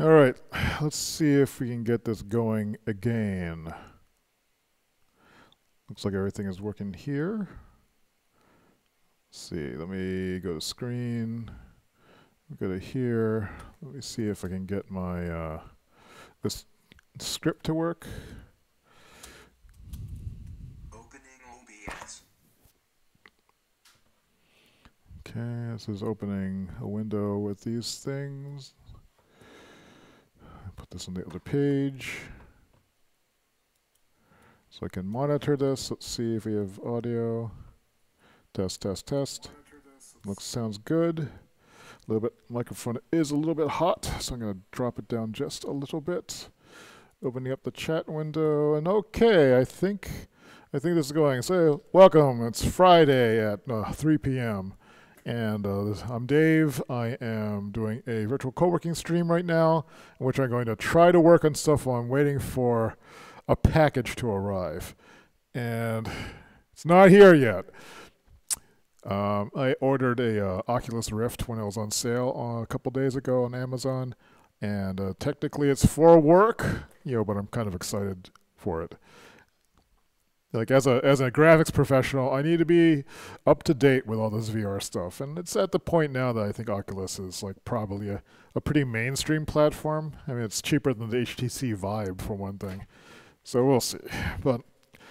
All right, let's see if we can get this going again. Looks like everything is working here. Let's see, let me go to screen, go to here. Let me see if I can get my this script to work. Opening OBS. Okay, this is opening a window with these things. Put this on the other page. So I can monitor this. Let's see if we have audio. Test, test, test. Sounds good. A little bit, microphone is a little bit hot, so I'm going to drop it down just a little bit. Opening up the chat window, and okay, I think this is going. So, welcome. It's Friday at 3 p.m. And I'm Dave. I am doing a virtual co-working stream right now, in which I'm going to try to work on stuff while I'm waiting for a package to arrive. And it's not here yet. I ordered a Oculus Rift when it was on sale a couple days ago on Amazon, and technically it's for work, but I'm kind of excited for it. Like as a graphics professional, I need to be up to date with all this VR stuff, and it's at the point now that I think Oculus is like probably a pretty mainstream platform. I mean, it's cheaper than the HTC Vive for one thing, so we'll see. But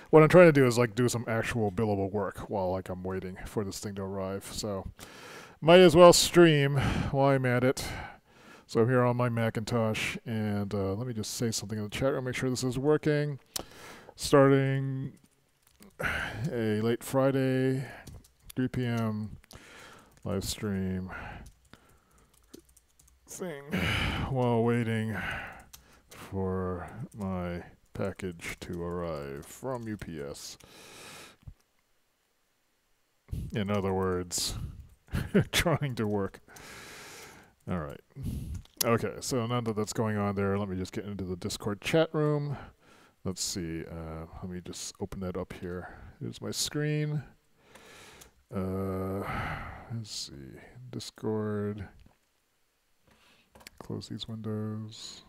what I'm trying to do is like do some actual billable work while like I'm waiting for this thing to arrive. So might as well stream while I'm at it. So I'm here on my Macintosh, and let me just say something in the chat room, make sure this is working. Starting a late Friday, 3 p.m. live stream thing while waiting for my package to arrive from UPS. In other words, trying to work. All right. Okay, so now that that's going on there, let me just get into the Discord chat room. Let's see. Let me just open that up here. Here's my screen. Let's see. Discord. Close these windows.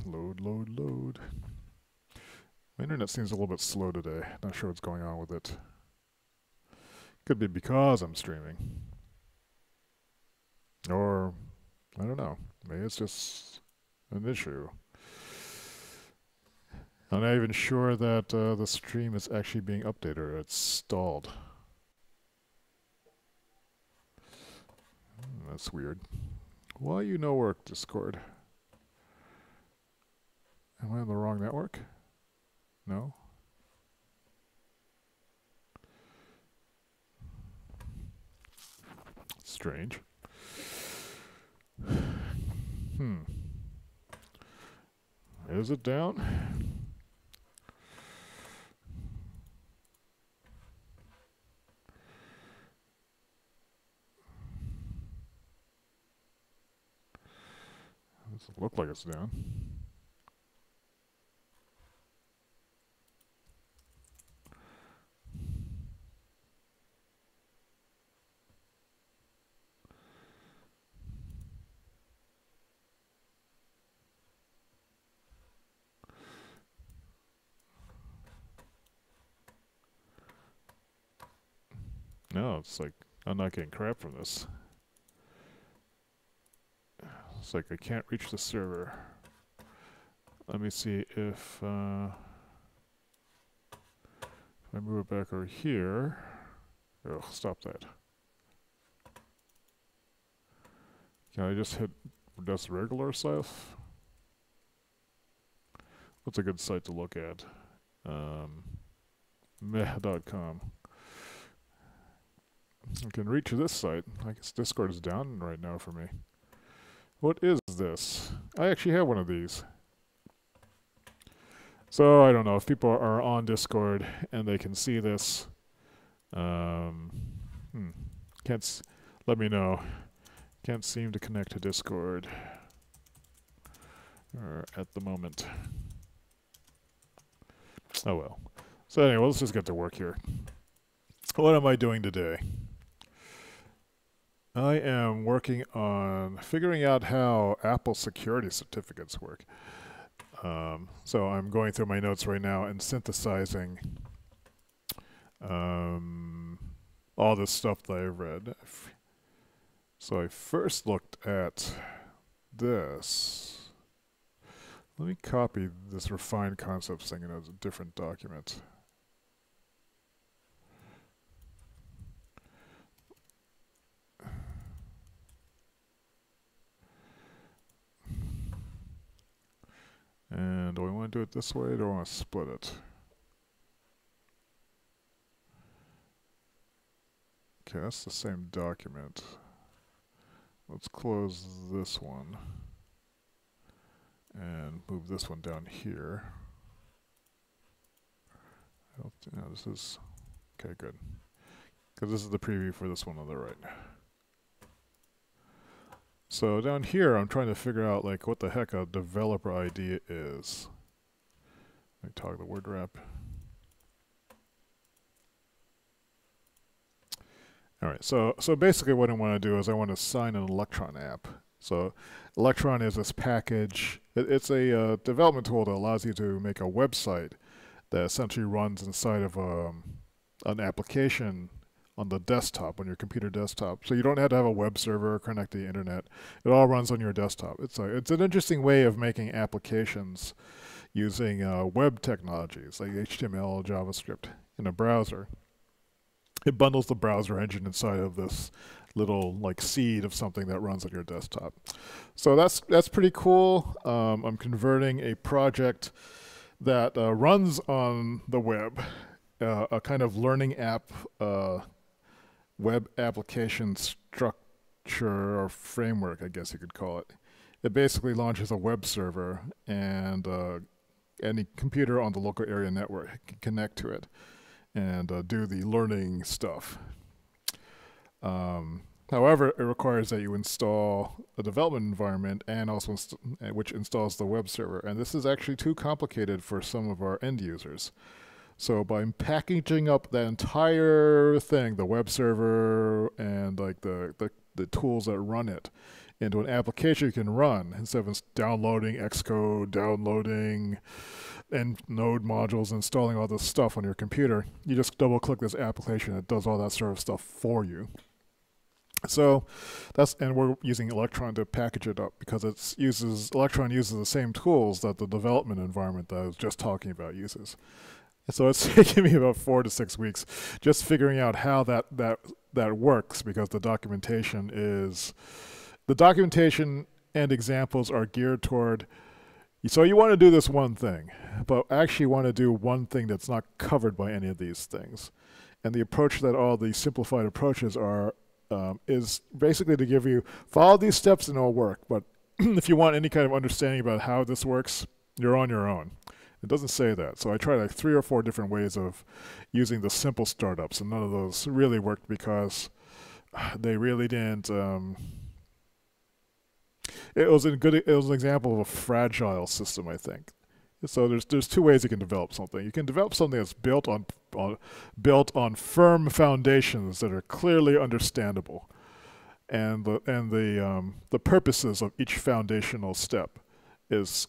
Load, load, load. My internet seems a little bit slow today. Not sure what's going on with it. Could be because I'm streaming. Or, I don't know. Maybe it's just an issue. I'm not even sure that the stream is actually being updated or it's stalled. That's weird. Why you no work, Discord? Am I on the wrong network? No? Strange. Is it down? Doesn't look like it's down. No, it's like I'm not getting crap from this. It's like I can't reach the server. Let me see if I move it back over here. Oh, stop that. Can I just hit just regular stuff? What's a good site to look at? Meh.com. I can reach this site. I guess Discord is down right now for me. What is this? I actually have one of these. So I don't know if people are on Discord and they can see this. Let me know. Can't seem to connect to Discord at the moment. Oh well. So anyway, let's just get to work here. What am I doing today? I am working on figuring out how Apple security certificates work. So I'm going through my notes right now and synthesizing um, all this stuff that I've read. So I first looked at this. Let me copy this refined concepts thing into a different document. And do I want to do it this way or do I want to split it? Okay, that's the same document. Let's close this one and move this one down here. No, this is okay, good. Because this is the preview for this one on the right. So down here, I'm trying to figure out like what the heck a developer ID is. Let me toggle the word wrap. All right, so basically what I want to do is I want to sign an Electron app. So Electron is this package. It's a development tool that allows you to make a website that essentially runs inside of an application on the desktop, on your computer desktop. So you don't have to have a web server or connect to the internet. It all runs on your desktop. It's an interesting way of making applications using web technologies like HTML, JavaScript in a browser. It bundles the browser engine inside of this little like seed of something that runs on your desktop. So that's pretty cool. I'm converting a project that runs on the web, a kind of learning app, web application structure or framework, I guess you could call it. It basically launches a web server, and any computer on the local area network can connect to it and do the learning stuff. However, it requires that you install a development environment and also which installs the web server. And this is actually too complicated for some of our end users. So by packaging up that entire thing, the web server and like the tools that run it, into an application you can run instead of downloading Xcode, downloading and node modules, installing all this stuff on your computer, you just double click this application that does all that sort of stuff for you. So and we're using Electron to package it up because Electron uses the same tools that the development environment that I was just talking about uses. So it's taking me about 4 to 6 weeks just figuring out how that works, because the documentation and examples are geared toward, so you want to do this one thing, but actually want to do one thing that's not covered by any of these things. And the approach that all the simplified approaches are is basically to give you, follow these steps and it'll work. But if you want any kind of understanding about how this works, you're on your own. It doesn't say that. So I tried like 3 or 4 different ways of using the simple startups, and none of those really worked because they really didn't. It was an example of a fragile system, I think. So there's 2 ways you can develop something. You can develop something that's built on firm foundations that are clearly understandable, and the purposes of each foundational step is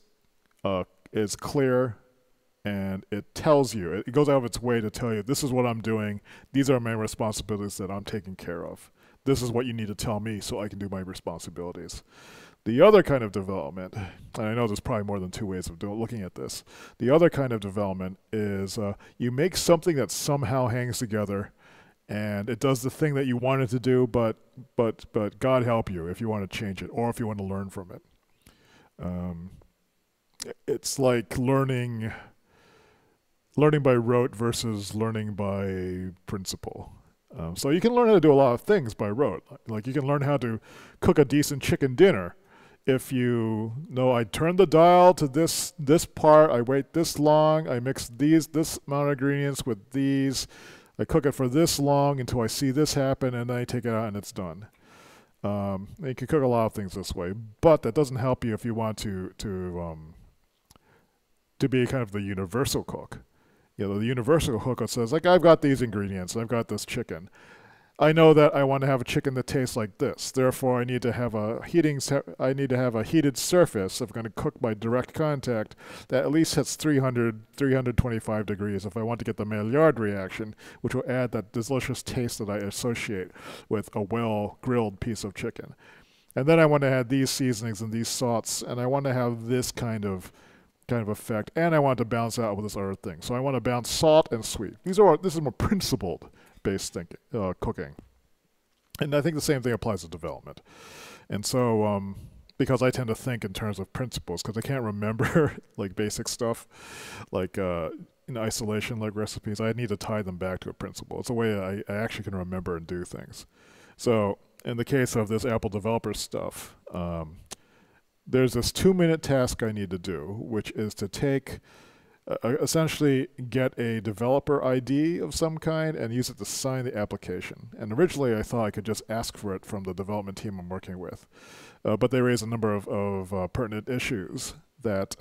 clear, and it tells you, it goes out of its way to tell you, this is what I'm doing, these are my responsibilities that I'm taking care of. This is what you need to tell me so I can do my responsibilities. The other kind of development, and I know there's probably more than 2 ways of looking at this. The other kind of development is you make something that somehow hangs together, and it does the thing that you want it to do, but God help you if you want to change it or if you want to learn from it. It's like learning by rote versus learning by principle. So you can learn how to do a lot of things by rote. Like you can learn how to cook a decent chicken dinner. If you know, I turn the dial to this part, I wait this long, I mix this amount of ingredients with these, I cook it for this long until I see this happen, and then I take it out and it's done. You can cook a lot of things this way, but that doesn't help you if you want to be kind of the universal cook. You know, the universal cook that says, like, I've got these ingredients, I've got this chicken. I know that I want to have a chicken that tastes like this. Therefore, I need to have I need to have a heated surface if I'm going to cook by direct contact that at least hits 325 degrees if I want to get the Maillard reaction, which will add that delicious taste that I associate with a well-grilled piece of chicken. And then I want to add these seasonings and these salts, and I want to have this kind of effect, and I want to balance out with this other thing. So I want to balance salt and sweet. This is more principled based thinking, cooking. And I think the same thing applies to development. And so, because I tend to think in terms of principles, because I can't remember like basic stuff, like in isolation, like recipes, I need to tie them back to a principle. It's a way I actually can remember and do things. So, in the case of this Apple developer stuff, there's this 2-minute task I need to do, which is to take essentially get a developer ID of some kind and use it to sign the application. And originally I thought I could just ask for it from the development team I'm working with. But they raised a number of pertinent issues that,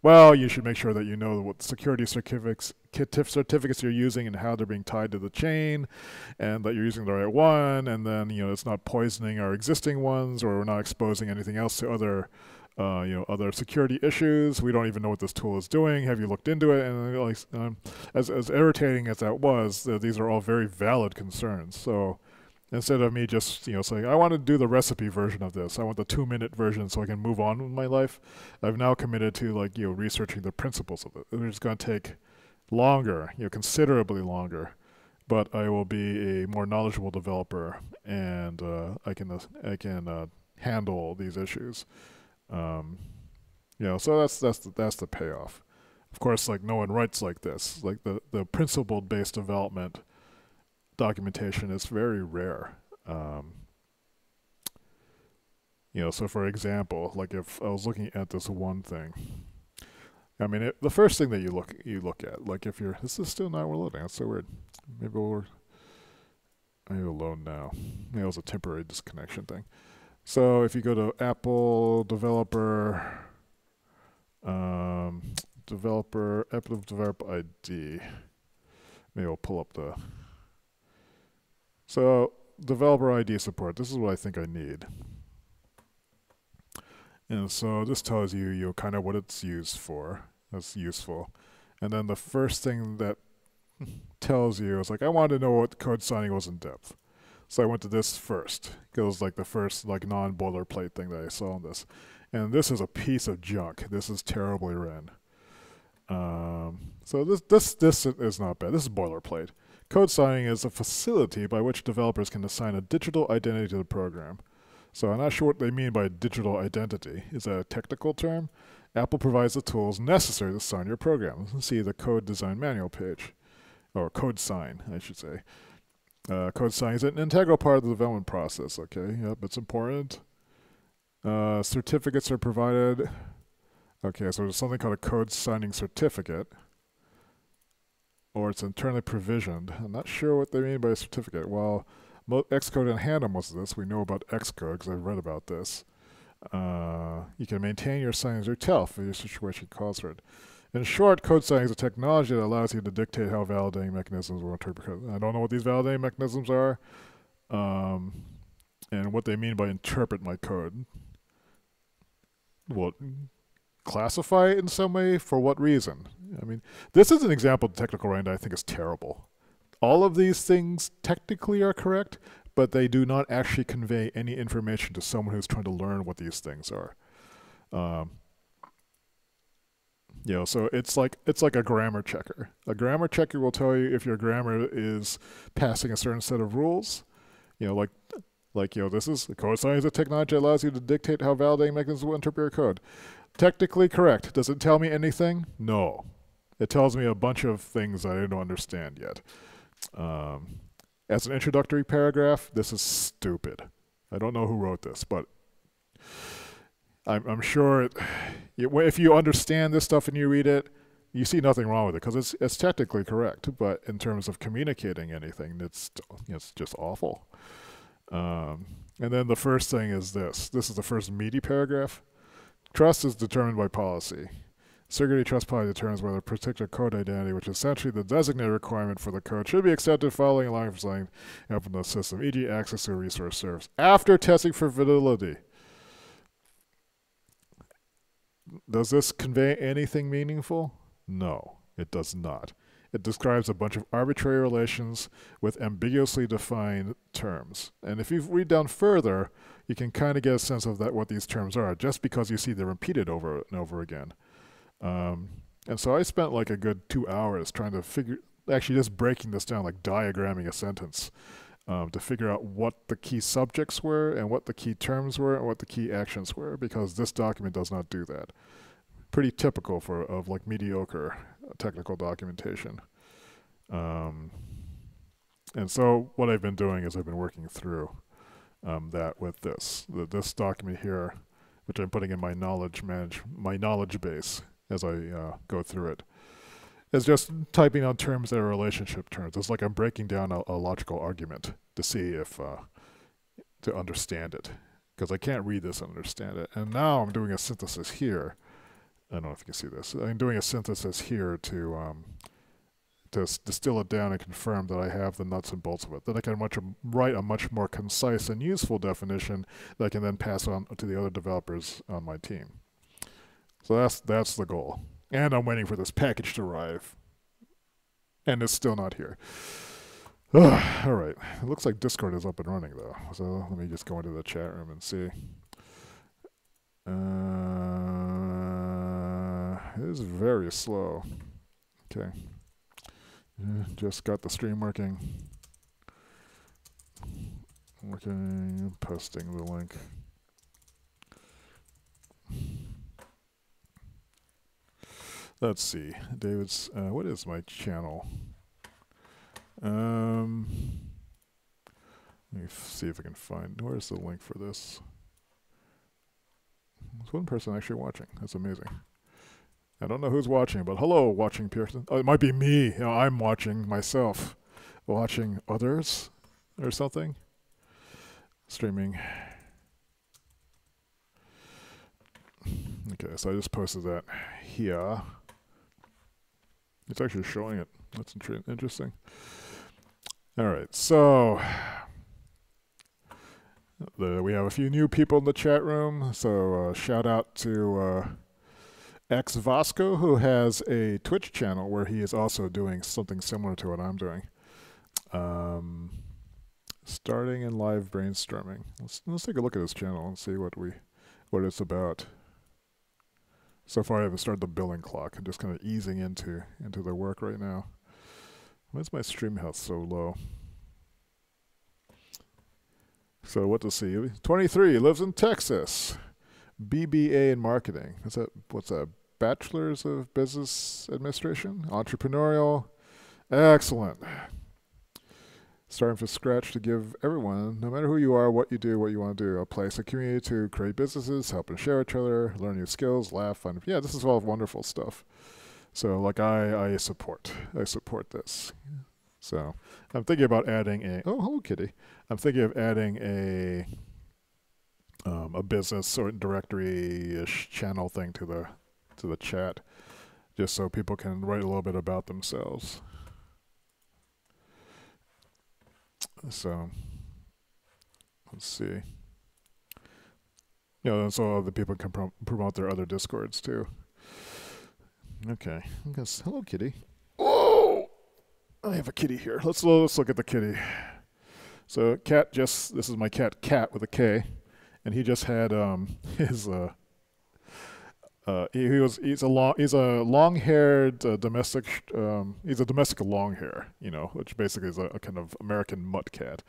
well, you should make sure that you know what security certificates you're using and how they're being tied to the chain, and that you're using the right one, and then, it's not poisoning our existing ones, or we're not exposing anything else to other other security issues. We don't even know what this tool is doing. Have you looked into it? And as irritating as that was, these are all very valid concerns. So instead of me just saying I want to do the recipe version of this, I want the 2-minute version so I can move on with my life, I've now committed to researching the principles of it. It's going to take longer, considerably longer, but I will be a more knowledgeable developer, and I can handle these issues. So that's the payoff. Of course, no one writes like this. Like the principle based development documentation is very rare. So for example, if I was looking at this one thing, I mean, the first thing that you look at, if you're, this is still not loading. That's so weird. Maybe I need to load now. Maybe it was a temporary disconnection thing. So if you go to Apple developer developer ID, maybe I'll pull up the. So developer ID support. This is what I think I need. And so this tells you, kind of what it's used for. That's useful. And then the first thing that tells you is I wanted to know what code signing was in depth. So I went to this first. It was the first non-boilerplate thing that I saw on this. And this is a piece of junk. This is terribly written. So this is not bad. This is boilerplate. Code signing is a facility by which developers can assign a digital identity to the program. So I'm not sure what they mean by digital identity. Is that a technical term? Apple provides the tools necessary to sign your program. See the code design manual page. Or code sign, I should say. Code signing is an integral part of the development process. Okay, yep, it's important. Certificates are provided. Okay, so there's something called a code signing certificate, or it's internally provisioned. I'm not sure what they mean by a certificate. Well, Xcode and handle most of this. We know about Xcode because I've read about this. You can maintain your signings yourself if your situation calls for it. In short, code signing is a technology that allows you to dictate how validating mechanisms will interpret code. I don't know what these validating mechanisms are, and what they mean by interpret my code. Well, classify it in some way? For what reason? I mean, this is an example of technical writing that I think is terrible. All of these things technically are correct, but they do not actually convey any information to someone who's trying to learn what these things are. So it's like a grammar checker. A grammar checker will tell you if your grammar is passing a certain set of rules. This is code signing is a technology that allows you to dictate how validating mechanisms will interpret your code. Technically correct. Does it tell me anything? No. It tells me a bunch of things I don't understand yet. As an introductory paragraph, this is stupid. I don't know who wrote this, but I'm sure if you understand this stuff and you read it, you see nothing wrong with it because it's technically correct. But in terms of communicating anything, it's just awful. And then the first thing is this. This is the first meaty paragraph. Trust is determined by policy. Security trust policy determines whether a particular code identity, which is essentially the designated requirement for the code, should be accepted following a line for something up in the system, e.g. access to a resource serves. After testing for validity. Does this convey anything meaningful? No, it does not. It describes a bunch of arbitrary relations with ambiguously defined terms. And if you read down further, you can kind of get a sense of that what these terms are, just because you see them repeated over and over again. And so I spent like a good 2 hours trying to actually just breaking this down, like diagramming a sentence, to figure out what the key subjects were and what the key terms were and what the key actions were, because this document does not do that. Pretty typical of like mediocre technical documentation. And so what I've been doing is I've been working through that with this document here, which I'm putting in my knowledge base as I go through it. It's just typing out terms that are relationship terms. It's like I'm breaking down a logical argument to see if to understand it, because I can't read this and understand it. And now I'm doing a synthesis here. I don't know if you can see this. I'm doing a synthesis here to distill it down and confirm that I have the nuts and bolts of it. That I can write a much more concise and useful definition that I can then pass on to the other developers on my team. So that's the goal. And I'm waiting for this package to arrive. And it's still not here. All right. It looks like Discord is up and running, though. So let me just go into the chat room and see. It is very slow. Okay. Just got the stream working. Posting the link. Let's see. David's, what is my channel? Let me see if I can find, where's the link for this? There's one person actually watching. That's amazing. I don't know who's watching, but hello, watching person. Oh, it might be me. You know, I'm watching myself. Watching others or something. Streaming. Okay, so I just posted that here. It's actually showing it. That's interesting. All right, so we have a few new people in the chat room. So shout out to X Vasco, who has a Twitch channel where he is also doing something similar to what I'm doing. Starting in live brainstorming. Let's take a look at his channel and see what it's about. So far, I haven't started the billing clock. I'm just kind of easing into the work right now. Why is my stream health so low? So what to see? 23, lives in Texas. BBA in marketing. What's that? Bachelor's of Business Administration? Entrepreneurial. Excellent. Starting from scratch to give everyone, no matter who you are, what you do, what you want to do, a place, a community to create businesses, help and share each other, learn new skills, laugh, fun. Yeah, this is all wonderful stuff. So like I support this. So I'm thinking about adding oh, hello kitty. I'm thinking of adding a business sort of directory-ish channel thing to the chat, just so people can write a little bit about themselves. So let's see. You know, so other people can promote their other Discords too. Okay. Hello, kitty. Oh, I have a kitty here. Let's look at the kitty. So this is my cat with a K, and he just had his he's a long-haired domestic. He's a domestic long hair, you know, which basically is a kind of American mutt cat,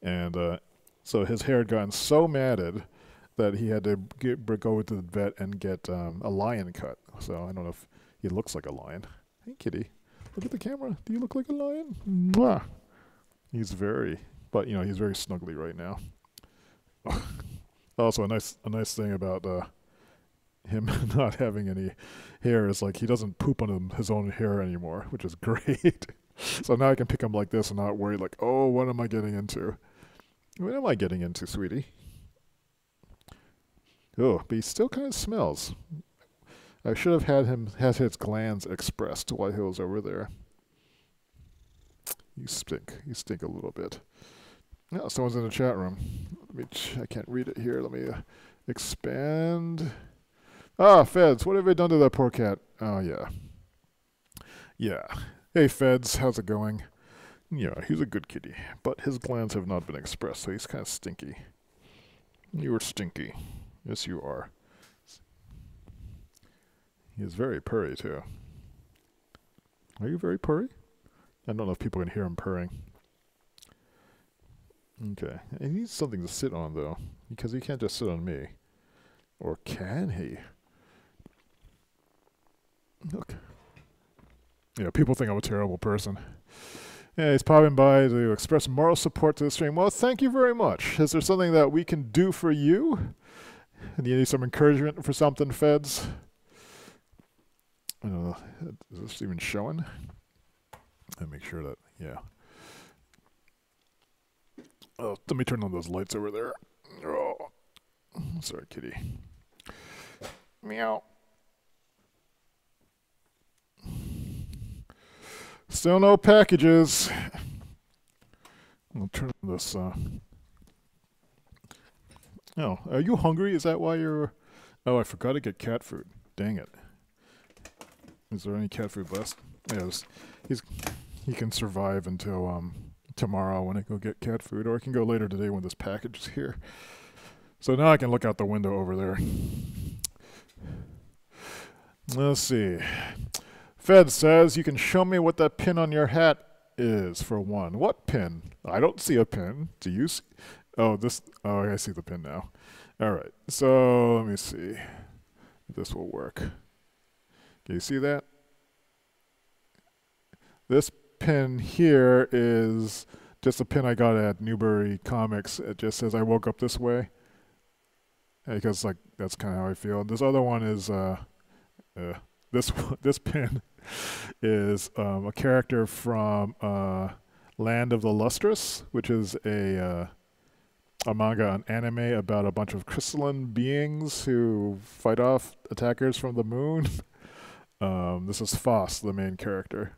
and so his hair had gotten so matted that he had to go to the vet and get a lion cut. So I don't know if he looks like a lion. Hey, kitty, look at the camera. Do you look like a lion? Mwah. He's very snuggly right now. Also, a nice thing about him not having any hair is like he doesn't poop on his own hair anymore, which is great. So now I can pick him like this and not worry like, oh, what am I getting into? What am I getting into, sweetie? Oh, but he still kind of smells. I should have had his glands expressed while he was over there. You stink. You stink a little bit. No, someone's in the chat room. I can't read it here. Let me expand. Ah, Feds, what have they done to that poor cat? Oh, yeah. Yeah. Hey, Feds, how's it going? Yeah, he's a good kitty, but his glands have not been expressed, so he's kind of stinky. You are stinky. Yes, you are. He is very purry, too. Are you very purry? I don't know if people can hear him purring. Okay. He needs something to sit on, though, because he can't just sit on me. Or can he? Look. Yeah, people think I'm a terrible person. Yeah, he's popping by to express moral support to the stream. Well, thank you very much. Is there something that we can do for you? Do you need some encouragement for something, Feds? I don't know. Is this even showing? Let me make sure that, yeah. Oh, let me turn on those lights over there. Oh, sorry, kitty. Meow. Still no packages. I'll turn on this. Oh, are you hungry? Is that why you're... Oh, I forgot to get cat food. Dang it. Is there any cat food left? Yes. He can survive until tomorrow when I go get cat food, or I can go later today when this package is here. So now I can look out the window over there. Let's see. Fed says you can show me what that pin on your hat is, for one. What pin? I don't see a pin. Do you see? Oh, this. Oh, I see the pin now. All right. So let me see if this will work. Can you see that? This pin here is just a pin I got at Newbury Comics. It just says I woke up this way. Because like that's kind of how I feel. This other one is this pin is a character from Land of the Lustrous, which is a manga, an anime about a bunch of crystalline beings who fight off attackers from the moon. This is Foss, the main character.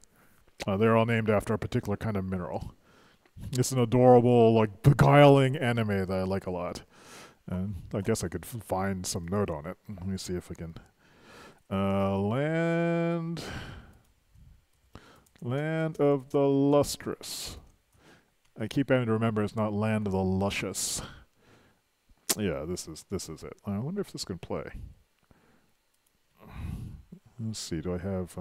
They're all named after a particular kind of mineral. It's an adorable, like, beguiling anime that I like a lot. And I guess I could find some note on it. Let me see if I can... Land of the Lustrous. I keep having to remember it's not Land of the Luscious. Yeah, this is it. I wonder if this can play. Let's see, do I have...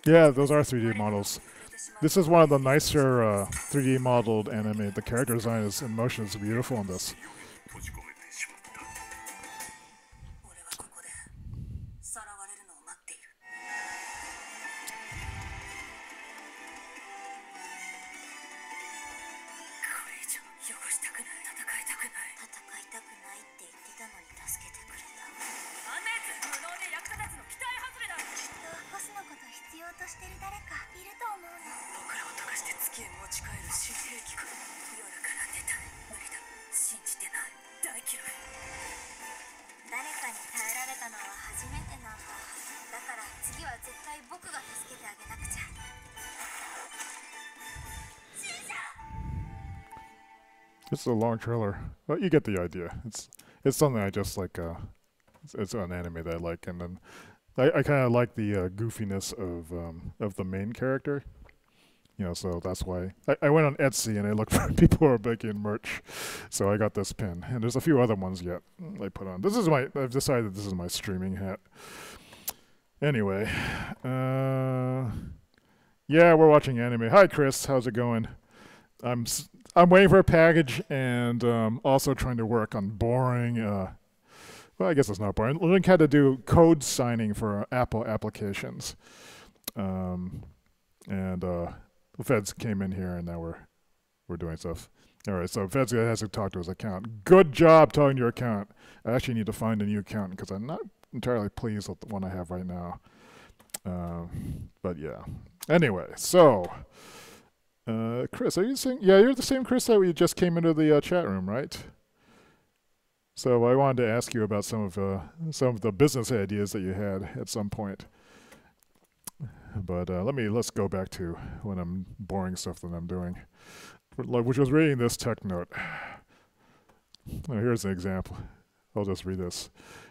Yeah, those are 3D models. This is one of the nicer 3D modeled anime. The character design is in motion is beautiful in this. It's a long trailer, but you get the idea. It's something I just like. It's an anime that I like, and then I kind of like the goofiness of the main character. So that's why I went on Etsy and I looked for people who are making merch. So I got this pin, and there's a few other ones yet I put on. I've decided this is my streaming hat. Anyway, yeah, we're watching anime. Hi, Chris. How's it going? I'm waiting for a package and also trying to work on boring. Well, I guess it's not boring. Link had to do code signing for Apple applications, and the feds came in here, and now we're doing stuff. All right, so Feds has to talk to his account. Good job talking to your account. I actually need to find a new account because I'm not entirely pleased with the one I have right now. But yeah. Anyway, so Chris, are you saying? Yeah, you're the same Chris that we just came into the chat room, right? So I wanted to ask you about some of the business ideas that you had at some point. But let's go back to when I'm boring stuff that I'm doing, which was reading this tech note. Here's an example. I'll just read this.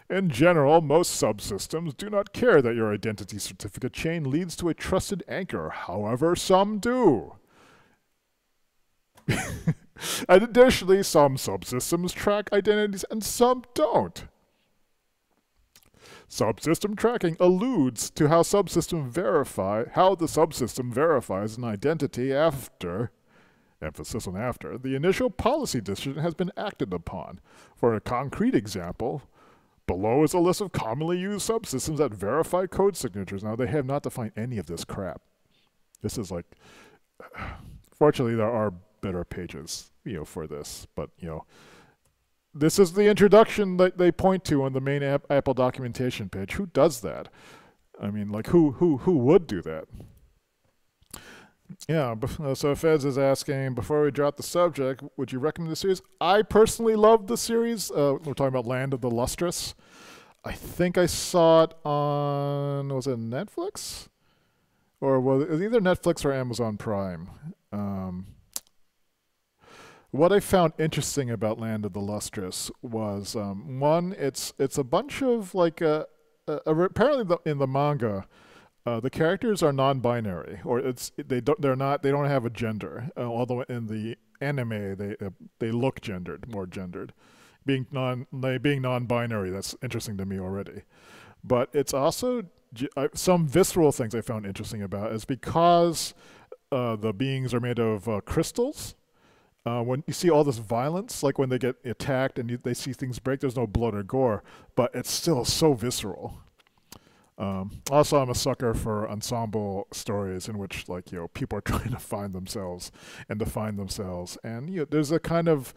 In general, most subsystems do not care that your identity certificate chain leads to a trusted anchor. However, some do. And additionally, some subsystems track identities and some don't. Subsystem tracking alludes to how the subsystem verifies an identity after, emphasis on after, the initial policy decision has been acted upon. For a concrete example, below is a list of commonly used subsystems that verify code signatures. Now, they have not defined any of this crap. This is like, fortunately, there are better pages, for this, but, this is the introduction that they point to on the main Apple documentation page. Who does that? I mean, like, who would do that? Yeah, so Feds is asking, before we drop the subject, would you recommend the series? I personally love the series. We're talking about Land of the Lustrous. I think I saw it on, was it Netflix? Or was it either Netflix or Amazon Prime? What I found interesting about Land of the Lustrous was, one, it's a bunch of like apparently in the manga, the characters are non-binary, or they don't have a gender. Although in the anime they look more gendered. Being non-binary, that's interesting to me already. But it's also some visceral things I found interesting about is because the beings are made of crystals. When you see all this violence, like when they get attacked and they see things break, there's no blood or gore, but it's still so visceral. Also, I'm a sucker for ensemble stories in which, like, people are trying to find themselves and define themselves, and there's a kind of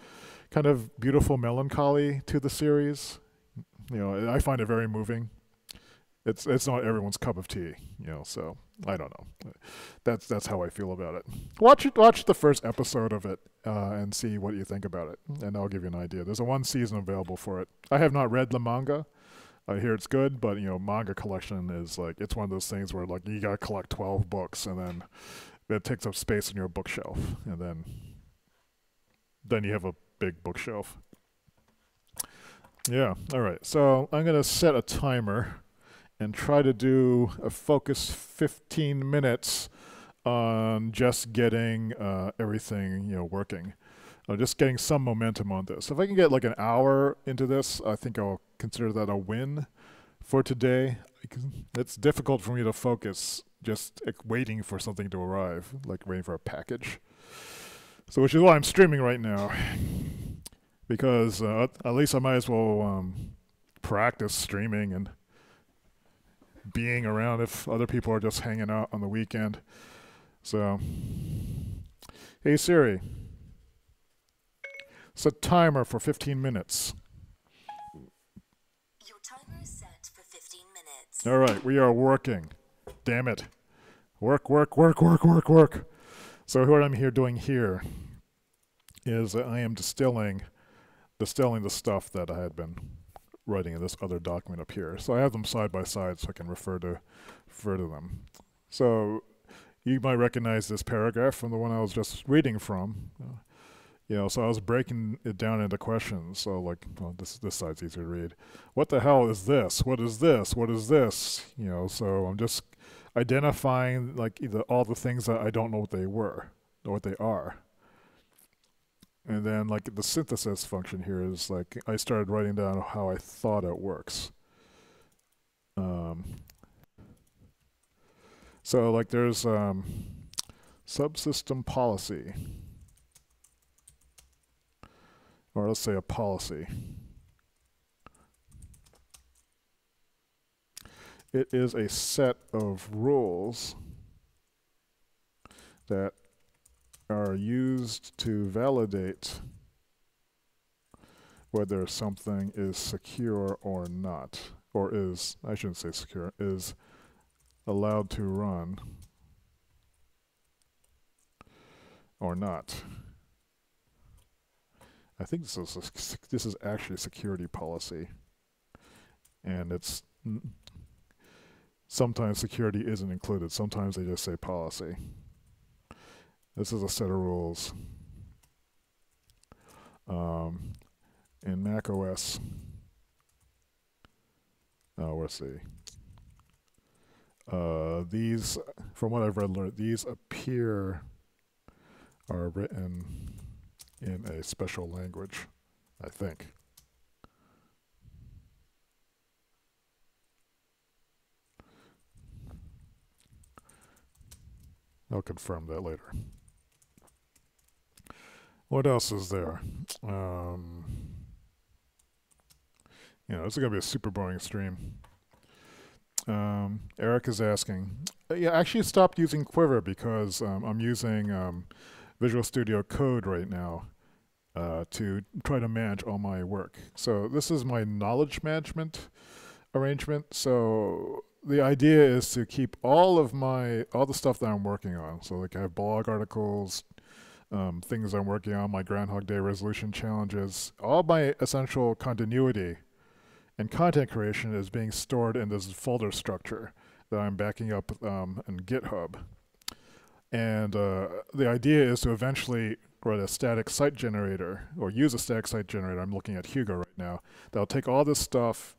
beautiful melancholy to the series. I find it very moving. It's not everyone's cup of tea, so I don't know. That's how I feel about it. Watch the first episode of it and see what you think about it, and I'll give you an idea. There's a one season available for it. I have not read the manga. I hear it's good, but manga collection is like, it's one of those things where like you gotta collect 12 books and then it takes up space in your bookshelf, and then you have a big bookshelf. Yeah, all right. So I'm gonna set a timer and try to do a focused 15 minutes on just getting everything working. Just getting some momentum on this. If I can get like an hour into this, I think I'll consider that a win for today. It's difficult for me to focus just waiting for something to arrive, like waiting for a package. So which is why I'm streaming right now, because at least I might as well practice streaming and being around if other people are just hanging out on the weekend. So, hey Siri, set timer for 15 minutes. Your timer is set for 15 minutes. All right, we are working. Damn it. Work. So what I'm doing here is I am distilling the stuff that I had been writing in this other document up here. So I have them side by side so I can refer to them. So you might recognize this paragraph from the one I was just reading from. So I was breaking it down into questions. So like, well, this side's easier to read. What the hell is this? What is this? What is this? So identifying like all the things that I don't know what they were or what they are. And then like the synthesis function here is like I started writing down how I thought it works. Um, so like there's subsystem policy, or let's say a policy. It is a set of rules that are used to validate whether something is secure or not, or is, I shouldn't say secure, is allowed to run or not. I think this is actually security policy, and it's sometimes security isn't included. Sometimes they just say policy. This is a set of rules. In Mac OS, let's see. These, from what I've read, these are written in a special language, I think. I'll confirm that later. What else is there? This is going to be a super boring stream. Eric is asking. Yeah, I actually stopped using Quiver because I'm using Visual Studio Code right now to try to manage all my work. So this is my knowledge management arrangement. So the idea is to keep all the stuff that I'm working on. So like I have blog articles, things I'm working on, my Groundhog Day resolution challenges, all my essential continuity and content creation is being stored in this folder structure that I'm backing up in GitHub. And the idea is to eventually write a static site generator, or use a static site generator. I'm looking at Hugo right now. That'll take all this stuff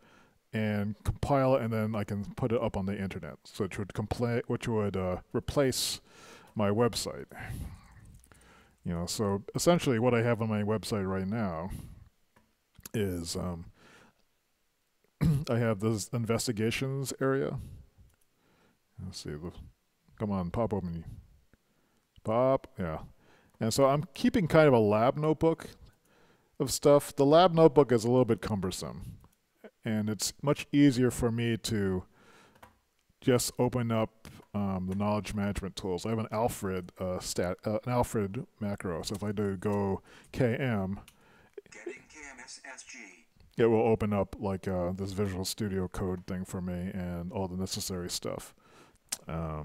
and compile it, and then I can put it up on the internet. So which would replace my website. So essentially what I have on my website right now is I have this investigations area. Let's see, come on, pop open. Pop, yeah. And so I'm keeping kind of a lab notebook of stuff. The lab notebook is a little bit cumbersome, and it's much easier for me to just open up the knowledge management tools. I have an Alfred macro. So if I do go KM, Getting KMSSG. it will open up like this Visual Studio Code thing for me and all the necessary stuff. I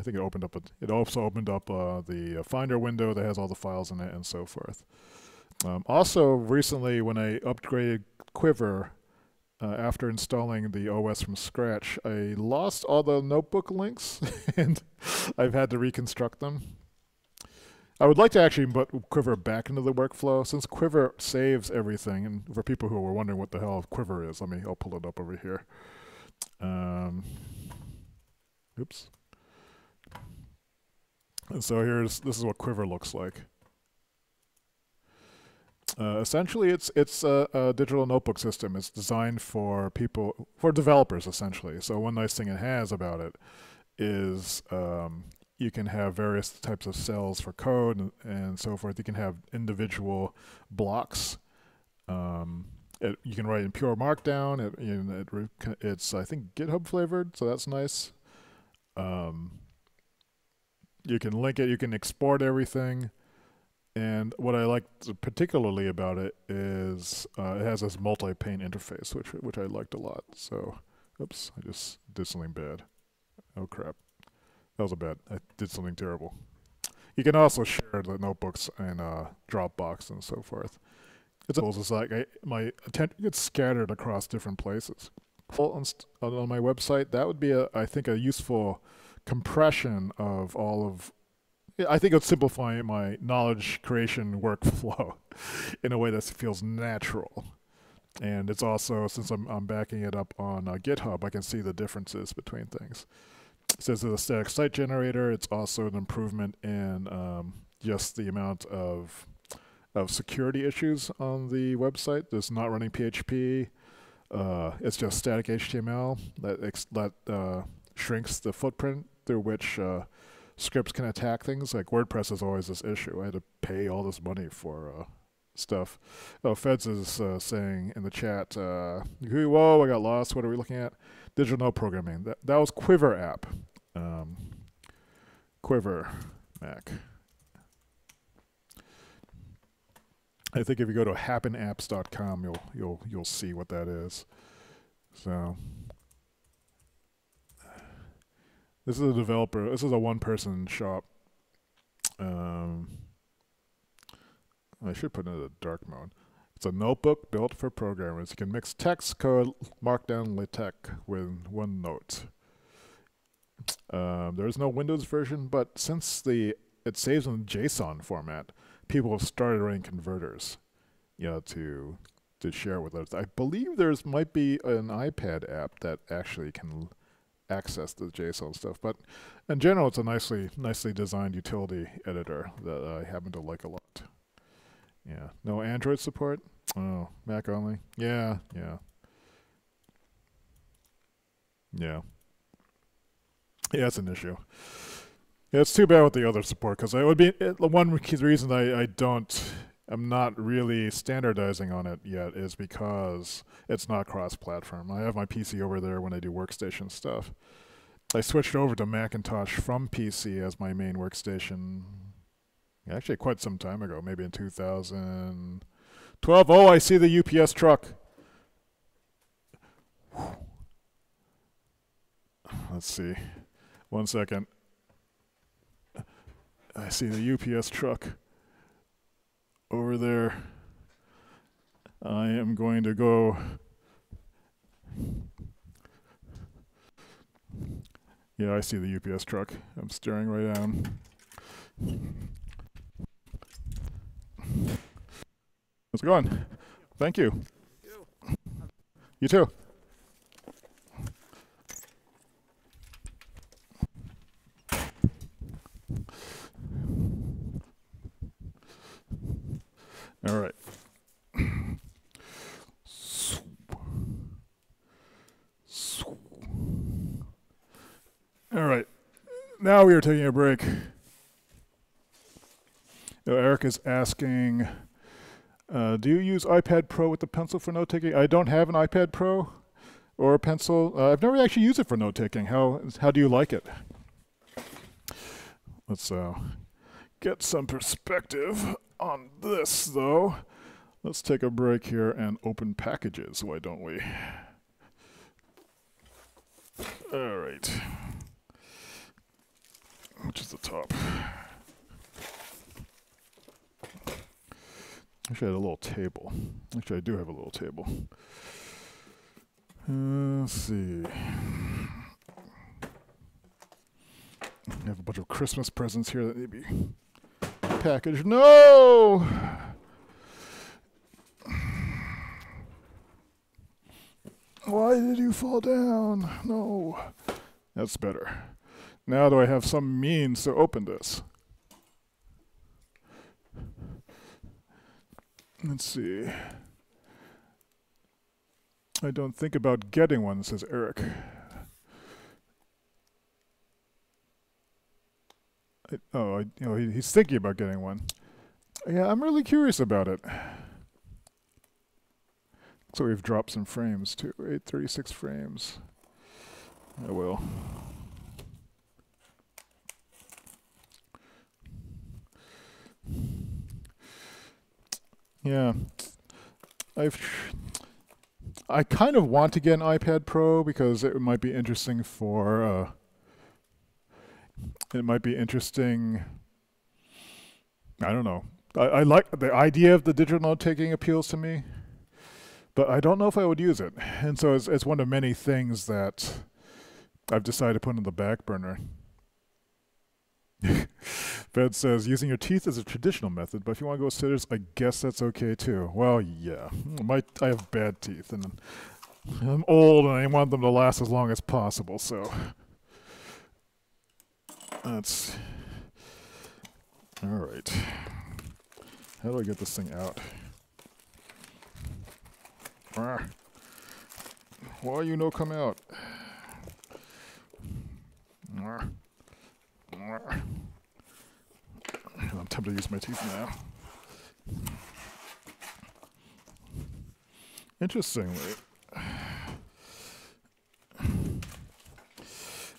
think it also opened up the Finder window that has all the files in it and so forth. Also, recently when I upgraded Quiver, after installing the OS from scratch, I lost all the notebook links and I've had to reconstruct them. I would like to actually put Quiver back into the workflow, since Quiver saves everything. And for people who were wondering what the hell Quiver is, I'll pull it up over here. Oops. And so this is what Quiver looks like. Essentially, it's a digital notebook system. It's designed for developers, essentially. So one nice thing it has about it is you can have various types of cells for code and so forth. You can have individual blocks. You can write in pure Markdown. It's I think GitHub flavored, so that's nice. You can link it. You can export everything. And what I liked particularly about it is it has this multi-pane interface, which I liked a lot. So, oops, I just did something bad. Oh crap, that was I did something terrible. You can also share the notebooks in Dropbox and so forth. It's like my attention gets scattered across different places. On my website, that would be I think a useful compression of all of. I think it's simplifying my knowledge creation workflow in a way that feels natural. And it's also, since I'm backing it up on GitHub, I can see the differences between things. It says it's a static site generator. It's also an improvement in just the amount of security issues on the website. It's not running PHP. It's just static HTML that shrinks the footprint through which scripts can attack things. Like WordPress is always this issue. I had to pay all this money for stuff. Oh, Feds is saying in the chat, whoa, I got lost. What are we looking at? Digital node programming. That was Quiver app. Quiver Mac. I think if you go to happenapps.com, you'll see what that is. So this is a developer. This is a one-person shop. I should put it in a dark mode. It's a notebook built for programmers. You can mix text, code, markdown, LaTeX with OneNote. There's no Windows version, but since it saves in JSON format, people have started writing converters, to share with others. I believe might be an iPad app that actually can access the JSON stuff, but in general, it's a nicely designed utility editor that I happen to like a lot. Yeah, no Android support. Oh, Mac only. Yeah. It's an issue. Yeah, it's too bad with the other support because one reason I'm not really standardizing on it yet is because it's not cross-platform. I have my PC over there when I do workstation stuff. I switched over to Macintosh from PC as my main workstation. Actually, quite some time ago, maybe in 2012. Oh, I see the UPS truck. Let's see. 1 second. I see the UPS truck over there. I am going to go. Yeah, I see the UPS truck. I'm staring right down. How's it going? Thank you. You too. All right. All right. Now we are taking a break. Eric is asking, do you use iPad Pro with the pencil for note taking? I don't have an iPad Pro or a pencil. I've never actually used it for note taking. How do you like it? Let's get some perspective on this, though. Let's take a break here and open packages. Why don't we? All right. Which is the top? Actually, I had a little table. Actually, I do have a little table. Let's see. I have a bunch of Christmas presents here that need to be packaged. No! Why did you fall down? No. That's better. Now do I have some means to open this? Let's see. I don't think about getting one, says Eric. He's thinking about getting one. Yeah, I'm really curious about it. So we've dropped some frames too. 836 frames. I will. Yeah. I kind of want to get an iPad Pro because it might be interesting for I don't know. I like the idea of the digital note taking appeals to me, but I don't know if I would use it. And so it's one of many things that I've decided to put on the back burner. Fed says, using your teeth is a traditional method, but if you want to go scissors, I guess that's okay too. Well, yeah. I have bad teeth, and I'm old, and I want them to last as long as possible, so That's all right. How do I get this thing out? Why you no come out? I'm tempted to use my teeth now. Interestingly.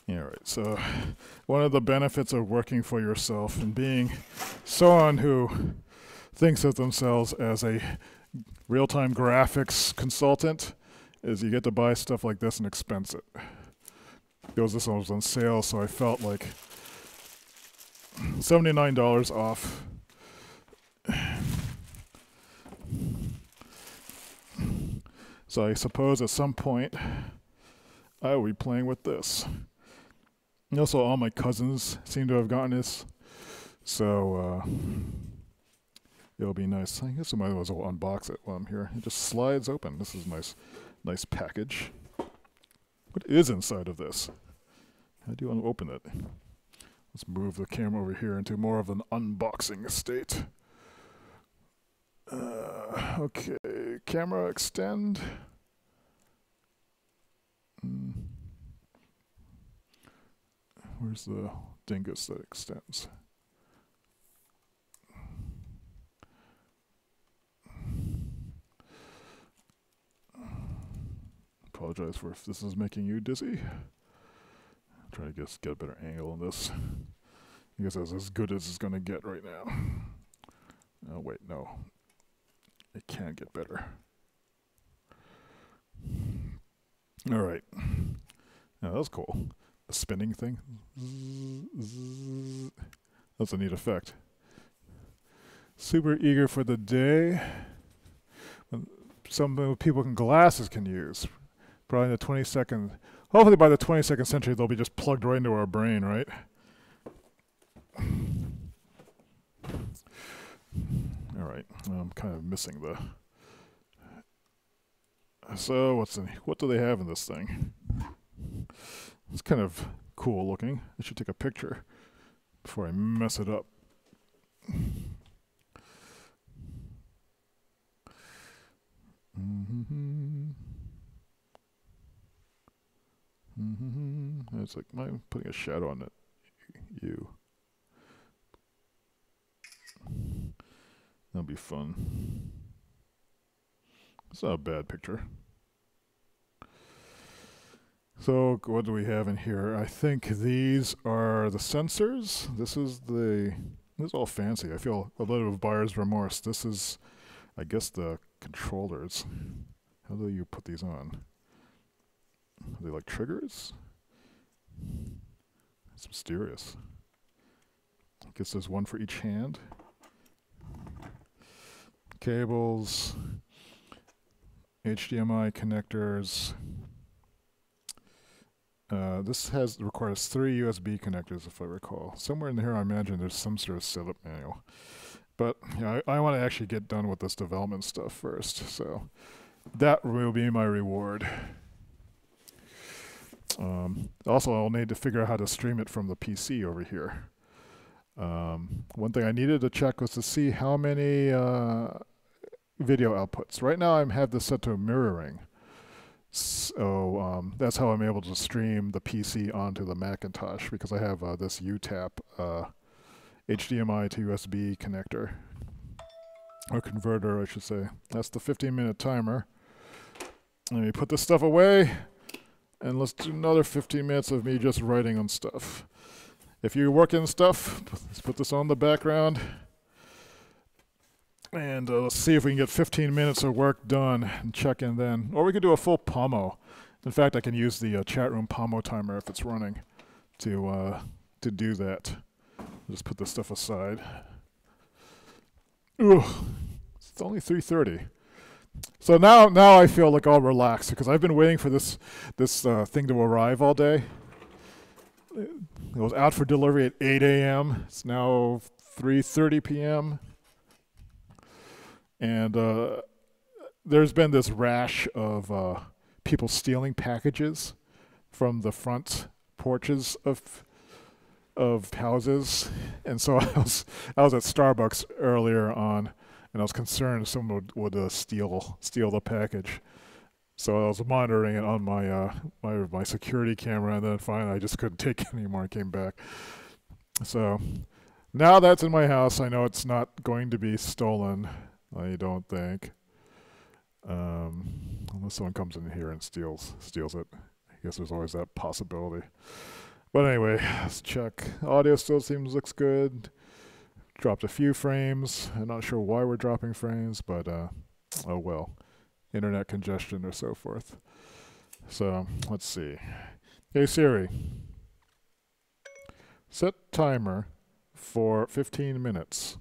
Yeah, right. So, one of the benefits of working for yourself and being someone who thinks of themselves as a real-time graphics consultant is you get to buy stuff like this and expense it. Because this one was on sale, so I felt like $79 off. So I suppose at some point I will be playing with this. And also, all my cousins seem to have gotten this, so it'll be nice. I guess I might as well unbox it while I'm here. It just slides open. This is nice package. What is inside of this? How do you want to open it? Let's move the camera over here into more of an unboxing state. Okay, camera extend. Where's the dingus that extends? Apologize for if this is making you dizzy. Try to get a better angle on this. I guess that's as good as it's going to get right now. Oh, wait, no. It can get better. All right. Now, that was cool. The spinning thing. That's a neat effect. Super eager for the day. Some people with glasses can use. Probably in the 22nd. Hopefully by the 22nd century, they'll be just plugged right into our brain, right? All right. I'm kind of missing the. So what do they have in this thing? It's kind of cool looking. I should take a picture before I mess it up. It's like I'm putting a shadow on it. That'll be fun. It's not a bad picture. So what do we have in here? I think these are the sensors. This is all fancy. I feel a little of buyer's remorse. This is, I guess, the controllers. How do you put these on? Are they like triggers? It's mysterious. I guess there's one for each hand. Cables, HDMI connectors. This requires 3 USB connectors, if I recall. Somewhere in here, I imagine there's some sort of setup manual. But yeah, I want to actually get done with this development stuff first. So that will be my reward. Also, I'll need to figure out how to stream it from the PC over here. One thing I needed to check was to see how many video outputs. Right now, I have this set to mirroring. So that's how I'm able to stream the PC onto the Macintosh, because I have this UTAP HDMI to USB connector, or converter, I should say. That's the 15-minute timer. Let me put this stuff away, and let's do another 15 minutes of me just writing on stuff. If you work in stuff, let's put this on the background. And let's see if we can get 15 minutes of work done and check in then. Or we could do a full Pomo. In fact, I can use the chat room Pomo timer if it's running to do that. Just put this stuff aside. Ooh, it's only 3:30. So now I feel like all relaxed, because I've been waiting for this thing to arrive all day. It was out for delivery at 8 a.m. It's now 3:30 p.m. And there's been this rash of people stealing packages from the front porches of of houses, and so I was at Starbucks earlier on, and I was concerned someone would steal the package. So I was monitoring it on my security camera, and then finally I just couldn't take it anymore and came back. So now that's in my house, I know it's not going to be stolen. I don't think, unless someone comes in here and steals it. I guess there's always that possibility. But anyway, let's check. Audio still looks good. Dropped a few frames. I'm not sure why we're dropping frames, but oh well. Internet congestion or so forth. So let's see. Hey Siri, set timer for 15 minutes.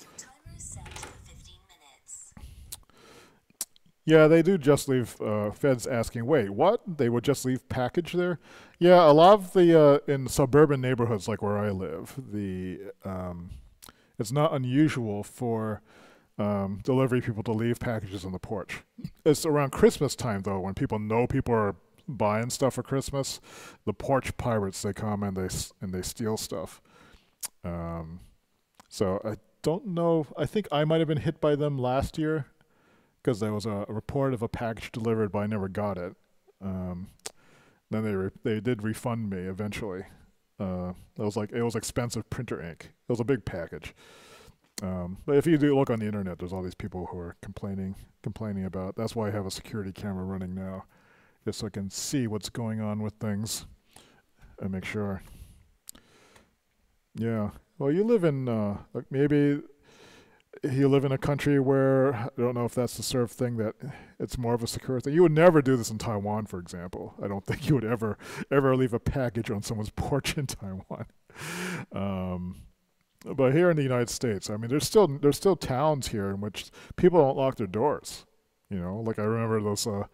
Your timer is set for 15 minutes. Yeah, they do just leave. Feds asking, wait, what? They would just leave package there? Yeah, a lot of the in suburban neighborhoods like where I live, it's not unusual for delivery people to leave packages on the porch. It's around Christmas time though, when people know people are buying stuff for Christmas. The porch pirates, they come and they steal stuff. So I don't know. I think I might have been hit by them last year, because there was a report of a package delivered, but I never got it. Then they did refund me eventually. It was expensive printer ink. It was a big package. But if you do look on the internet, there's all these people who are complaining about it. That's why I have a security camera running now, just so I can see what's going on with things and make sure. Yeah. Well, you live in maybe you live in a country where I don't know if that's the sort of thing that it's more of a secure thing. You would never do this in Taiwan, for example. I don't think you would ever leave a package on someone's porch in Taiwan. But here in the United States, I mean, there's still towns here in which people don't lock their doors. You know, like I remember those. I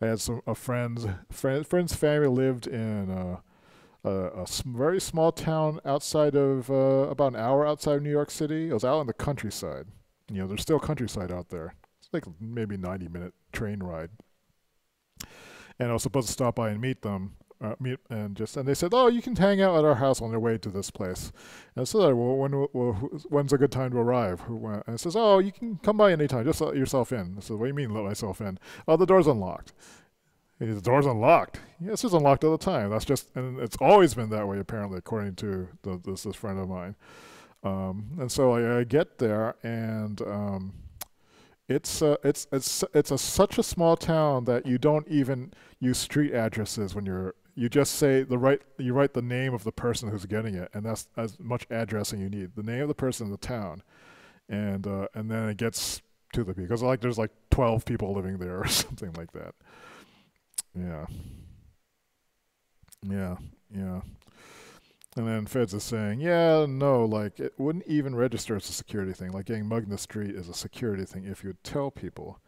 had a friend's family lived in very small town outside of about an hour outside of New York City. It was out in the countryside. You know, there's still countryside out there. It's like maybe 90-minute train ride. And I was supposed to stop by and meet them. And they said, "Oh, you can hang out at our house on your way to this place." And I said, "Well, when's a good time to arrive?" And it says, "Oh, you can come by anytime. Just let yourself in." I said, "What do you mean let myself in?" "Oh, the door's unlocked." And the door's unlocked. Yes, it's unlocked all the time. And it's always been that way apparently, according to this friend of mine. And so I get there, and it's such a small town that you don't even use street addresses when you just say you write the name of the person who's getting it, and that's as much addressing you need. The name of the person in the town, and then it gets to the people, because there's 12 people living there or something like that. Yeah. And then Feds is saying, yeah, no, it wouldn't even register as a security thing. Like getting mugged in the street is a security thing if you would tell people.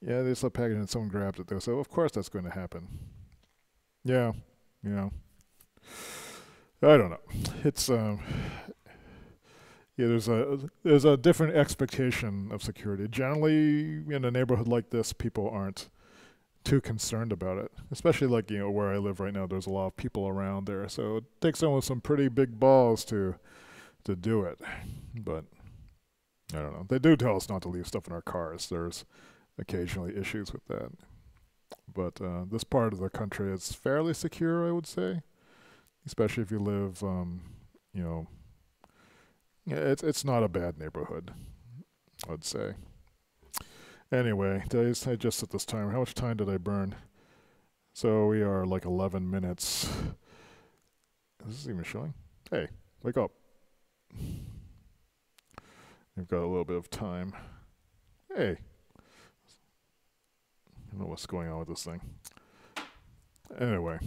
Yeah, they slip package and someone grabs it. They'll say, well, of course that's going to happen. Yeah. I don't know. It's there's a different expectation of security. Generally, in a neighborhood like this, people aren't too concerned about it, especially where I live right now. There's a lot of people around there, so it takes someone with some pretty big balls to do it. But I don't know. They do tell us not to leave stuff in our cars. There's occasionally issues with that, but this part of the country is fairly secure, I would say, especially if you live it's not a bad neighborhood, I'd say. Anyway, I just set this timer. How much time did I burn? So we are 11 minutes. Is this even showing? Hey, wake up. We've got a little bit of time. Hey. I don't know what's going on with this thing. Anyway.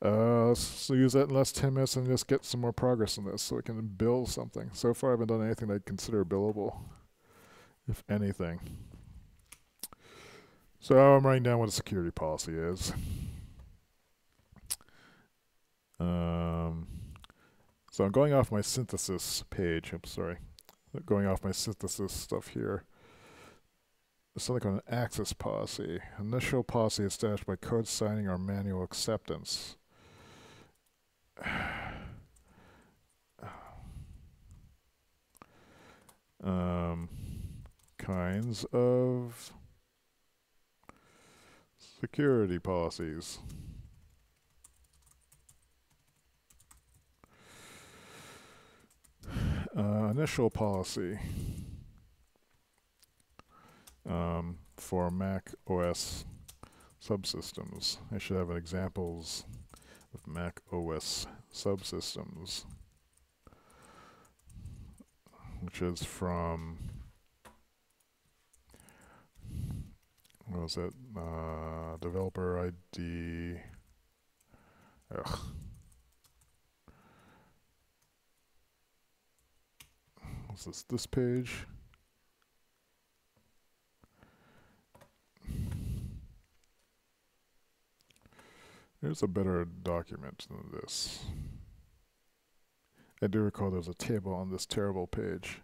Let's use that in the last 10 minutes and just get some more progress on this so we can build something. So far I haven't done anything that I'd consider billable, if anything. So I'm writing down what a security policy is. So I'm going off my synthesis page. I'm sorry. Going off my synthesis stuff here. There's something called an access policy. Initial policy established by code signing or manual acceptance. kinds of security policies. Initial policy for Mac OS subsystems. I should have examples of Mac OS subsystems, which is from, what was it? Developer ID. Ugh. What's this page? There's a better document than this. I do recall there's a table on this terrible page.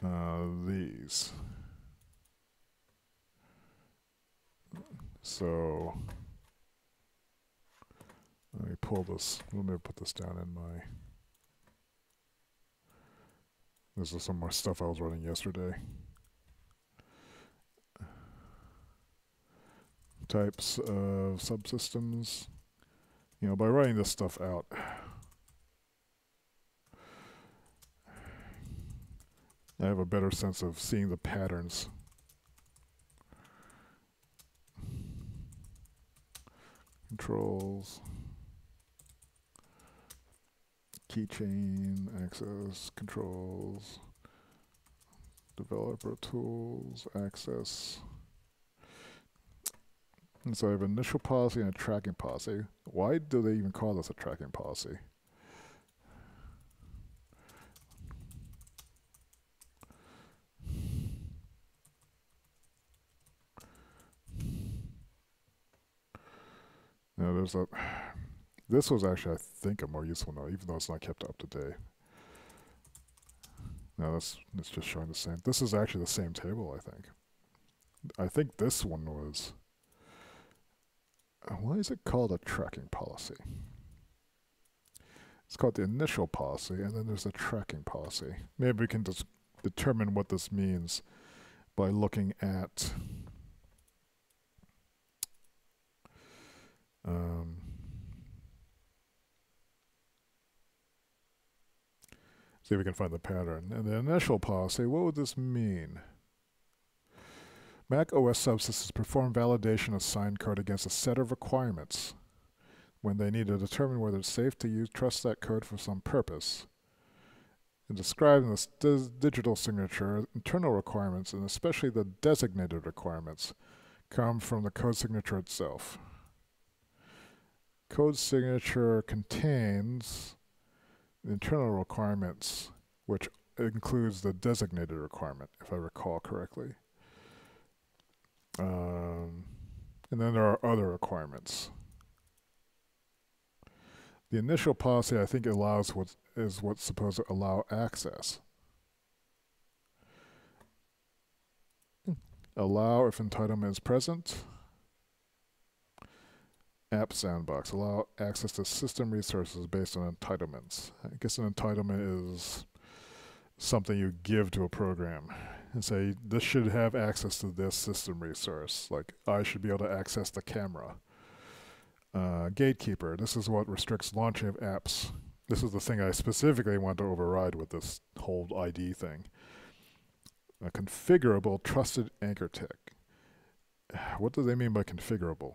These. So let me pull this. Let me put this down in my. This is some more stuff I was running yesterday. Types of subsystems. You know, by writing this stuff out, I have a better sense of seeing the patterns. Controls, keychain, access, controls, developer tools, access. And so I have an initial policy and a tracking policy. Why do they even call this a tracking policy? Now there's a, this was actually, I think, a more useful note, even though it's not kept up to date. Now it's just showing the same. This is actually the same table, I think. I think this one was, why is it called a tracking policy? It's called the initial policy, and then there's a tracking policy. Maybe we can just determine what this means by looking at see if we can find the pattern. And the initial policy, what would this mean? Mac OS subsystems perform validation of signed code against a set of requirements when they need to determine whether it's safe to trust that code for some purpose. In describing this digital signature, internal requirements, and especially the designated requirements, come from the code signature itself. Code signature contains the internal requirements, which includes the designated requirement, if I recall correctly. And then there are other requirements. The initial policy, I think, allows what's supposed to allow access. Allow if entitlement is present. App sandbox, allow access to system resources based on entitlements. I guess an entitlement is something you give to a program and say, this should have access to this system resource. Like, I should be able to access the camera. Gatekeeper, this is what restricts launching of apps. This is the thing I specifically want to override with this whole ID thing. A configurable trusted anchor tech. What do they mean by configurable?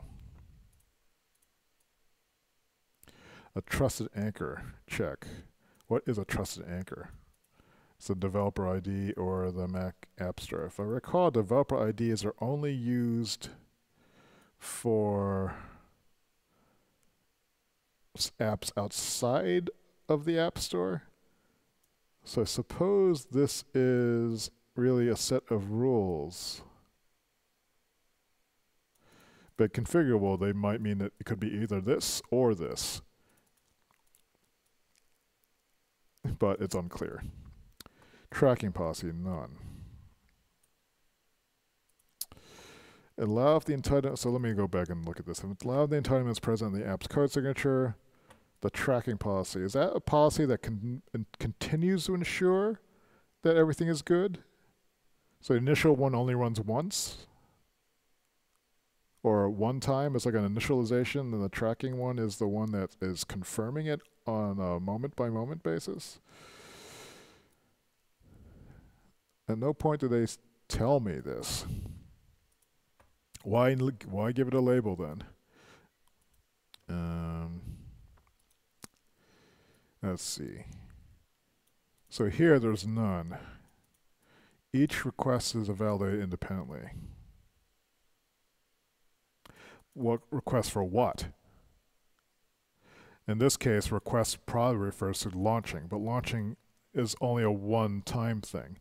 A trusted anchor check. What is a trusted anchor? It's the developer ID or the Mac App Store. If I recall, developer IDs are only used for apps outside of the App Store. So I suppose this is really a set of rules. But configurable, they might mean that it could be either this or this. But it's unclear. Tracking policy, none. Allow if the entitlement, so let me go back and look at this. Allow the entitlements present in the app's code signature. the tracking policy, is that a policy that continues to ensure that everything is good? So the initial one only runs once? Or one time is like an initialization, and the tracking one is the one that is confirming it on a moment by moment basis? At no point do they tell me this. Why give it a label then? Let's see. So here there's none. Each request is validated independently. What request for what? In this case, request probably refers to launching, but launching is only a one-time thing.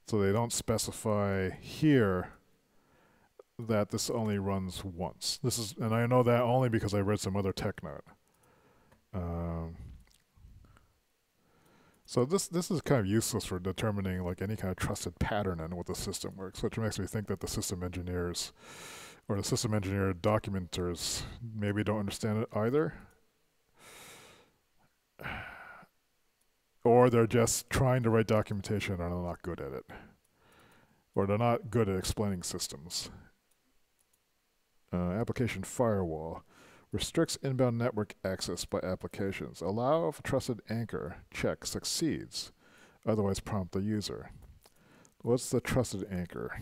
So they don't specify here that this only runs once. And I know that only because I read some other tech note. So this is kind of useless for determining like any kind of trusted pattern in what the system works, which makes me think that the system engineers or the system engineer documenters maybe don't understand it either. Or they're just trying to write documentation and are not good at it. Or they're not good at explaining systems. Application firewall restricts inbound network access by applications. Allow if a trusted anchor check succeeds, otherwise prompt the user. What's the trusted anchor?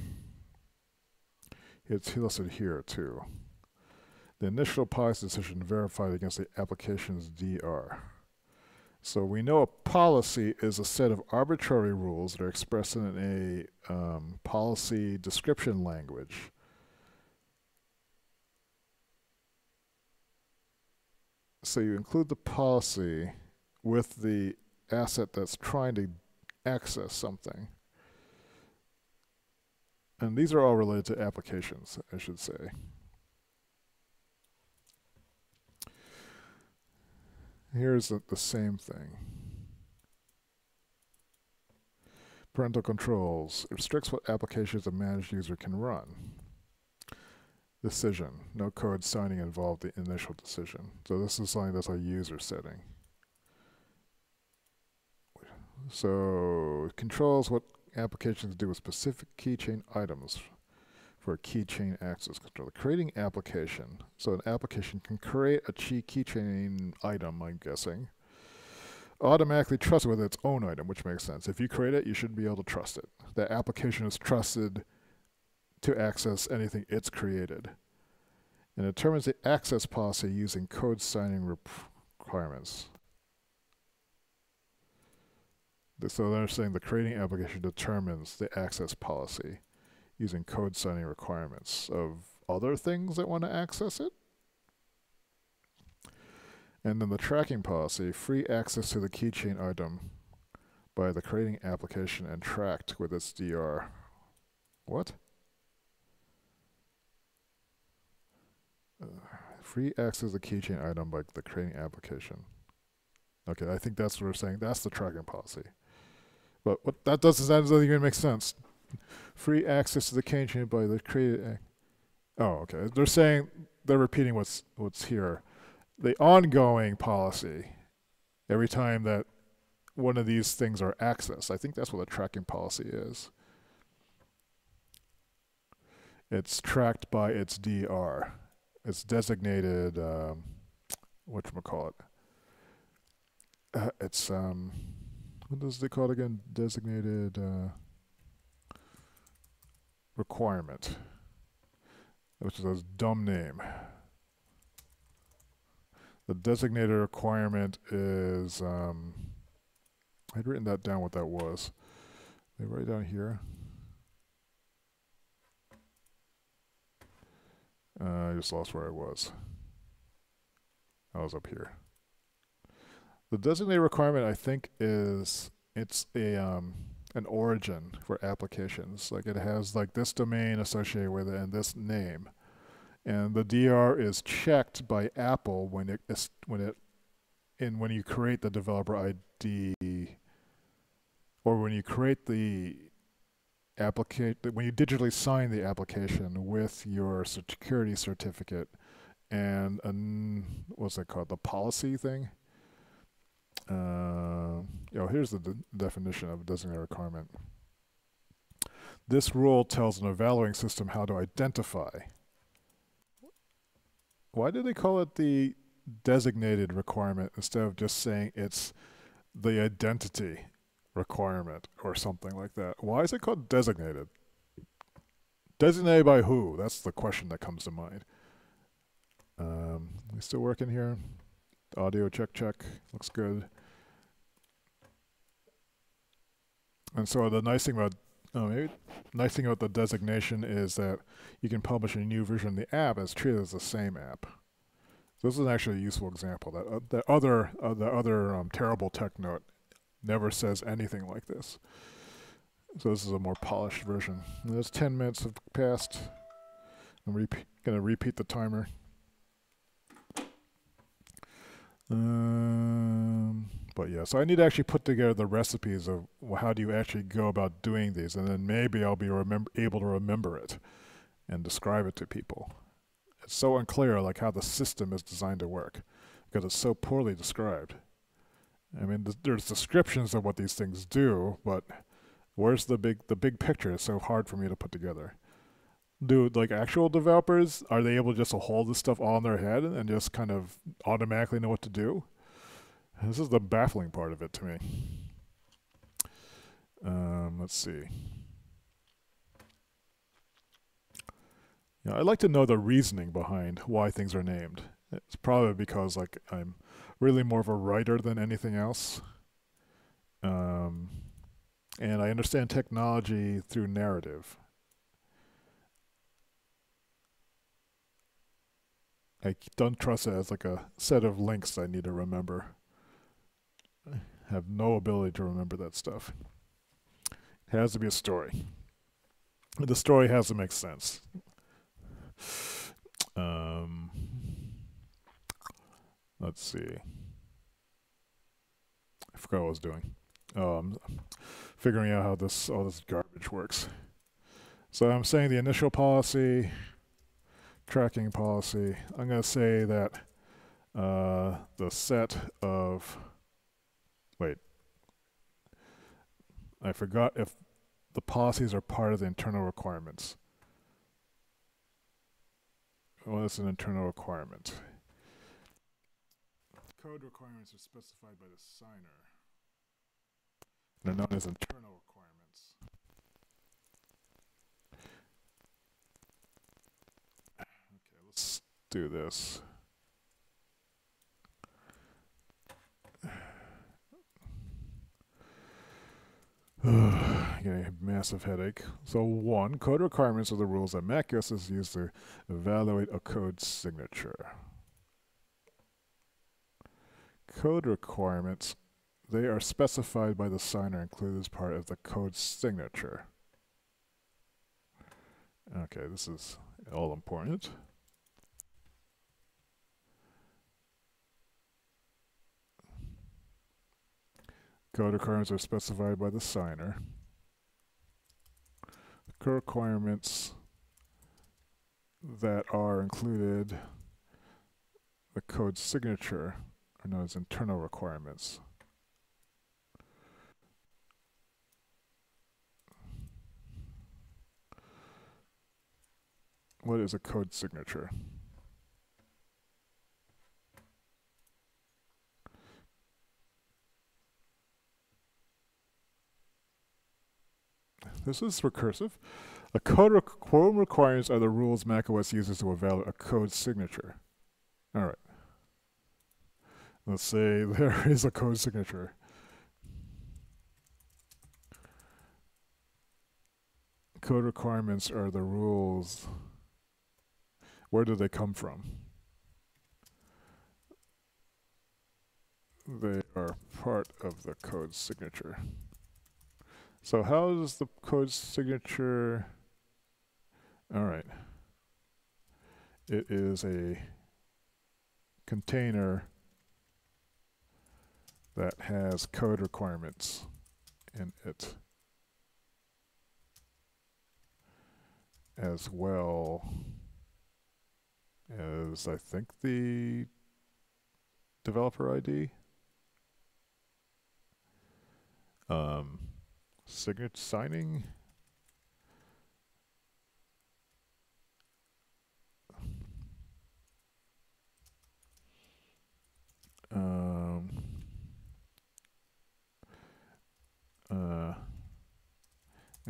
It's listed here too. The initial policy decision verified against the application's DR. So we know a policy is a set of arbitrary rules that are expressed in a policy description language. So you include the policy with the asset that's trying to access something. And these are all related to applications, I should say. Here's the same thing. Parental controls. It restricts what applications a managed user can run. Decision. No code signing involved the initial decision. So this is something that's a user setting. So it controls what applications do with specific keychain items for keychain access control. Creating application. So an application can create a keychain item, I'm guessing. Automatically trust it with its own item, which makes sense. If you create it, you should be able to trust it. That application is trusted to access anything it's created. And it determines the access policy using code signing requirements. So they're saying the creating application determines the access policy using code signing requirements of other things that want to access it. And then the tracking policy, free access to the keychain item by the creating application and tracked with its DR. What? Free access to the keychain item by the creating application. Okay, I think that's what we're saying. That's the tracking policy. But what that doesn't even make sense. Free access to the keychain by the created. Oh, okay. They're repeating what's here. The ongoing policy, every time that one of these things are accessed, I think that's what the tracking policy is. It's tracked by its DR. It's designated, whatchamacallit? It's, what does they call it again? Designated requirement, which is a dumb name. The designated requirement is, I'd written that down what that was. They write down here. I just lost where I was. I was up here. The designated requirement, I think, it's an origin for applications. Like it has like this domain associated with it and this name. And the DR is checked by Apple when you create the developer ID, or when you create the when you digitally sign the application with your security certificate and what's that called? The policy thing. Here's the definition of a designated requirement. This rule tells an evaluating system how to identify. Why do they call it the designated requirement instead of just saying it's the identity requirement or something like that? Why is it called designated? Designated by who? That's the question that comes to mind. We still working here? Audio check. Looks good. And so the nice thing about the designation is that you can publish a new version of the app as treated as the same app. So this is actually a useful example. The other terrible tech note never says anything like this. So this is a more polished version. And there's 10 minutes have passed. I'm gonna repeat the timer. But yeah, so I need to actually put together the recipes of how do you actually go about doing these, and then maybe I'll be able to remember it and describe it to people. It's so unclear like how the system is designed to work because it's so poorly described. I mean, there's descriptions of what these things do, but where's the big picture? Is so hard for me to put together. Do like actual developers, are they able just to hold this stuff all in their head and just kind of automatically know what to do? This is the baffling part of it to me. Let's see. I'd like to know the reasoning behind why things are named. It's probably because like I'm really more of a writer than anything else. And I understand technology through narrative. I don't trust it as like a set of links I need to remember. I have no ability to remember that stuff. It has to be a story. The story has to make sense. Let's see. I forgot what I was doing. I'm figuring out how all this garbage works. So I'm saying the initial policy, tracking policy. I'm going to say that the set of, I forgot if the policies are part of the internal requirements. Well, it's an internal requirement. Code requirements are specified by the signer. They're known as internal requirements. Okay, let's do this. Getting a massive headache. So 1, code requirements are the rules that macOS is used to evaluate a code signature. Code requirements, they are specified by the signer, included as part of the code signature. Okay, this is all important. Code requirements are specified by the signer. Code requirements that are included, the code signature, are known as internal requirements. What is a code signature? This is recursive. Code requirements are the rules macOS uses to evaluate a code signature. All right. Let's say there is a code signature. Code requirements are the rules. Where do they come from? They are part of the code signature. So how does the code signature... All right. It is a container that has code requirements in it, as well as, I think, the developer ID. signature signing.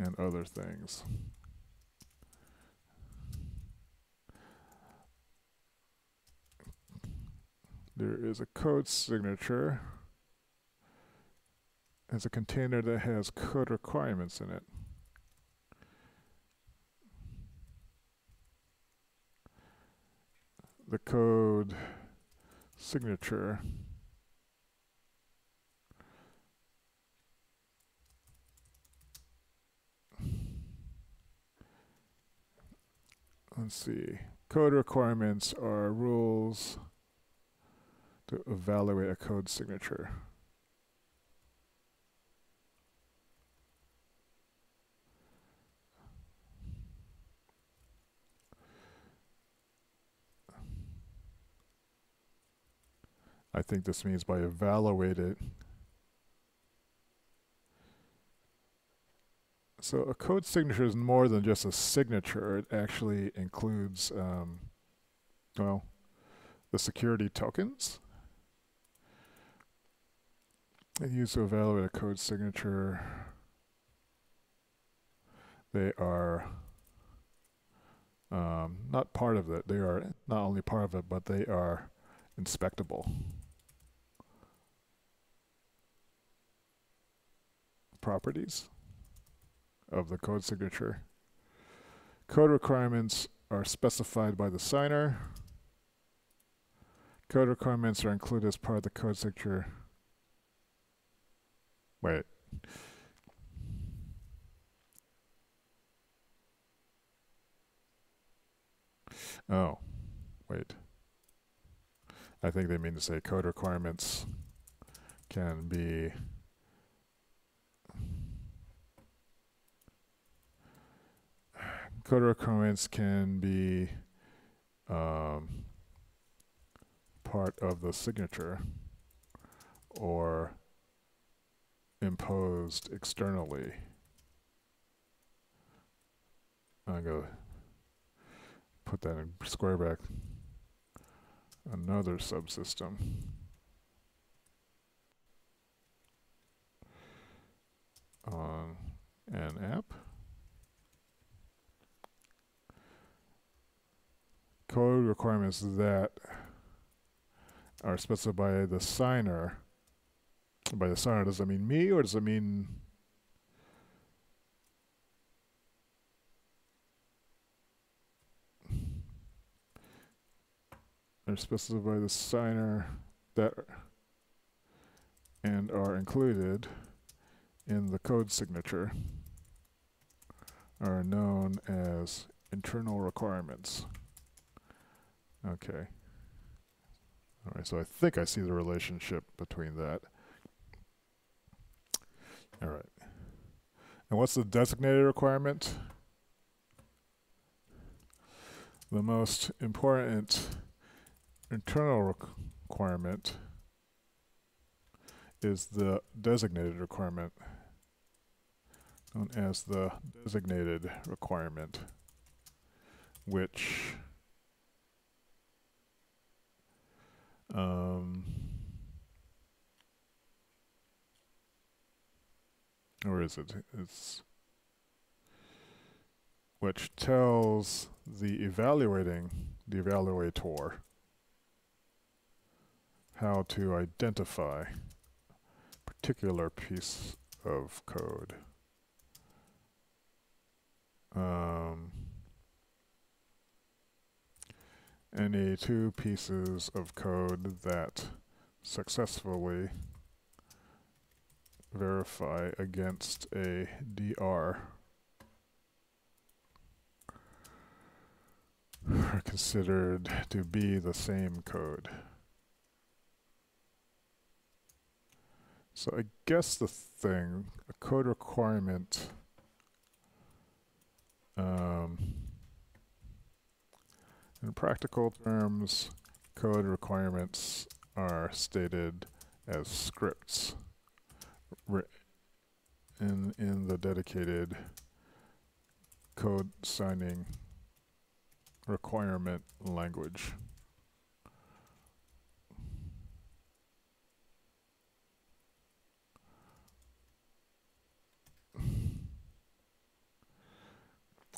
And other things. There is a code signature. It's a container that has code requirements in it. The code signature let's see. Code requirements are rules to evaluate a code signature. I think this means by evaluate it. So a code signature is more than just a signature. It actually includes, well, the security tokens. And used to evaluate a code signature. They are not part of it. They are not only part of it, but they are inspectable. Properties of the code signature. Code requirements are specified by the signer. Code requirements are included as part of the code signature. Wait. Oh, wait. I think they mean to say code requirements can be part of the signature or imposed externally. I'm going to put that in square bracket. Another subsystem. On an app. Code requirements that are specified by the signer. By the signer, does that mean me or does it mean they're specified by the signer that and are included in the code signature are known as internal requirements. Okay. All right, so I think I see the relationship between that. All right. And what's the designated requirement? The most important internal requirement is the designated requirement, known as the designated requirement, which or is it? It's which tells the evaluator, how to identify a particular piece of code. Any two pieces of code that successfully verify against a DR are considered to be the same code. So I guess the thing, a code requirement, in practical terms, code requirements are stated as scripts in the dedicated code signing requirement language.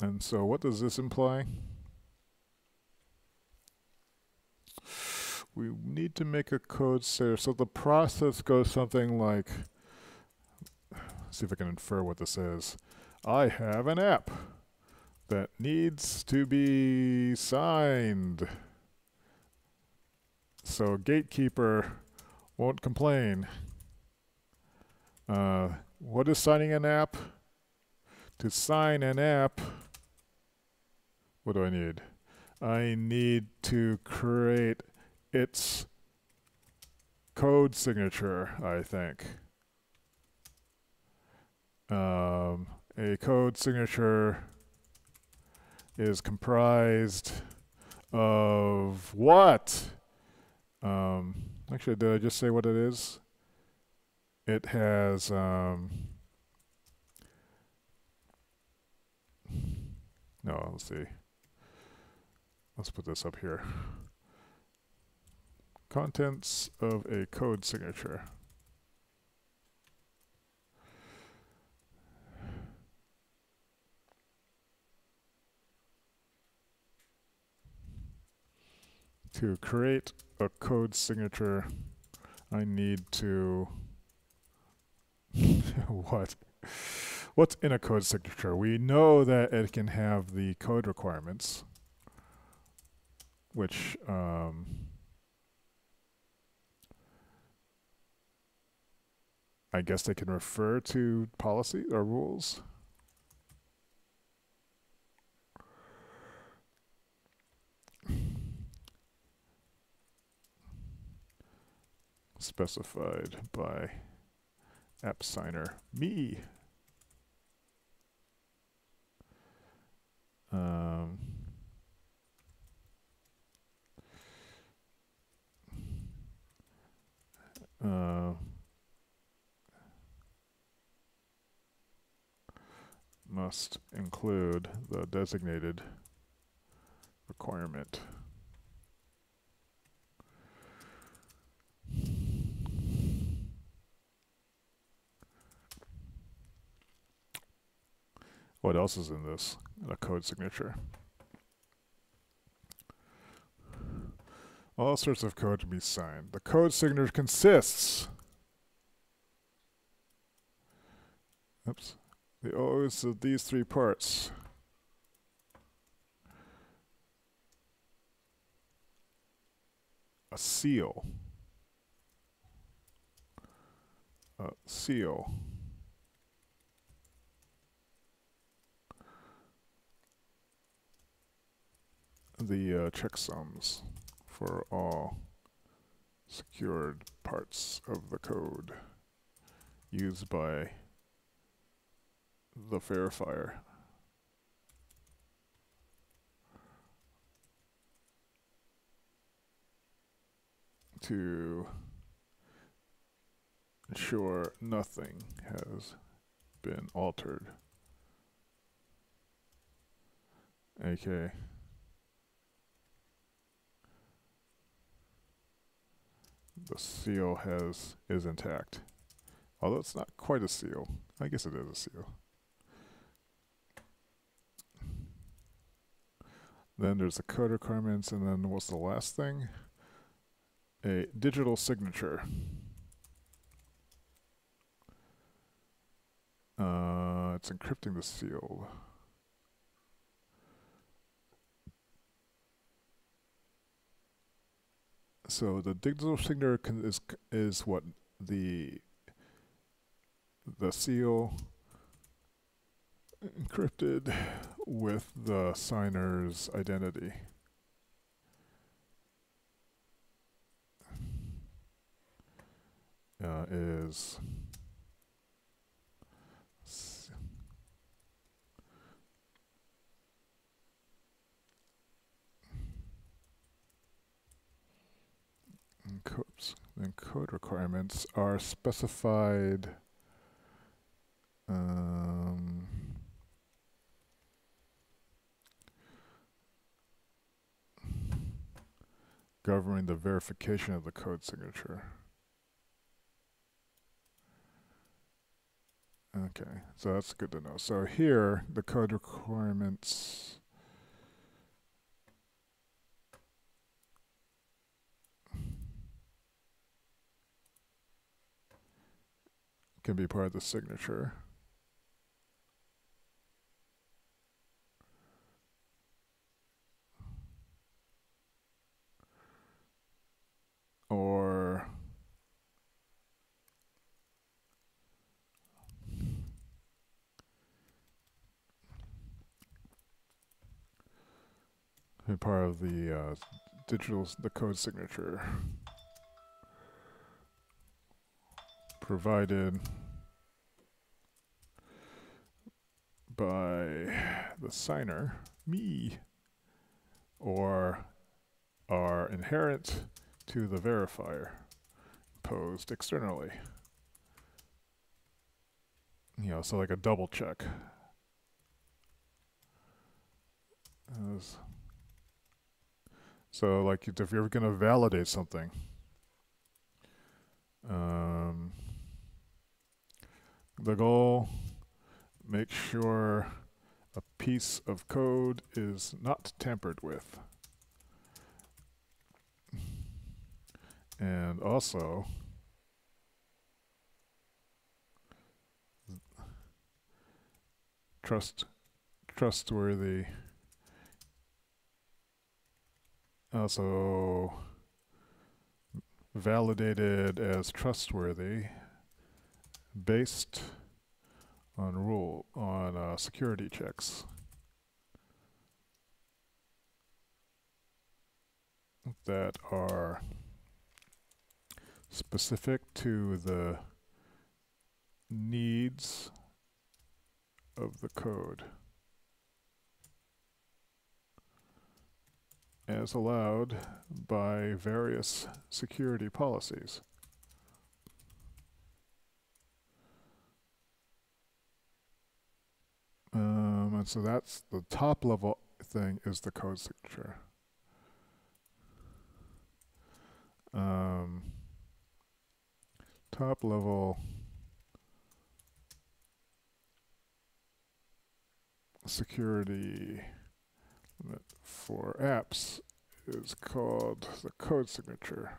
And so what does this imply? We need to make a code signature. So the process goes something like, see if I can infer what this is. I have an app that needs to be signed. So gatekeeper won't complain. What is signing an app? To sign an app, what do I need? I need to create its code signature, I think. A code signature is comprised of what? Actually, did I just say what it is? It has no, let's see. Let's put this up here. Contents of a code signature. To create a code signature, I need to what? What's in a code signature? We know that it can have the code requirements, which I guess they can refer to policy or rules. Specified by app signer me. Must include the designated requirement. What else is in this? A code signature. All sorts of code to be signed. The code signature consists. Oops. The O's of these three parts. A seal. A seal. The checksums for all secured parts of the code used by the verifier. To ensure nothing has been altered. Okay. The seal is intact. Although it's not quite a seal. I guess it is a seal. Then there's the code requirements, and then what's the last thing? A digital signature. It's encrypting the seal. So the digital signature is what the seal encrypted with the signer's identity. Is and code requirements are specified Um, governing the verification of the code signature. Okay, so that's good to know. So here, the code requirements can be part of the signature. Or be part of the the code signature provided by the signer, me, or are inherent to the verifier posed externally. So like a double check. So like if you're going to validate something, the goal, make sure a piece of code is not tampered with. And also, trustworthy. Also validated as trustworthy based on security checks that are specific to the needs of the code as allowed by various security policies. And so that's the top level thing, is the code signature. Top level security limit for apps is called the code signature.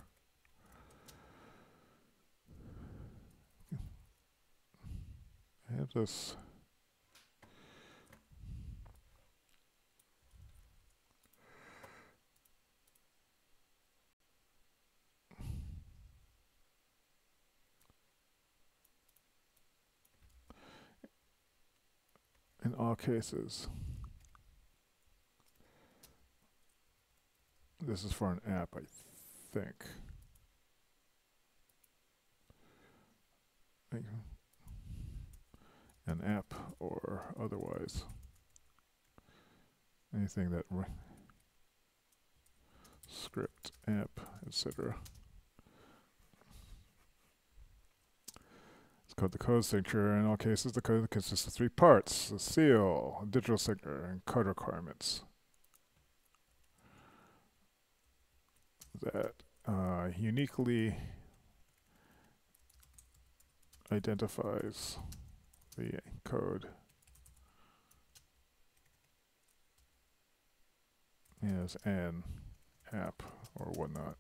I have this. In all cases, this is for an app, I think. An app or otherwise. Anything that script, app, etc. It's called the code signature. In all cases, the code consists of 3 parts: a seal, a digital signature, and code requirements that uniquely identifies the code as an app or whatnot.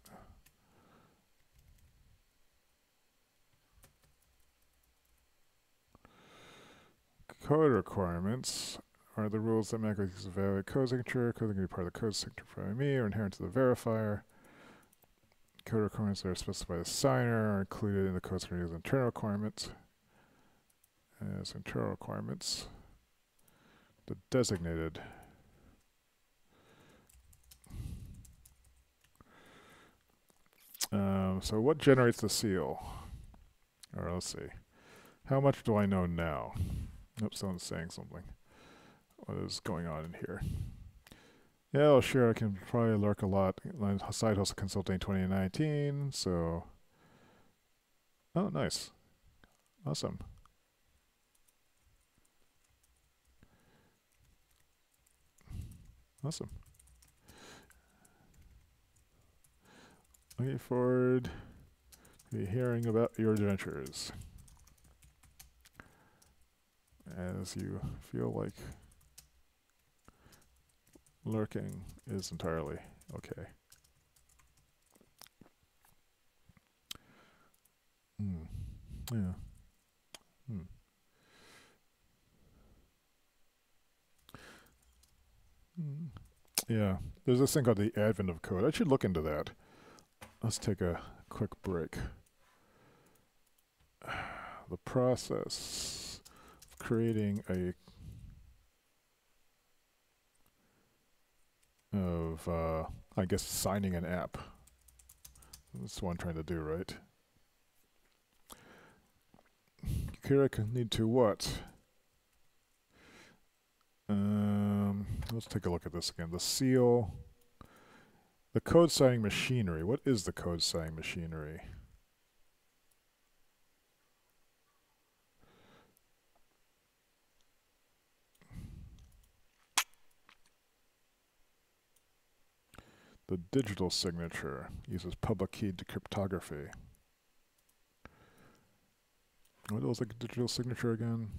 Code requirements are the rules that make use of valid code signature. Code can be part of the code signature by me or inherent to the verifier. Code requirements that are specified as signer are included in the code signature as internal requirements. As internal requirements, the designated so what generates the seal? Or let's see. How much do I know now? Nope, someone's saying something. What is going on in here? Yeah, well, sure, I can probably lurk a lot. Side Hustle Consulting 2019, so... Oh, nice. Awesome. Awesome. Looking forward to hearing about your adventures. As you feel like lurking is entirely okay. Yeah. Yeah. There's this thing called the advent of code. I should look into that. Let's take a quick break. The process of creating I guess, signing an app. That's what I'm trying to do, right? Kira need to what? Let's take a look at this again. The seal. The code signing machinery. What is the code signing machinery? The digital signature uses public key cryptography. What was the digital signature again?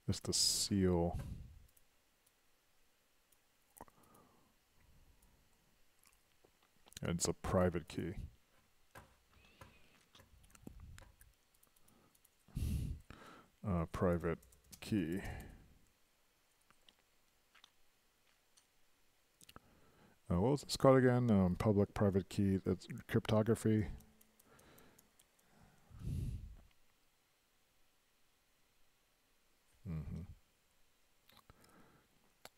It's the seal. And it's a private key. Private key. What was this called again? Public private key. That's cryptography.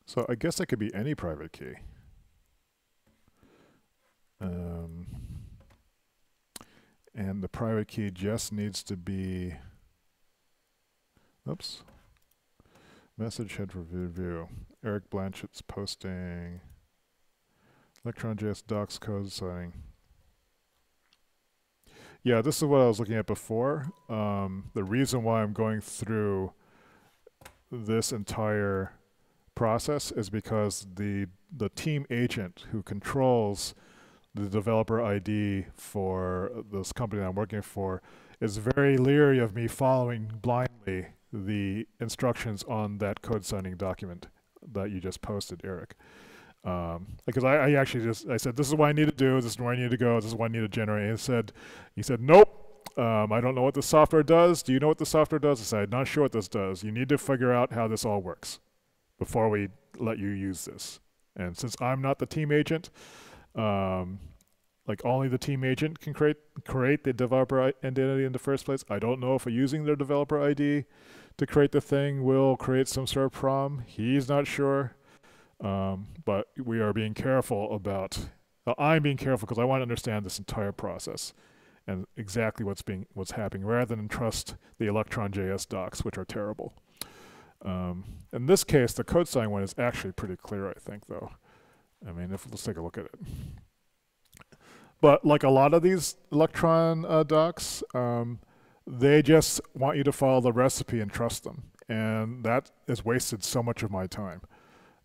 So I guess that could be any private key. And the private key just needs to be, oops, message head for view. Eric Blanchett's posting, Electron.js docs code signing. Yeah, this is what I was looking at before. The reason why I'm going through this entire process is because the team agent who controls the developer ID for this company that I'm working for is very leery of me following blindly the instructions on that code signing document that you just posted, Eric. Because I actually I said, this is what I need to do, this is where I need to go, this is what I need to generate. And he said, nope, I don't know what the software does. Do you know what the software does? I said, I'm not sure what this does. You need to figure out how this all works before we let you use this. And since I'm not the team agent, like only the team agent can create the developer identity in the first place. I don't know if using their developer ID to create the thing will create some sort of problem. He's not sure. But we are being careful about, I'm being careful because I want to understand this entire process and exactly what's happening rather than trust the Electron.js docs, which are terrible. In this case, the code sign one is actually pretty clear, I think, though. I mean, let's take a look at it. But like a lot of these Electron docs, they just want you to follow the recipe and trust them. And that has wasted so much of my time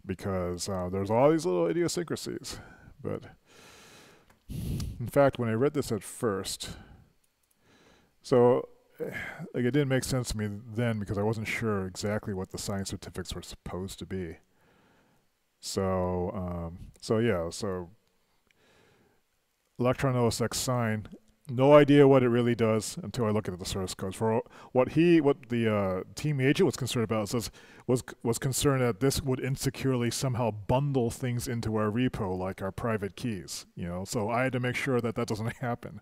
because there's all these little idiosyncrasies. But in fact, when I read this at first, so like it didn't make sense to me then because I wasn't sure exactly what the science certificates were supposed to be. So Electron OS X sign, no idea what it really does until I look at the source code. For what the team agent was concerned about was concerned that this would insecurely somehow bundle things into our repo like our private keys. So I had to make sure that doesn't happen.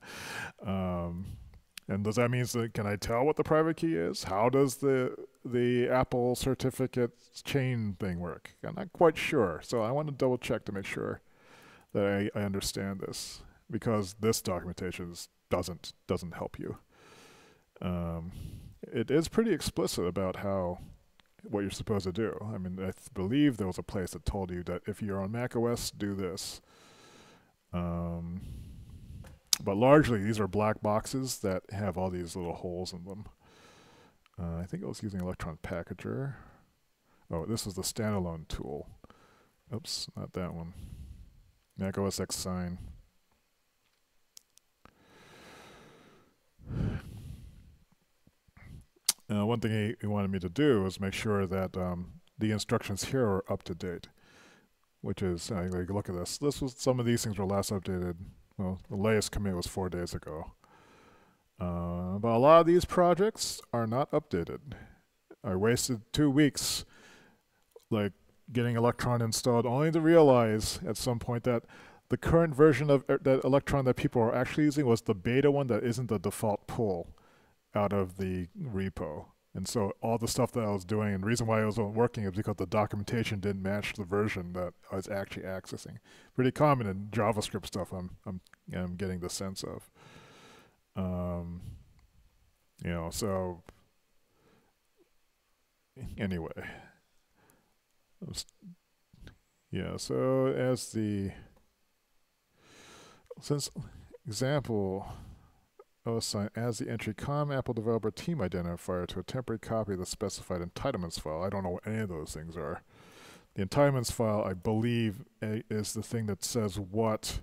And does that mean can I tell what the private key is? How does the Apple certificate chain thing work? I'm not quite sure. So I want to double check to make sure that I understand this, because this documentation doesn't help you. It is pretty explicit about what you're supposed to do. I mean, I believe there was a place that told you that if you're on macOS, do this. But largely, these are black boxes that have all these little holes in them. I think I was using Electron Packager. Oh, this is the standalone tool. Oops, not that one. Mac OS X sign. One thing he wanted me to do was make sure that the instructions here are up to date, which is, like, look at this. Some of these things were last updated. Well, the latest commit was 4 days ago. But a lot of these projects are not updated. I wasted 2 weeks, like, getting Electron installed, only to realize at some point that the current version of that Electron that people are actually using was the beta one that isn't the default pull out of the repo. And so all the stuff that I was doing, and the reason why it wasn't working is because the documentation didn't match the version that I was actually accessing. Pretty common in JavaScript stuff. I'm getting the sense of. So anyway, so since example, assign as the entry com Apple developer team identifier to a temporary copy of the specified entitlements file. I don't know what any of those things are. The entitlements file, I believe, is the thing that says what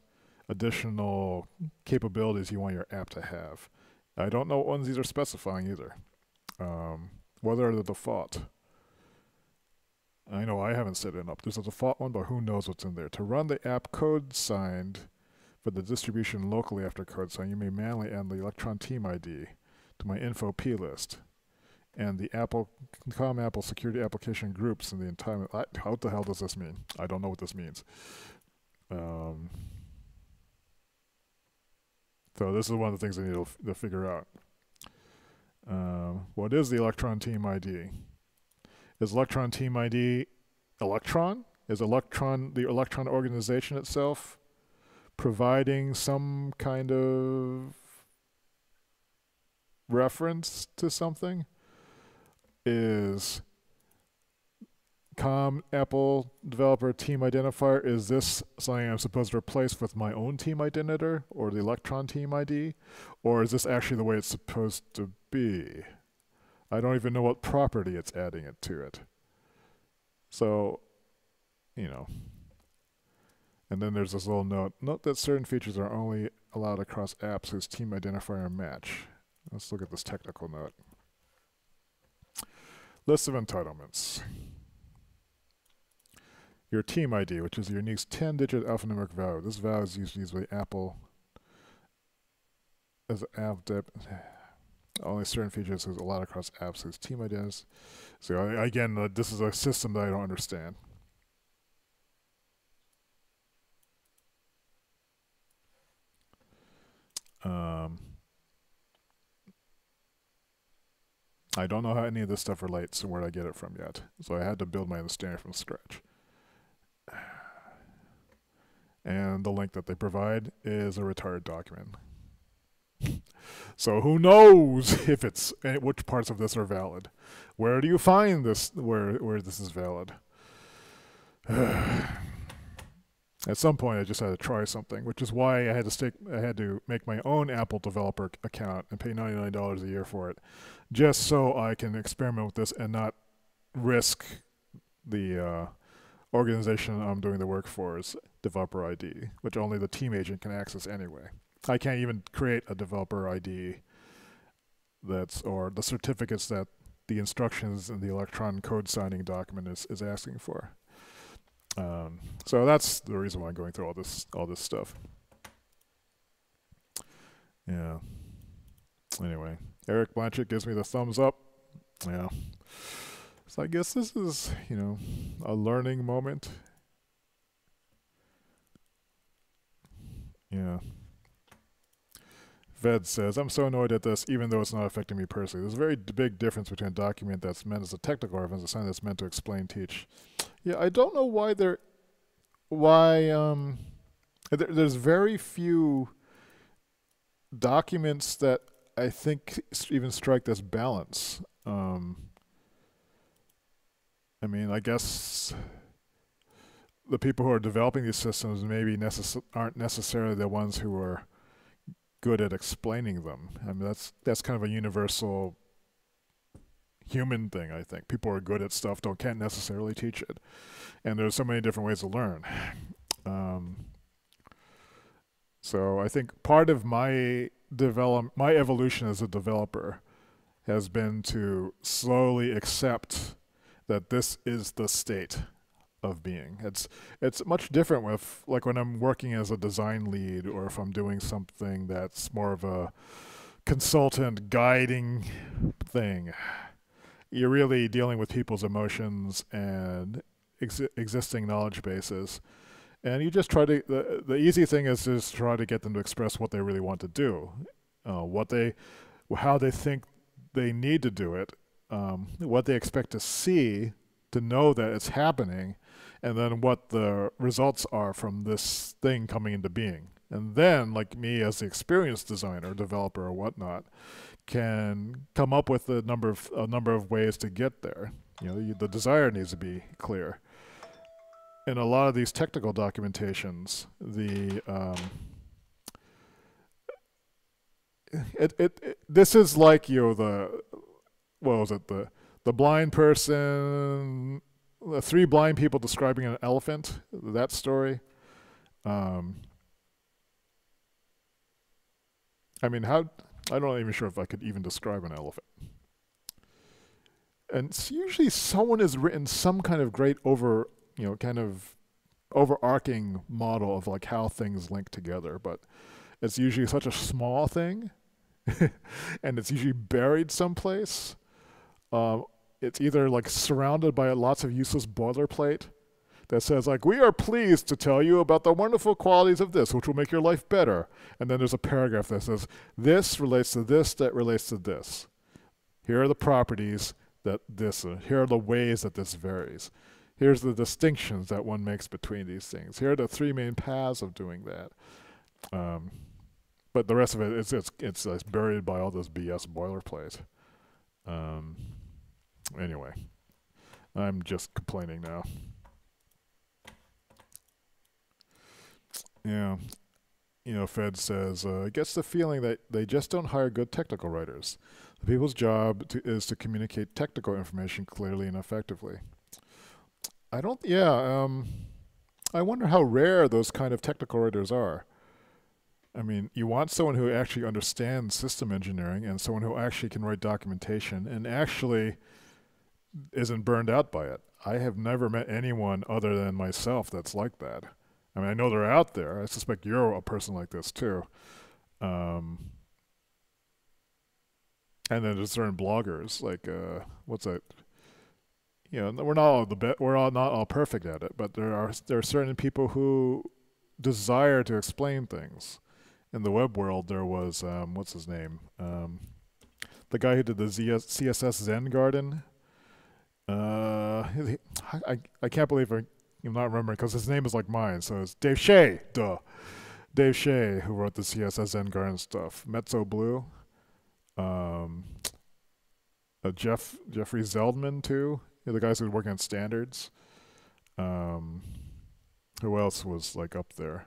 additional capabilities you want your app to have. I don't know what ones these are specifying either. What are the default? I know I haven't set it up. There's a default one, but who knows what's in there. To run the app code signed for the distribution locally after code sign, you may manually add the Electron team ID to my info plist and the Apple security application groups in the entitlement. What the hell does this mean? I don't know what this means. So this is one of the things I need to figure out. What is the Electron team ID? Is Electron team ID Electron? Is Electron the Electron organization itself providing some kind of reference to something? Is Apple developer team identifier, is this something I'm supposed to replace with my own team identifier or the Electron team ID? Or is this actually the way it's supposed to be? I don't even know what property it's adding it to it. So, and then there's this little note. Note that certain features are only allowed across apps whose team identifier match. Let's look at this technical note. List of entitlements. Your team ID, which is your unique 10-digit alphanumeric value. This value is used by Apple as app only certain features is allowed across apps whose team identities. So again, this is a system that I don't understand. I don't know how any of this stuff relates and where I get it from yet. So I had to build my understanding from scratch. And the link that they provide is a retired document. So who knows if it's which parts of this are valid? Where do you find this? Where this is valid? At some point, I just had to try something, which is why I had to make my own Apple developer account and pay $99 a year for it, just so I can experiment with this and not risk the organization I'm doing the work for's developer ID, which only the team agent can access anyway. I can't even create a developer ID or the certificates that the instructions in the Electron code signing document is asking for. So that's the reason why I'm going through all this stuff. Yeah. Anyway, Eric Blanchett gives me the thumbs up. Yeah. So I guess this is, a learning moment. Yeah. Ved says, I'm so annoyed at this, even though it's not affecting me personally. There's a very big difference between a document that's meant as a technical reference and a sign that's meant to explain, teach. Yeah, I don't know there's very few documents that I think even strike this balance. I guess the people who are developing these systems maybe aren't necessarily the ones who are good at explaining them. That's kind of a universal human thing. I think people are good at stuff, can't necessarily teach it, and there's so many different ways to learn. Um, so I think part of my evolution as a developer has been to slowly accept that this is the state of being. It's much different with like when I'm working as a design lead, or if I'm doing something that's more of a consultant guiding thing. You're really dealing with people's emotions and existing knowledge bases, and you just try to the easy thing is just try to get them to express what they really want to do, what they how they think they need to do it, what they expect to see to know that it's happening, and then what the results are from this thing coming into being. And then, like me as the experienced designer, developer, or whatnot, can come up with a number of ways to get there. You know, the desire needs to be clear. In a lot of these technical documentations, this is like, you know, what was it, the blind person, the three blind people describing an elephant, that story. I mean, I'm not even sure if I could even describe an elephant. And it's usually someone has written some kind of great kind of overarching model of like how things link together, but it's usually such a small thing, and it's usually buried someplace. It's either like surrounded by lots of useless boilerplate that says like, we are pleased to tell you about the wonderful qualities of this, which will make your life better. And then there's a paragraph that says, this relates to this, that relates to this. Here are the properties that this, here are the ways that this varies. Here's the distinctions that one makes between these things. Here are the three main paths of doing that. But the rest of it, it's buried by all this BS boilerplate. Anyway, I'm just complaining now. Yeah. You know, Fed says, gets the feeling that they just don't hire good technical writers. The people's job is to communicate technical information clearly and effectively. I wonder how rare those kind of technical writers are. I mean, you want someone who actually understands system engineering and someone who actually can write documentation and actually isn't burned out by it. I have never met anyone other than myself that's like that. I mean, I know they're out there. I suspect you're a person like this too. And then there's certain bloggers, like what's that? You know, we're not all perfect at it, but there are certain people who desire to explain things. In the web world, there was what's his name? The guy who did the CSS Zen Garden. I can't believe I'm not remembering because his name is like mine. So it's Dave Shea, Dave Shea, who wrote the CSS Zen Garden stuff. Mezzo Blue. Jeffrey Zeldman too. You know, the guys who were working on standards. Who else was like up there?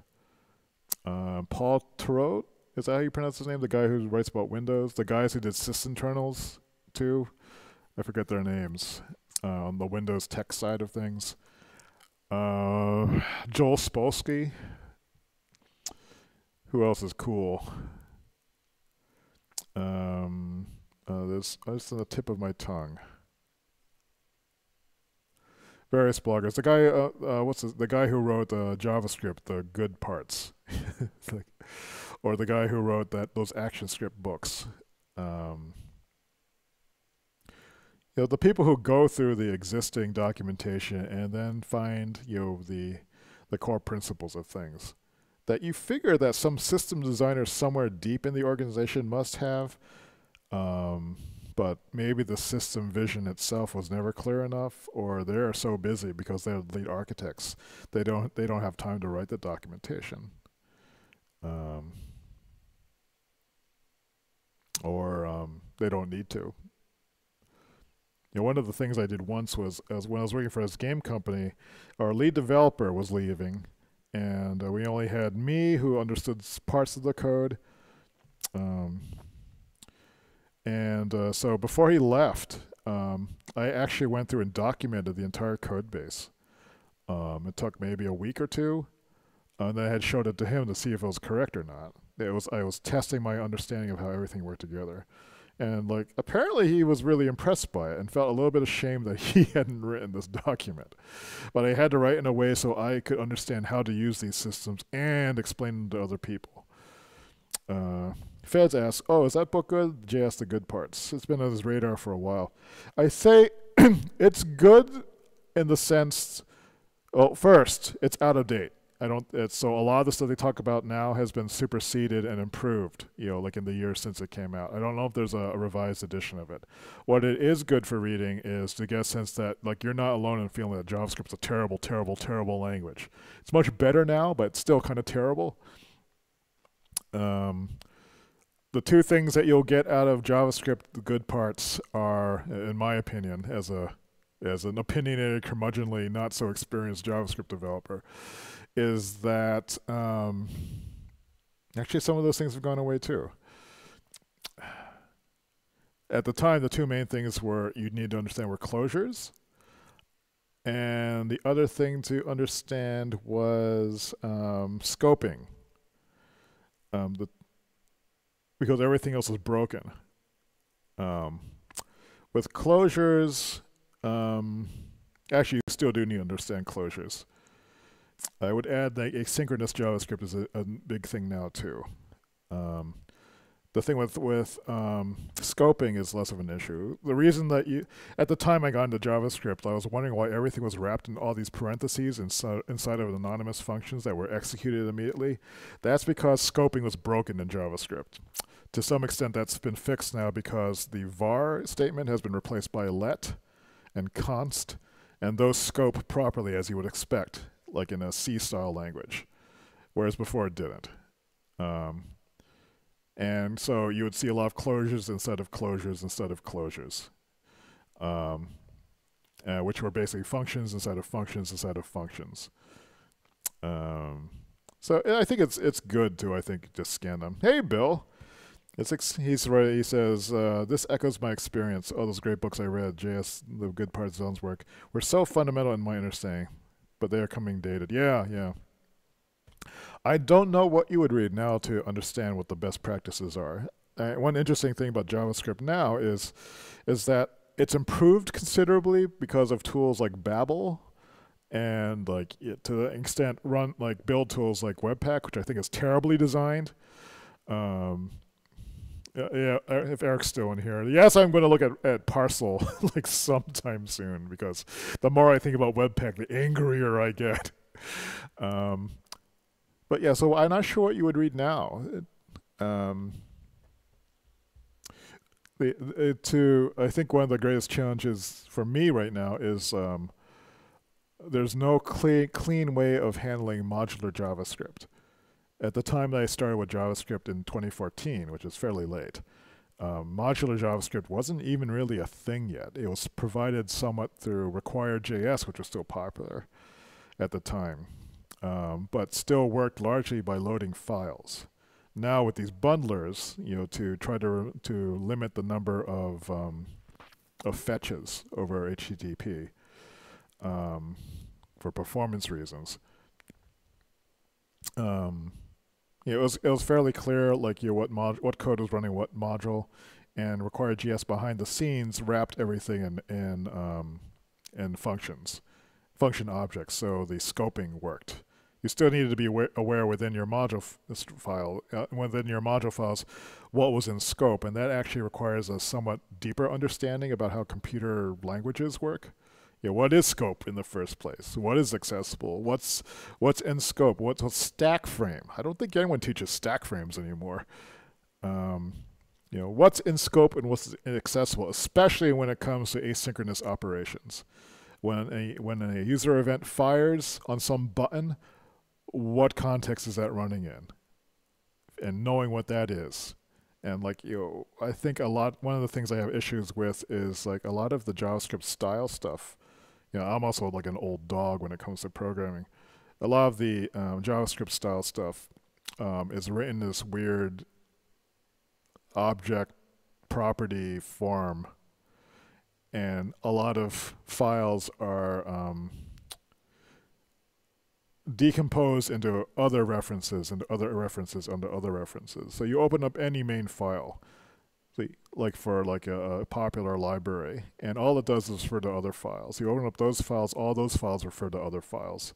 Paul Tarot, is that how you pronounce his name? The guy who writes about Windows. The guys who did sysinternals too. I forget their names. On the Windows tech side of things. Joel Spolsky. Who else is cool? There's just on the tip of my tongue. Various bloggers. The guy, the guy who wrote JavaScript, the good parts, or the guy who wrote those ActionScript books. You know, the people who go through the existing documentation and then find, you know, the core principles of things that you figure that some system designer somewhere deep in the organization must have, but maybe the system vision itself was never clear enough, or they're so busy because they're lead architects, they don't have time to write the documentation, or they don't need to. You know, one of the things I did once was when I was working for this game company, our lead developer was leaving, and we only had me who understood parts of the code. So before he left, I actually went through and documented the entire code base. It took maybe a week or two, and then I had showed it to him to see if it was correct or not. I was testing my understanding of how everything worked together. And like apparently he was really impressed by it and felt a little bit ashamed that he hadn't written this document. But I had to write in a way so I could understand how to use these systems and explain them to other people. Feds asks, "Oh, is that book good?" Jay asked the good parts. It's been on his radar for a while. I say it's good in the sense, well, first, it's out of date. So a lot of the stuff they talk about now has been superseded and improved, like in the years since it came out. I don't know if there's a revised edition of it. What it is good for reading is to get a sense that, like, you're not alone in feeling that JavaScript's a terrible, terrible, terrible language. It's much better now, but it's still kind of terrible. The two things that you'll get out of JavaScript, the good parts, are, in my opinion, as an opinionated, curmudgeonly, not so experienced JavaScript developer, is that actually some of those things have gone away too. At the time, the two main things were you need to understand were closures, and the other thing to understand was scoping. Because everything else is broken. With closures, actually you still do need to understand closures. I would add that asynchronous JavaScript is a big thing now too. The thing with scoping is less of an issue. The reason that at the time I got into JavaScript, I was wondering why everything was wrapped in all these parentheses inside of anonymous functions that were executed immediately. That's because scoping was broken in JavaScript. To some extent, that's been fixed now because the var statement has been replaced by let and const, and those scope properly as you would expect, like in a C-style language, whereas before it didn't. And so you would see a lot of closures instead of closures instead of closures, which were basically functions inside of functions inside of functions. So I think it's good to, just scan them. Hey, Bill. He's right. He says, this echoes my experience. All those great books I read, JS, the good parts of Zone's work, were so fundamental in my understanding, but they are coming dated. Yeah. I don't know what you would read now to understand what the best practices are. One interesting thing about JavaScript now is that it's improved considerably because of tools like Babel and to the extent build tools like Webpack, which I think is terribly designed. Yeah, if Eric's still in here. Yes, I'm going to look at Parcel sometime soon because the more I think about Webpack, the angrier I get. But yeah, so I'm not sure what you would read now. I think one of the greatest challenges for me right now is there's no clean way of handling modular JavaScript. At the time that I started with JavaScript in 2014, which is fairly late, modular JavaScript wasn't even really a thing yet. It was provided somewhat through require.js, which was still popular at the time, but still worked largely by loading files. Now with these bundlers, to try to limit the number of fetches over HTTP for performance reasons. It was fairly clear, what code was running what module, and require.js behind the scenes wrapped everything in functions, function objects, so the scoping worked. You still needed to be aware within your module files, what was in scope, and that actually requires a somewhat deeper understanding about how computer languages work. What is scope in the first place? What is accessible? What's in scope? What's stack frame? I don't think anyone teaches stack frames anymore. What's in scope and what's inaccessible, especially when it comes to asynchronous operations. When a user event fires on some button, what context is that running in? And knowing what that is. And I think one of the things I have issues with is a lot of the JavaScript style stuff. I'm also an old dog when it comes to programming. A lot of the JavaScript style stuff is written in this weird object property form. and a lot of files are decomposed into other references and other references under other references. So you open up any main file, like for like a popular library, and all it does is refer to other files. You open up those files, all those files refer to other files.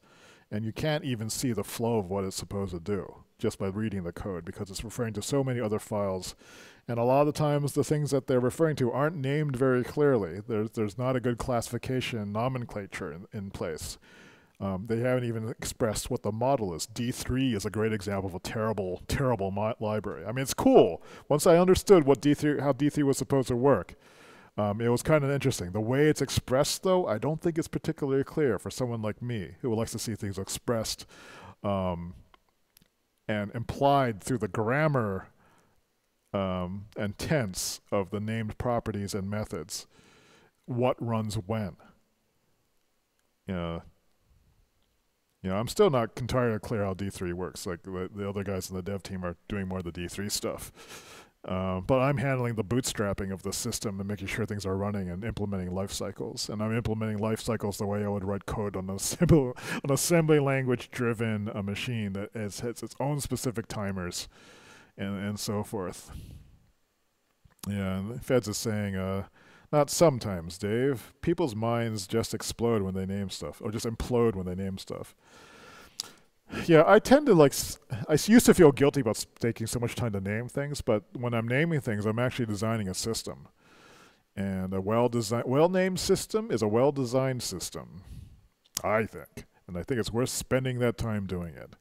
And you can't even see the flow of what it's supposed to do just by reading the code, because it's referring to so many other files. And a lot of the times the things that they're referring to aren't named very clearly. There's not a good classification nomenclature in place. They haven't even expressed what the model is. D3 is a great example of a terrible, terrible library. I mean, it's cool. Once I understood what how D3 was supposed to work, it was kind of interesting. The way it's expressed, though, I don't think it's particularly clear for someone like me who likes to see things expressed and implied through the grammar and tense of the named properties and methods. What runs when? I'm still not entirely clear how D3 works. Like the other guys in the dev team are doing more of the D3 stuff. But I'm handling the bootstrapping of the system and making sure things are running and implementing life cycles. And I'm implementing life cycles the way I would write code on an assembly language driven machine that has its own specific timers and so forth. Yeah, and Feds is saying, not sometimes, Dave. People's minds just explode when they name stuff, or just implode when they name stuff. Yeah, I tend to I used to feel guilty about taking so much time to name things, but when I'm naming things, I'm actually designing a system. And a well-named system is a well-designed system, I think. And I think it's worth spending that time doing it.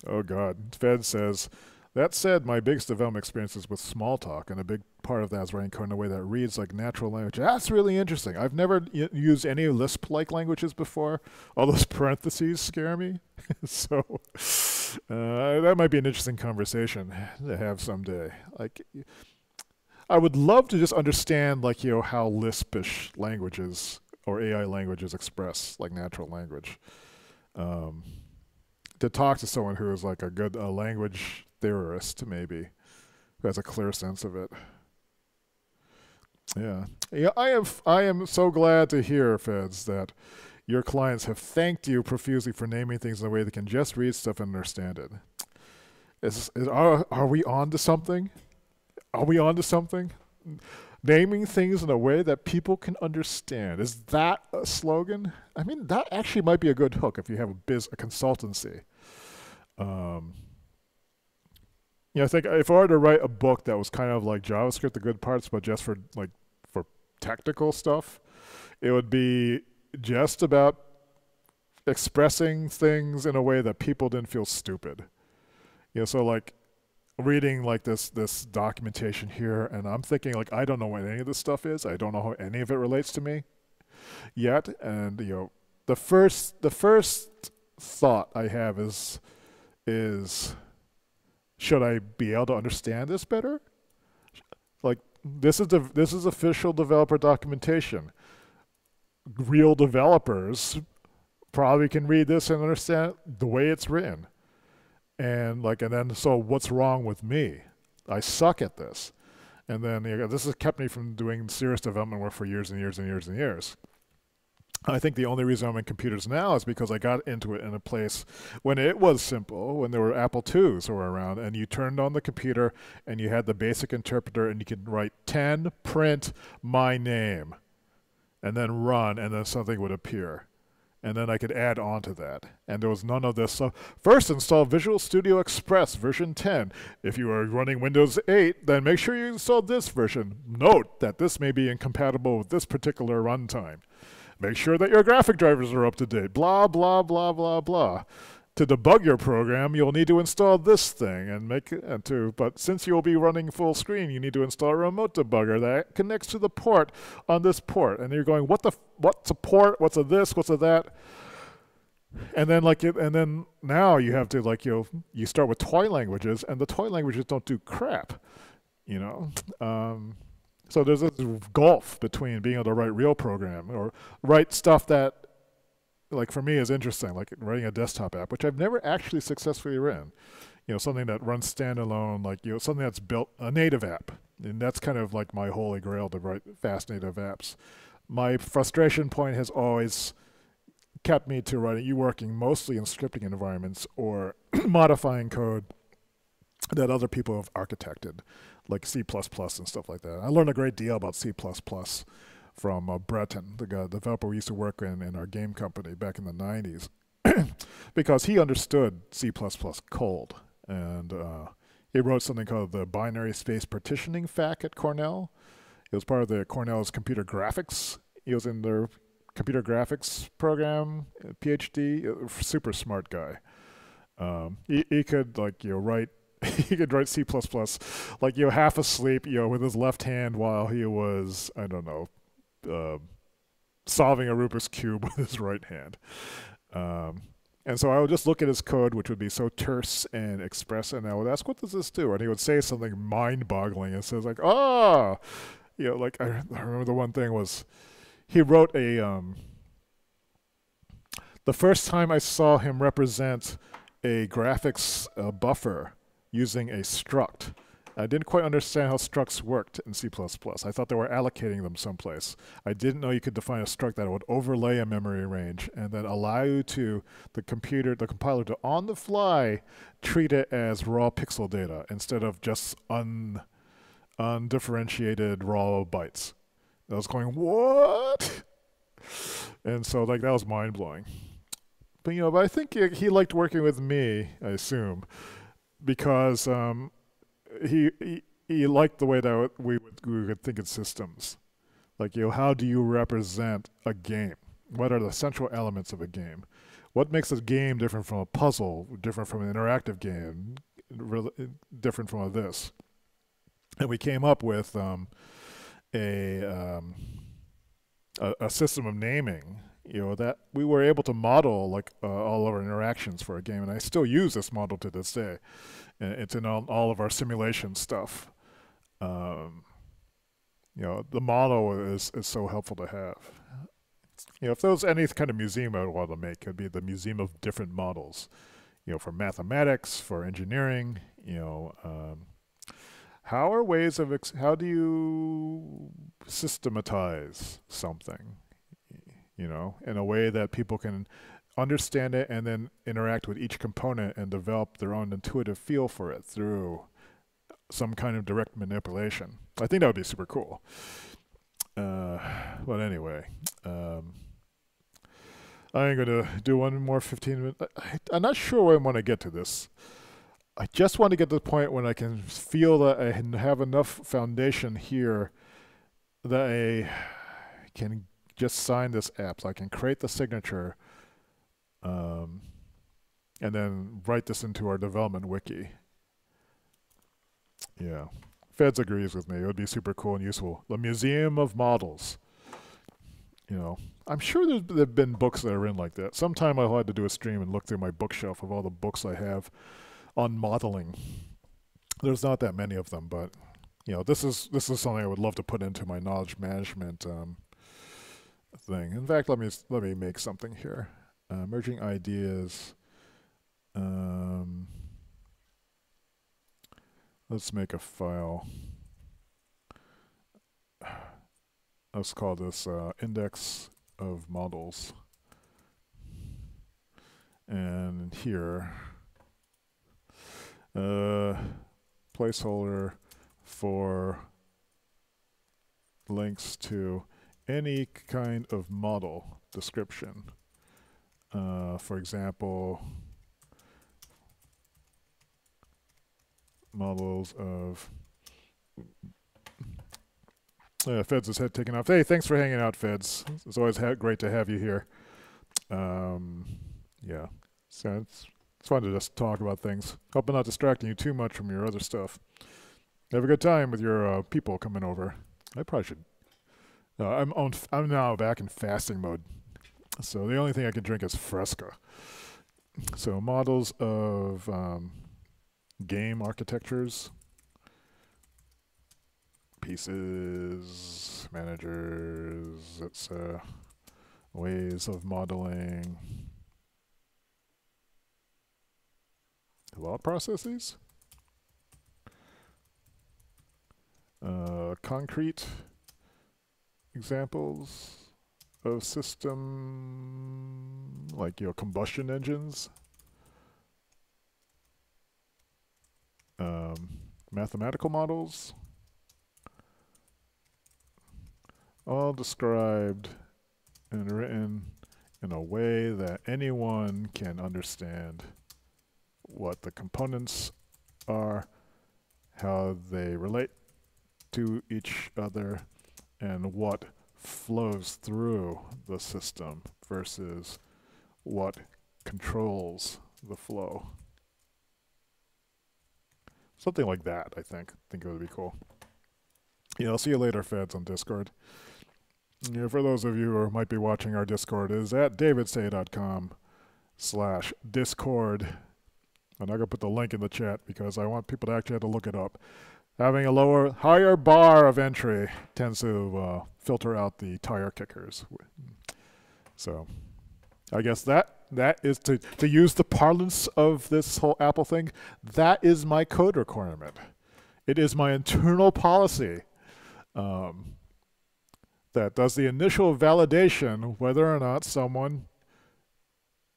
Oh God, Fed says, that said, my biggest development experience is with small talk, and a big part of that is writing code in a way that reads like natural language. That's really interesting. I've never used any Lisp-like languages before. All those parentheses scare me. So that might be an interesting conversation to have someday. I would love to just understand, how Lisp-ish languages or AI languages express like natural language. To talk to someone who is like a good language theorist, maybe, who has a clear sense of it. Yeah, I am so glad to hear, Feds, that your clients have thanked you profusely for naming things in a way they can just read stuff and understand it. Are we on to something? Are we on to something? Naming things in a way that people can understand. Is that a slogan? I mean, that actually might be a good hook if you have a consultancy. I think if I were to write a book that was kind of like JavaScript, the good parts, but just for technical stuff, it would be just about expressing things in a way that people didn't feel stupid. So reading this documentation here, and I'm thinking I don't know what any of this stuff is. I don't know how any of it relates to me yet. And the first thought I have is should I be able to understand this better? This is official developer documentation. Real developers probably can read this and understand the way it's written. And then so what's wrong with me? I suck at this. And then this has kept me from doing serious development work for years and years and years and years. I think the only reason I'm in computers now is because I got into it in a place when it was simple, when there were Apple IIs were around, and you turned on the computer and you had the basic interpreter and you could write 10 print my name and then run, and then something would appear. And then I could add on to that. And there was none of this. So first install Visual Studio Express version 10. If you are running Windows 8, then make sure you install this version. Note that this may be incompatible with this particular runtime. Make sure that your graphic drivers are up to date. Blah, blah, blah, blah, blah. To debug your program, you'll need to install this thing but since you'll be running full screen, you need to install a remote debugger that connects to the port on this port. And you're going, what's a port? What's a this? What's a that? And then now you have to you start with toy languages, and the toy languages don't do crap, So there's this gulf between being able to write real program or write stuff that, for me, is interesting, like writing a desktop app, which I've never actually successfully written. Something that runs standalone, something that's built, a native app, And that's kind of like my holy grail to write fast native apps. My frustration point has always kept me to writing, you working mostly in scripting environments or modifying code that other people have architected, like C++ and stuff like that. I learned a great deal about C++ from Breton, the guy, the developer we used to work in our game company back in the 90s, because he understood C++ cold. And he wrote something called the Binary Space Partitioning FAQ at Cornell. It was part of the Cornell's computer graphics. He was in their computer graphics program, PhD, super smart guy. He could write he could write C++ like half asleep with his left hand while he was I don't know solving a Rubik's cube with his right hand. And so I would just look at his code, which would be so terse and express, and I would ask, "What does this do?" And he would say something mind-boggling. It says like, "Ah, like I remember the one thing was he wrote a the first time I saw him represent a graphics buffer using a struct. I didn't quite understand how structs worked in C++. I thought they were allocating them someplace. I didn't know you could define a struct that would overlay a memory range and then allow you to, the compiler to on the fly treat it as raw pixel data instead of just undifferentiated raw bytes. I was going, what? And so that was mind blowing. But but I think he liked working with me, I assume, because he liked the way that we could think in systems. Like, how do you represent a game? What are the central elements of a game? What makes a game different from a puzzle, different from an interactive game, different from this? And we came up with a system of naming, that we were able to model all of our interactions for a game, and I still use this model to this day. It's in all of our simulation stuff. The model is so helpful to have. If there was any kind of museum I would want to make, it would be the museum of different models. For mathematics, for engineering. How do you systematize something? In a way that people can understand it and then interact with each component and develop their own intuitive feel for it through some kind of direct manipulation. I think that would be super cool. But anyway, I'm going to do one more 15 minutes. I'm not sure where I want to get to this. I just want to get to the point when I can feel that I have enough foundation here that I can just sign this app. So I can create the signature and then write this into our development wiki. Yeah. Feds agrees with me. It would be super cool and useful. The Museum of Models. I'm sure there have been books that are in like that. Sometime I'll have to do a stream and look through my bookshelf of all the books I have on modeling. There's not that many of them, but this is something I would love to put into my knowledge management thing. In fact, let me make something here. Merging ideas. Let's make a file. Let's call this index of models. And here, placeholder for links to any kind of model description. For example, models of Feds' is head taken off. Hey, thanks for hanging out, Feds. It's always great to have you here. Yeah, so it's fun to just talk about things. Hope I'm not distracting you too much from your other stuff. Have a good time with your people coming over. I probably should. I'm now back in fasting mode, so the only thing I can drink is Fresca. So models of game architectures, pieces, managers, it's ways of modeling, thought processes. Concrete examples of system, like, combustion engines. Mathematical models, all described and written in a way that anyone can understand what the components are, how they relate to each other, and what flows through the system versus what controls the flow. Something like that, I think. I think it would be cool. I'll see you later, Feds, on Discord. For those of you who might be watching, our Discord is at davidsay.com/discord. I'm not going to put the link in the chat because I want people to actually have to look it up. Having a higher bar of entry tends to filter out the tire kickers. So I guess that is, to use the parlance of this whole Apple thing, that is my code requirement. It is my internal policy that does the initial validation whether or not someone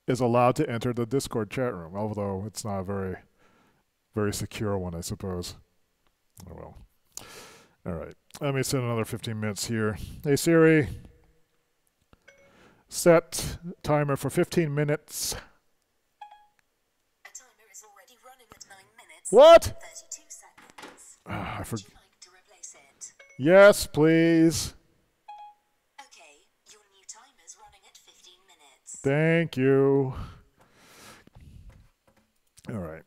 is allowed to enter the Discord chat room, although it's not a very, very secure one, I suppose. Oh well. All right. Let me set another 15 minutes here. Hey Siri, set timer for 15 minutes. A timer is already running at 9 minutes. What? 32 seconds. I Would you like to replace it? Yes, please. Okay, your new timer's running at 15 minutes. Thank you. All right.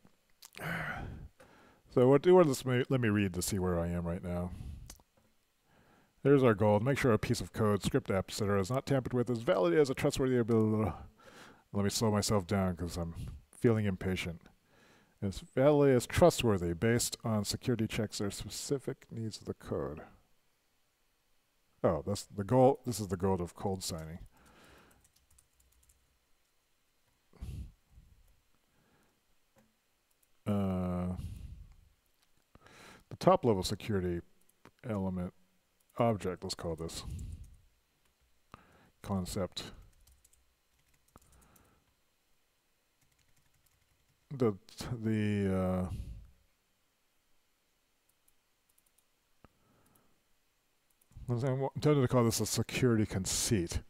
So let me read to see where I am right now. There's our goal. Make sure a piece of code, script, app, etc. is not tampered with, is valid as a trustworthy, blah, blah, blah. Let me slow myself down because I'm feeling impatient. As valid as trustworthy based on security checks or specific needs of the code. Oh, that's the goal. This is the goal of code signing. The top level security element object, let's call this concept. I'm intended to call this a security conceit.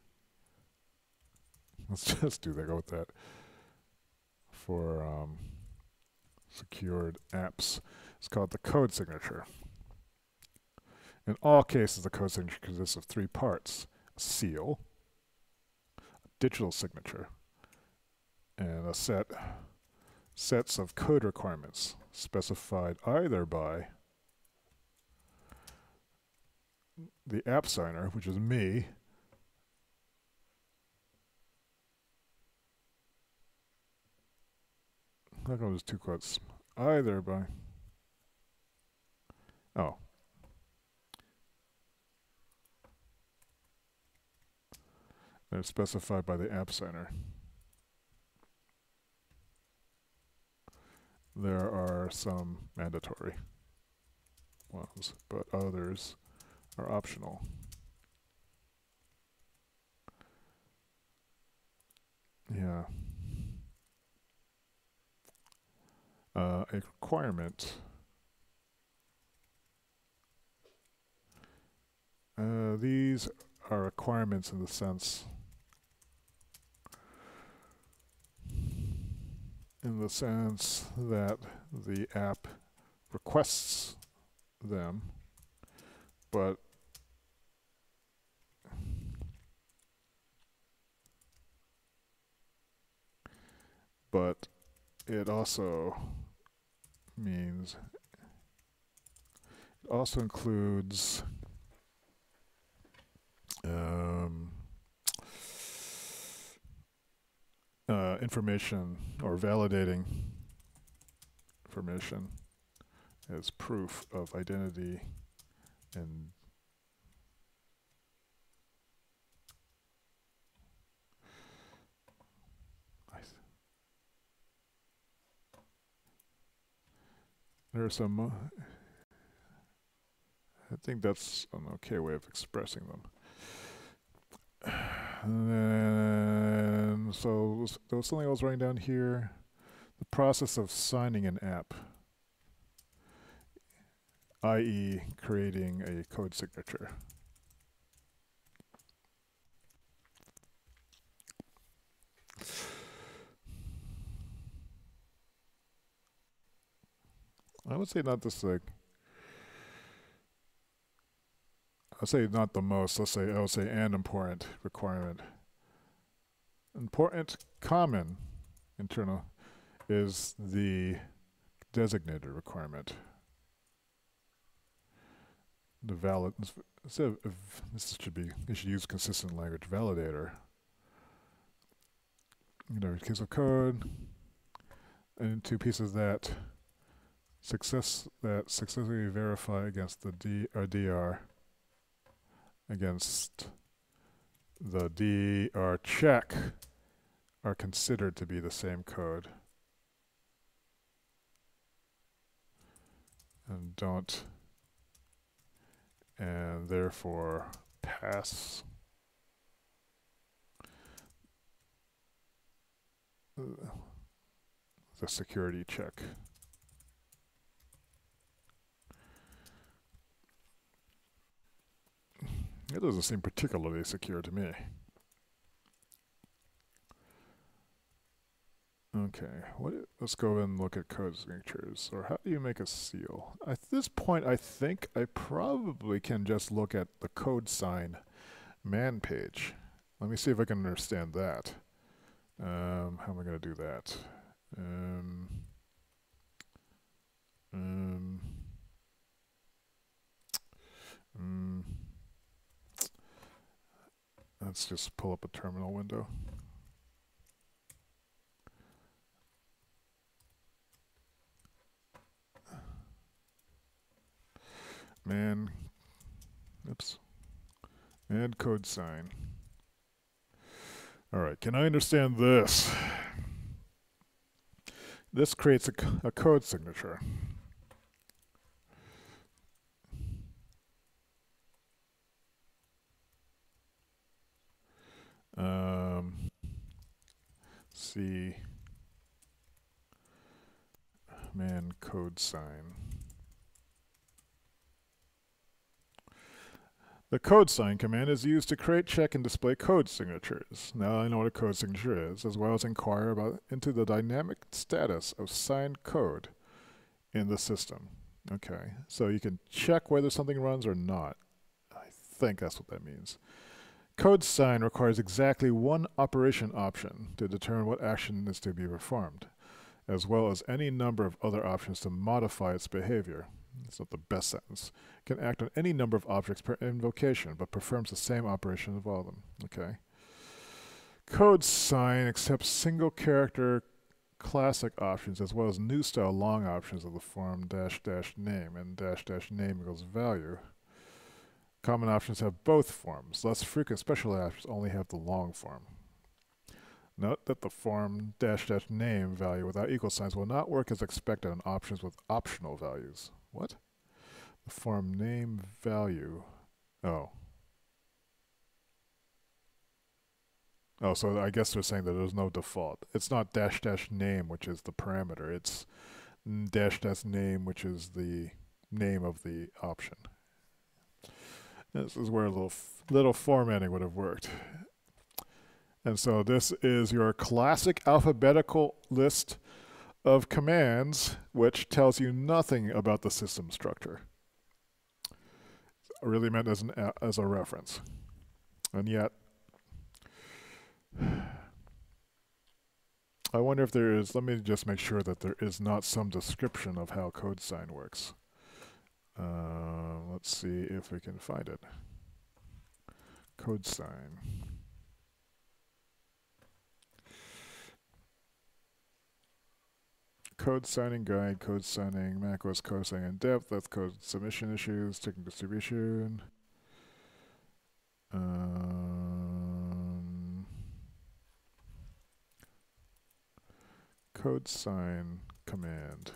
Let's just go with that for secured apps. It's called the code signature. In all cases, the code signature consists of 3 parts: a seal, a digital signature, and a sets of code requirements specified either by the app signer, which is me, how come there's 2 quotes? Either by, oh, they're specified by the app signer. There are some mandatory ones, but others are optional. Yeah. A requirement. These are requirements in the sense that the app requests them, but it also means, it also includes information or validating information as proof of identity and there are some I think that's an okay way of expressing them. And then, so there was something I was writing down here. The process of signing an app, i.e. creating a code signature. I would say not this like, I'd say not the most, I would say an important requirement. Important, common, internal, is the designated requirement. The valid, instead of, this should be, you should use consistent language validator. In every case of code, and two pieces that successfully verify against the DR against the DR check are considered to be the same code and don't, and therefore pass the security check. It doesn't seem particularly secure to me. Okay, let's go and look at code signatures, or how do you make a seal? At this point, I think I probably can just look at the codesign man page. Let me see if I can understand that. How am I going to do that? Let's just pull up a terminal window. Man code sign. All right, can I understand this? This creates a code signature. See, man code sign. The codesign command is used to create, check, and display code signatures. Now I know what a code signature is, as well as inquire into the dynamic status of signed code in the system. Okay, so you can check whether something runs or not. I think that's what that means. Codesign requires exactly one operation option to determine what action is to be performed, as well as any number of other options to modify its behavior. It's not the best sentence. Can act on any number of objects per invocation, but performs the same operation of all of them. Okay. Codesign accepts single character classic options as well as new style long options of the form --name and --name equals value. Common options have both forms. Less frequent special options only have the long form. Note that the form --name value without equal signs will not work as expected on options with optional values. What? The form name value. Oh, so I guess they're saying that there's no default. It's not --name, which is the parameter. It's --name, which is the name of the option. This is where a little formatting would have worked. And so this is your classic alphabetical list of commands, which tells you nothing about the system structure. It's really meant as a reference. And yet, I wonder if there is, let me just make sure that there is not some description of how codesign works. Let's see if we can find it. Codesign. Code signing guide, code signing, macros, code signing in depth, that's code submission issues, technical distribution. Code sign command.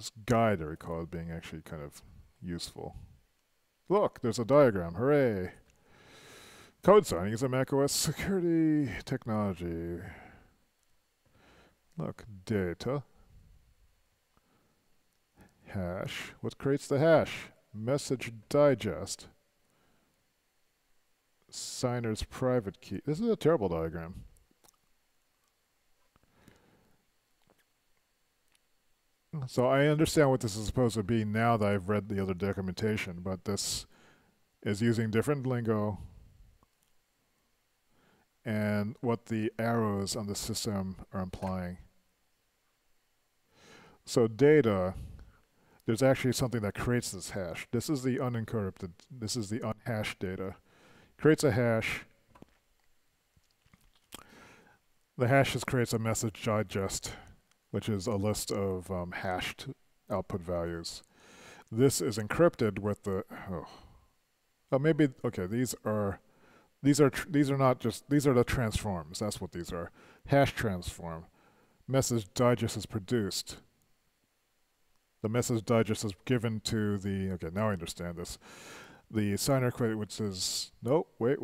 this guide I recall as being actually kind of useful. Look, there's a diagram. Hooray! Code signing is a macOS security technology. Look, data. Hash. What creates the hash? Message digest. Signer's private key. This is a terrible diagram. So I understand what this is supposed to be now that I've read the other documentation, but this is using different lingo and what the arrows on the system are implying. So data, there's actually something that creates this hash. This is the unencrypted, this is the unhashed data. Creates a hash. The hash just creates a message digest, which is a list of hashed output values. This is encrypted with the, maybe, okay, these are not just, these are the transforms. That's what these are. Hash transform. Message digest is produced. The message digest is given to the, okay, now I understand this. The signer credit, which says, nope, wait.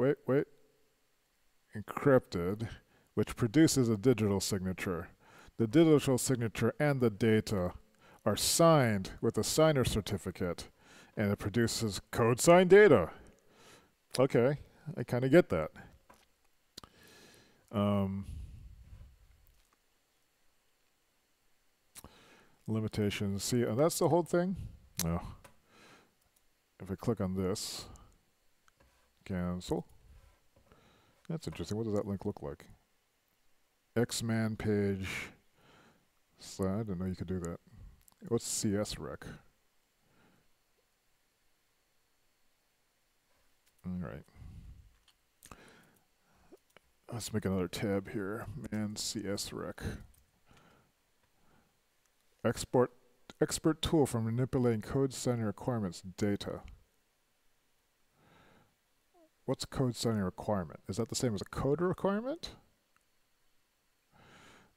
Encrypted, which produces a digital signature. The digital signature and the data are signed with a signer certificate, and it produces code signed data. Okay, I kind of get that. Limitations. See, that's the whole thing. Oh. If I click on this, cancel. That's interesting. What does that link look like? Xman page. So I didn't know you could do that. What's CS rec? All right. Let's make another tab here. Man CS rec. Expert tool for manipulating code signing requirements data. What's code signing requirement? Is that the same as a code requirement?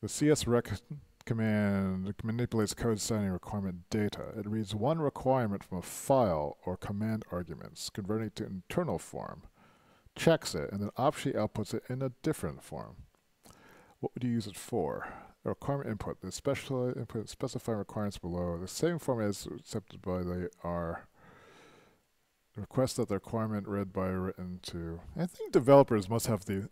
The csrec command manipulates code signing requirement data. It reads one requirement from a file or command arguments, converting it to internal form, checks it, and then optionally outputs it in a different form. What would you use it for? A requirement input. The special input specifying requirements below. The same format is accepted by the R. Request that the requirement read by written to. I think developers must have the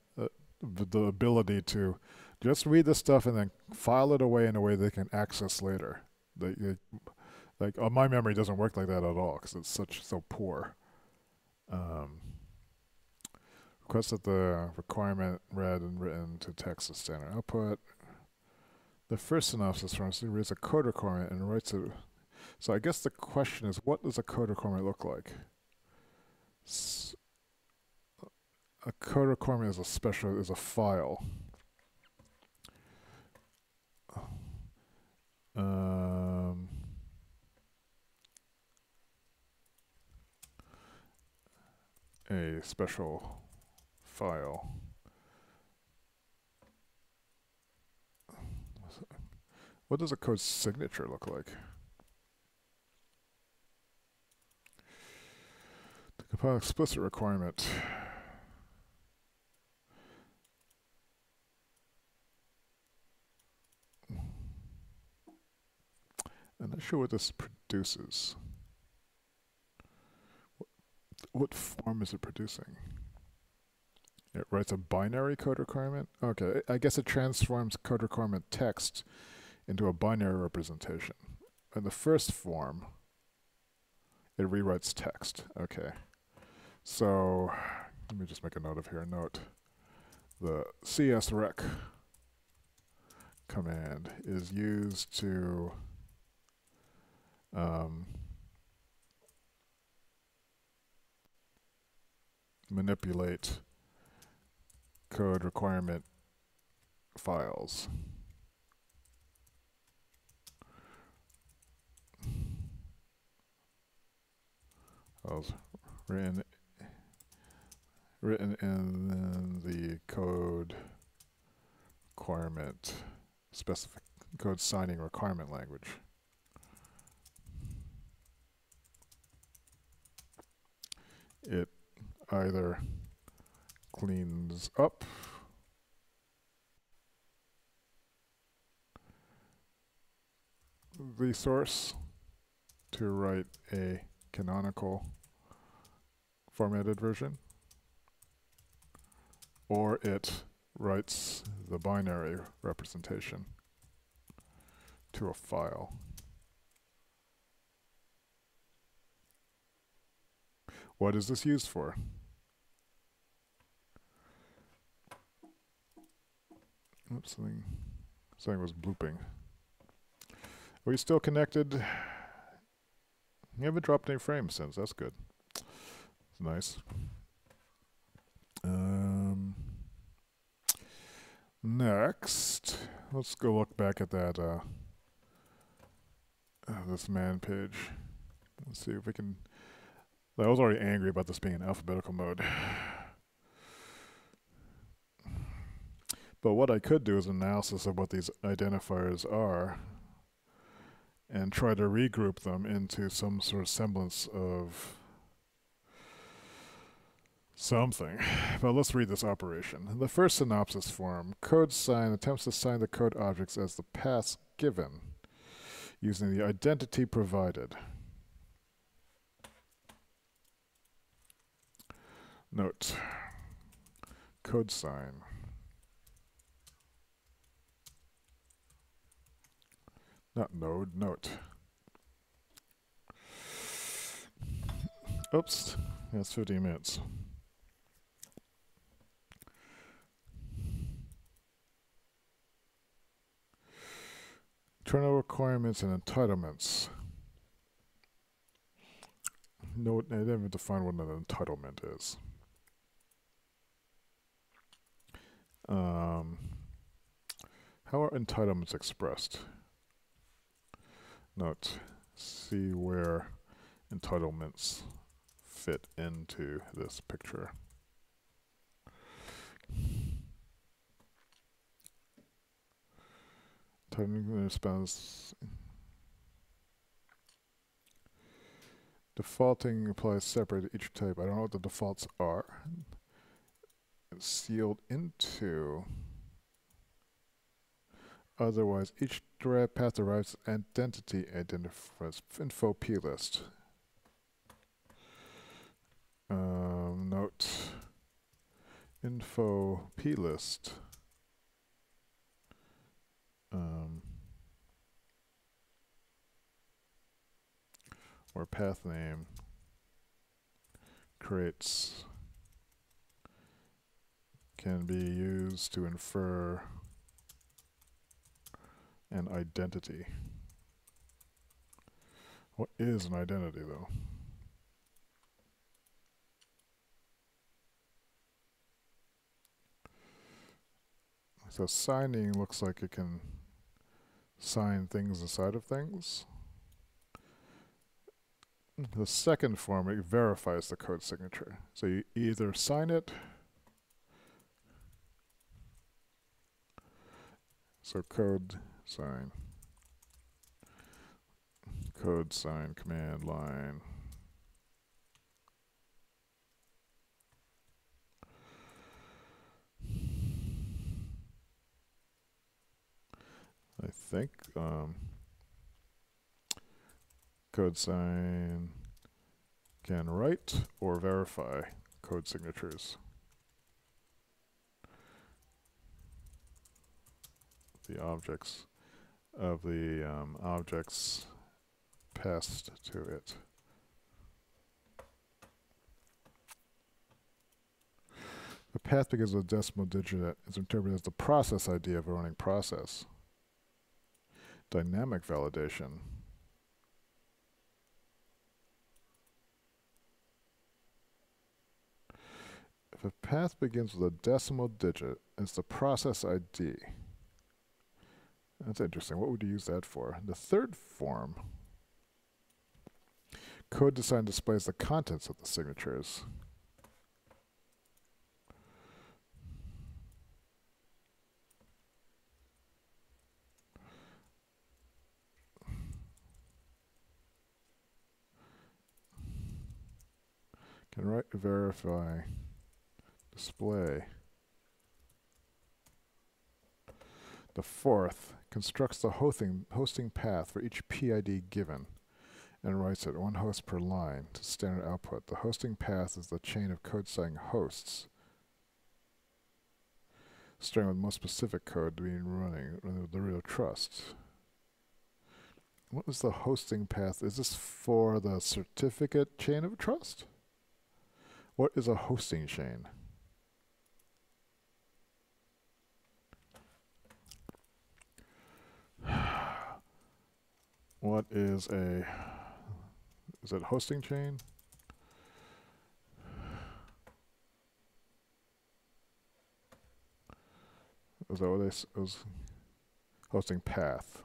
ability to just read this stuff and then file it away in a way they can access later. Like my memory doesn't work like that at all because it's so poor. Request that the requirement read and written to text as standard output. The first synopsis from it reads a code requirement and writes it. So I guess the question is, what does a code requirement look like? A code requirement is a file. A special file. What does a code signature look like? To compile explicit requirement. I'm not sure what this produces. What form is it producing? It writes a binary code requirement? Okay, I guess it transforms code requirement text into a binary representation. In the first form, it rewrites text. Okay. So, let me just make a note of here. Note, the csrec command is used to manipulate code requirement files. Files written in the code requirement code signing requirement language. either cleans up the source to write a canonical formatted version, or it writes the binary representation to a file. What is this used for? Oops, something was blooping. Are we still connected? You haven't dropped any frames since. That's good. It's nice. Next, let's go look back at that this man page. Let's see if we can. I was already angry about this being in alphabetical mode. But what I could do is an analysis of what these identifiers are and try to regroup them into some sort of semblance of something. But let's read this operation. The first synopsis form, codesign, attempts to assign the code objects as the paths given using the identity provided. Note, codesign. Not node, note. Oops, that's 15 minutes. Internal requirements and entitlements. No, I didn't even define what an entitlement is. How are entitlements expressed? Note, see where entitlements fit into this picture. Entitlement response. Defaulting applies separate to each type. I don't know what the defaults are. It's sealed into. Otherwise, each derived path derives identity identifiers info plist. Note info plist. Or path name creates can be used to infer an identity. What is an identity, though? So signing looks like it can sign things inside of things. The second form, it verifies the code signature. So you either sign it, so code sign command line. I think code sign can write or verify code signatures. The objects of the objects passed to it. The path begins with a decimal digit that is interpreted as the process ID of a running process. Dynamic validation. If a path begins with a decimal digit, it's the process ID. That's interesting. What would you use that for? The third form, code design displays the contents of the signatures. Can write, verify, display. The fourth constructs the hosting path for each PID given and writes it one host per line to standard output. The hosting path is the chain of code signing hosts, starting with most specific code to be running the root of trust. What is the hosting path? Is this for the certificate chain of trust? What is a hosting chain? What is a... Is it hosting chain? Is that what it was? Hosting path.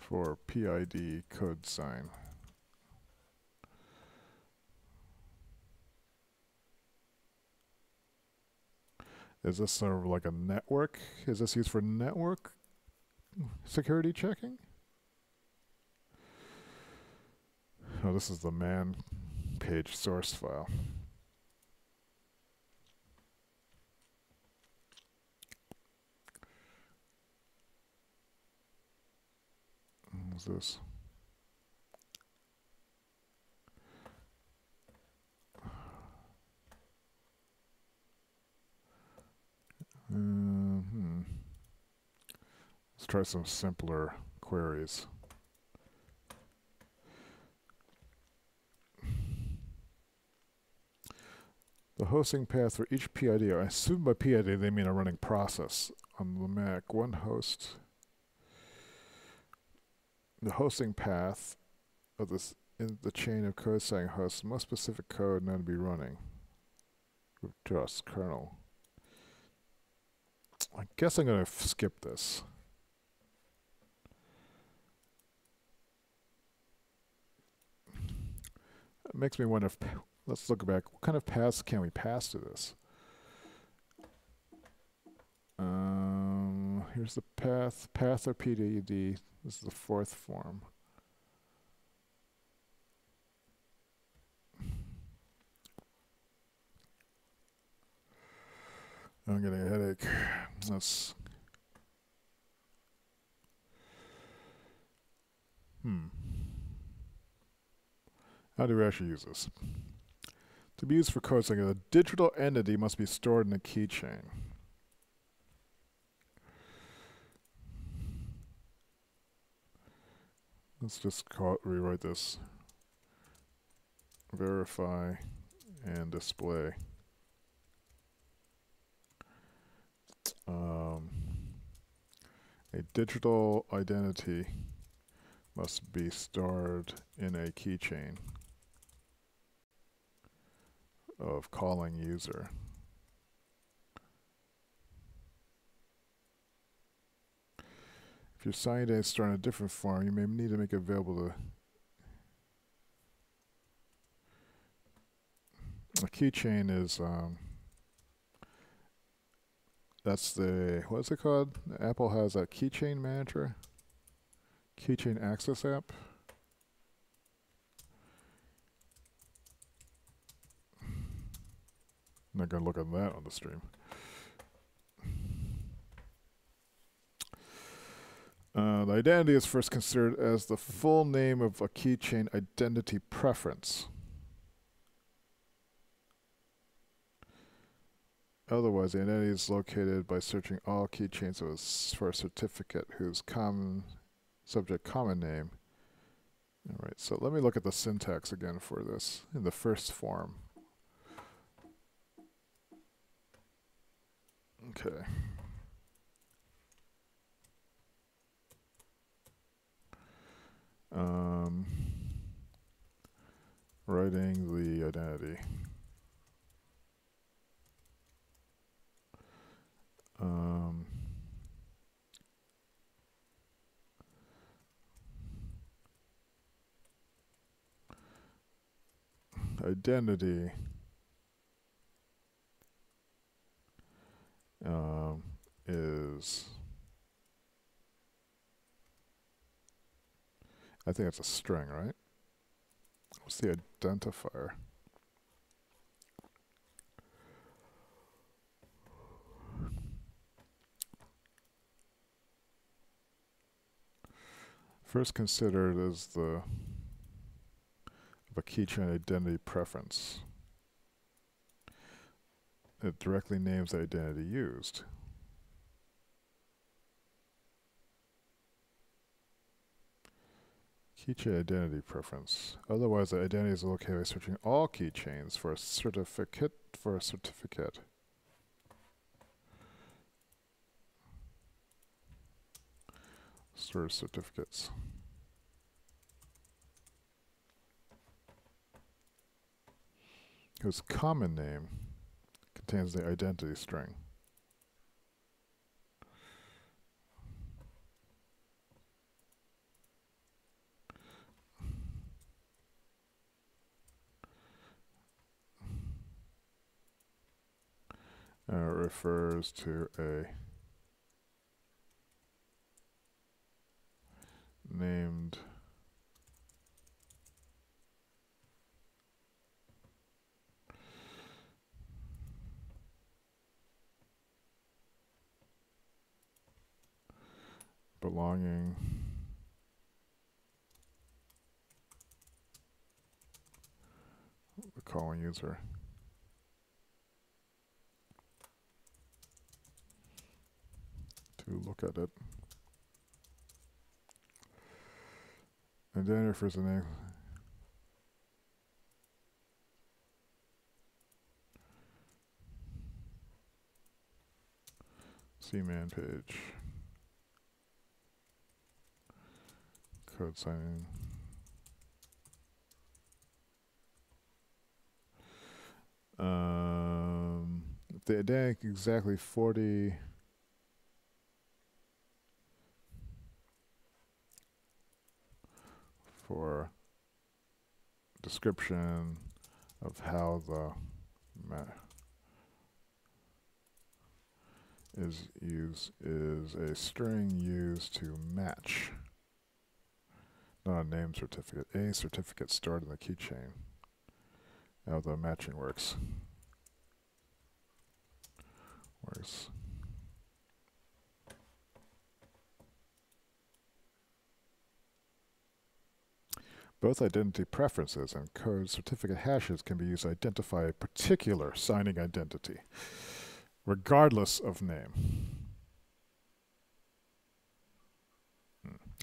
For PID code sign. Is this sort of like a network? Is this used for network security checking? Oh, this is the man page source file. What's this? Let's try some simpler queries. The hosting path for each PID, I assume by PID they mean a running process on the Mac. One host. The hosting path of this in the chain of code signing hosts, most specific code known to be running. With trust kernel. I guess I'm going to skip this. It makes me wonder if, let's look back, what kind of paths can we pass to this? Here's the path of PDD. This is the fourth form. I'm getting a headache. Let's. How do we actually use this? To be used for code signing, a digital entity must be stored in a keychain. Let's just rewrite this. Verify and display. A digital identity must be stored in a keychain of calling user. If your signed in is stored in a different form, you may need to make it available to a keychain is that's the, what's it called? Apple has a keychain manager, keychain access app. I'm not going to look at that on the stream. The identity is first considered as the full name of a keychain identity preference. Otherwise, the identity is located by searching all keychains for a certificate whose subject common name. All right, so let me look at the syntax again for this in the first form. Okay. Writing the identity. Identity is I think it's a string, right? What's the identifier? First considered as the of a keychain identity preference. It directly names the identity used. Keychain identity preference. Otherwise, the identity is located by searching all keychains for a certificate Store certificates. Whose common name contains the identity string. Refers to a named belonging the calling user. To look at it. And then refers to the name. CMAN page. Code signing. The identity exactly 40. For description of how the is a string used to match, not a name certificate, a certificate stored in the keychain. How the matching works. Both identity preferences and code certificate hashes can be used to identify a particular signing identity, regardless of name.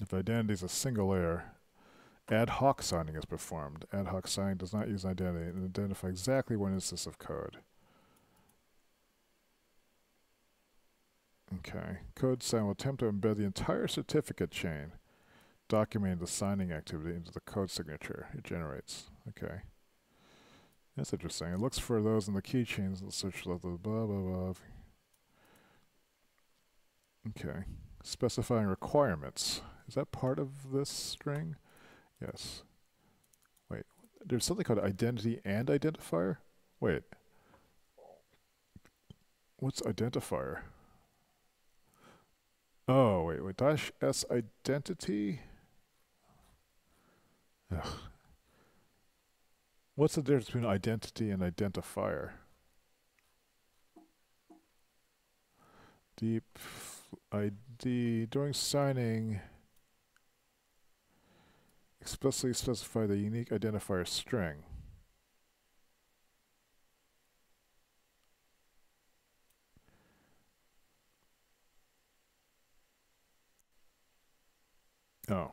If the identity is a single layer, ad hoc signing is performed. Ad hoc signing does not use an identity and identify exactly one instance of code. Okay. Codesign will attempt to embed the entire certificate chain, documenting the signing activity into the code signature it generates. Okay. That's interesting. It looks for those in the keychains and search level, blah, blah, blah. Okay. Specifying requirements. Is that part of this string? Yes. Wait. There's something called identity and identifier? Wait. What's identifier? Oh, wait. Dash S identity? Ugh. What's the difference between identity and identifier? Deep ID. During signing, explicitly specify the unique identifier string. Oh.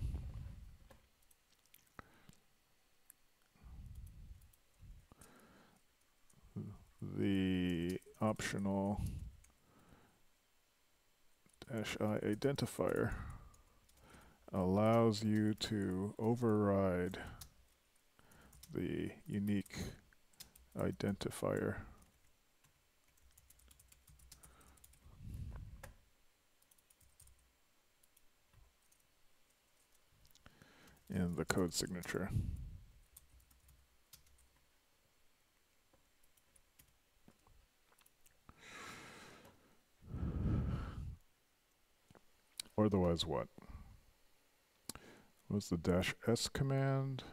The optional -I identifier allows you to override the unique identifier. In the code signature. Or otherwise what? was the -s command.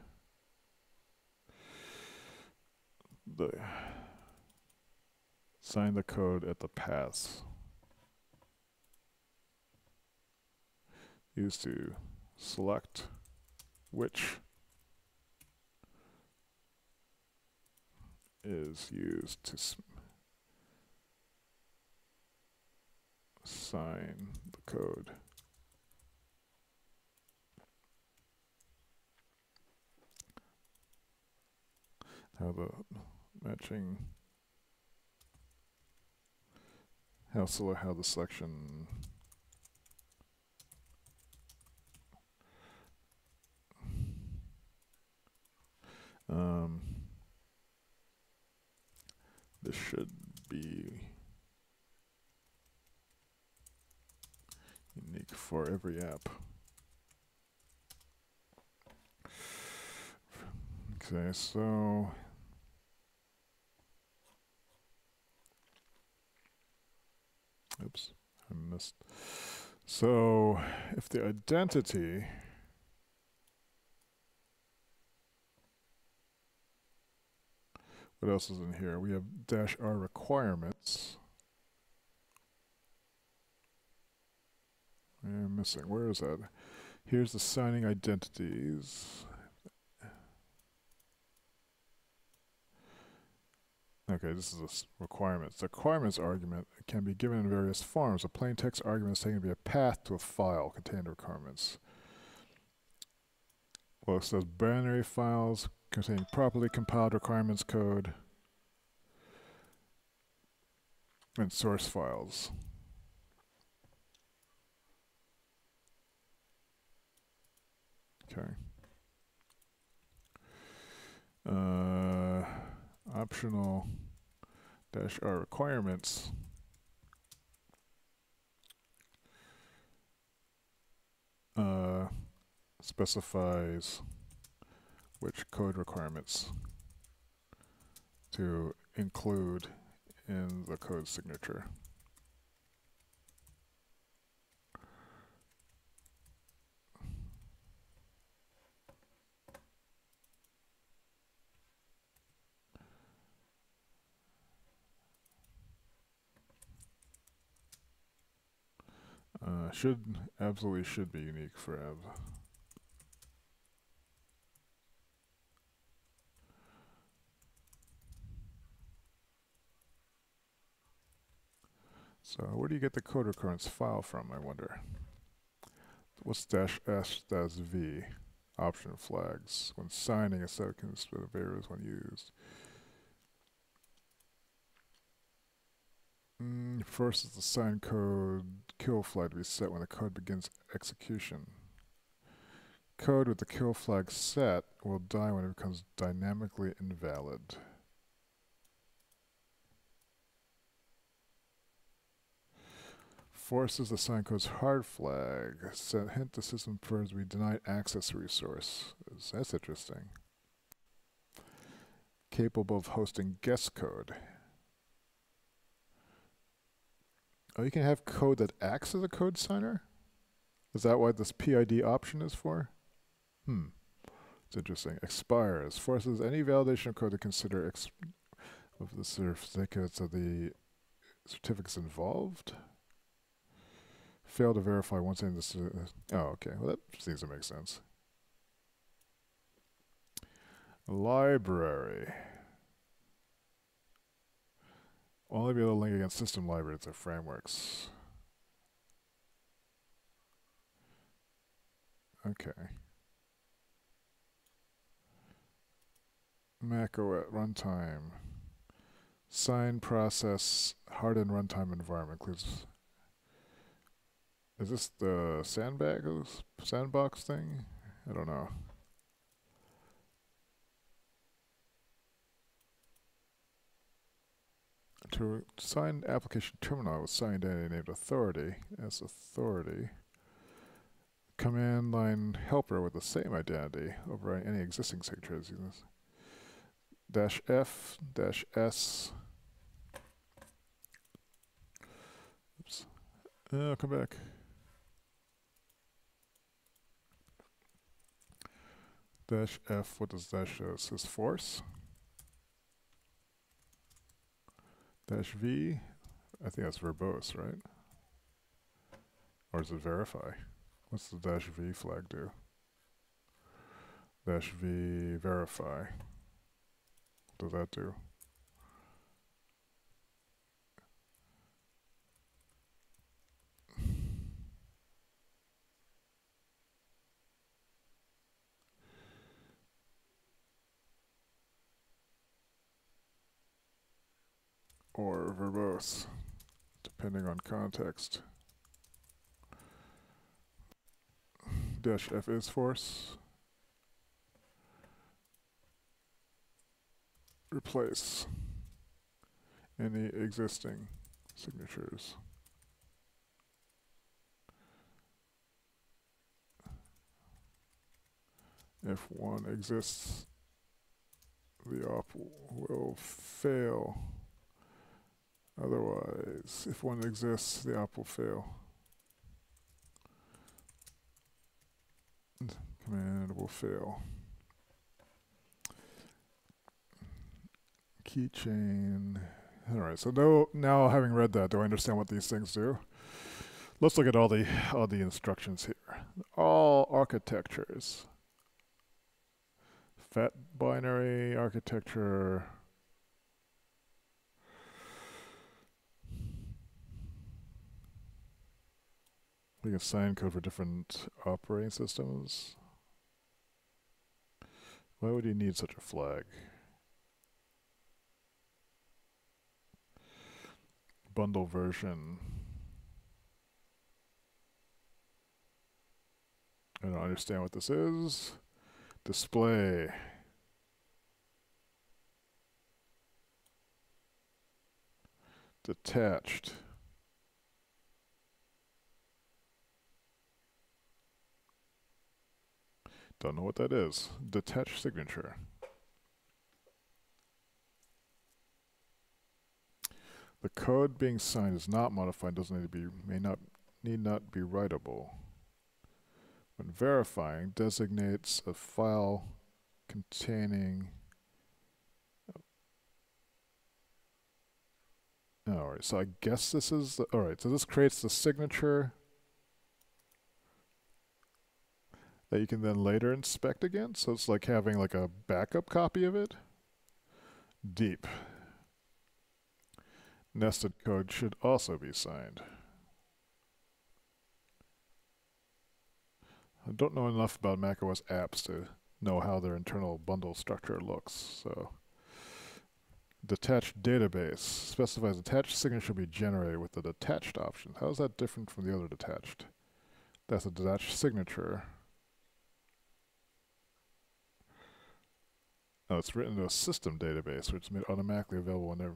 Sign the code at the paths. Used to select which is used to sign the code. How the matching, how the selection this should be unique for every app. Okay, so oops, I missed. So if the identity what else is in here? We have -r requirements. I'm missing. Where is that? Here's the signing identities. Okay, this is the requirements. The requirements argument can be given in various forms. A plain text argument is taken to be a path to a file containing the requirements. Well, it says binary files containing properly compiled requirements code and source files. Okay. Optional -r requirements. Specifies which code requirements to include in the code signature. Absolutely should be unique for Ev. So where do you get the code requirements file from, I wonder? What's -s-v? Option flags. When signing a set can split variables when used. First is the sign code kill flag to be set when the code begins execution. Code with the kill flag set will die when it becomes dynamically invalid. Forces the sign code's hard flag. Set hint the system prefers we denied access resource. That's interesting. Capable of hosting guest code. Oh, you can have code that acts as a code signer? Is that what this PID option is for? It's interesting. Expires. Forces any validation code to consider of the certificates involved. Fail to verify once in this. Oh, okay. Well, that seems to make sense. Library. Only be able to link against system libraries or frameworks. Okay. Mac OS runtime. Sign process hardened runtime environment includes. Is this the sandbox thing? I don't know. To sign application terminal with signed entity named authority as authority. Command line helper with the same identity overriding any existing signatures using this. -f, -s. Oops. Come back. Dash F, what does that show? It says force. Dash V, I think that's verbose, right? Or is it verify? What's the dash V flag do? Dash V verify. What does that do? Or verbose, depending on context. Dash F is force. Replace any existing signatures. If one exists, the op will fail. Otherwise, if one exists, the op will fail. Command will fail. Keychain. Alright, so now having read that, do I understand what these things do? Let's look at all the instructions here. All architectures. Fat binary architecture. We can assign code for different operating systems. Why would you need such a flag? Bundle version. I don't understand what this is. Display. Detached. Don't know what that is. Detached signature. The code being signed is not modified, doesn't need to be, need not be writable. When verifying, designates a file containing. Alright, so I guess this is alright, so this creates the signature that you can then later inspect again. So it's like having like a backup copy of it. Deep. Nested code should also be signed. I don't know enough about macOS apps to know how their internal bundle structure looks. So, detached database specifies attached signature should be generated with the detached option. How is that different from the other detached? That's a detached signature. Oh, it's written into a system database, which is made automatically available whenever.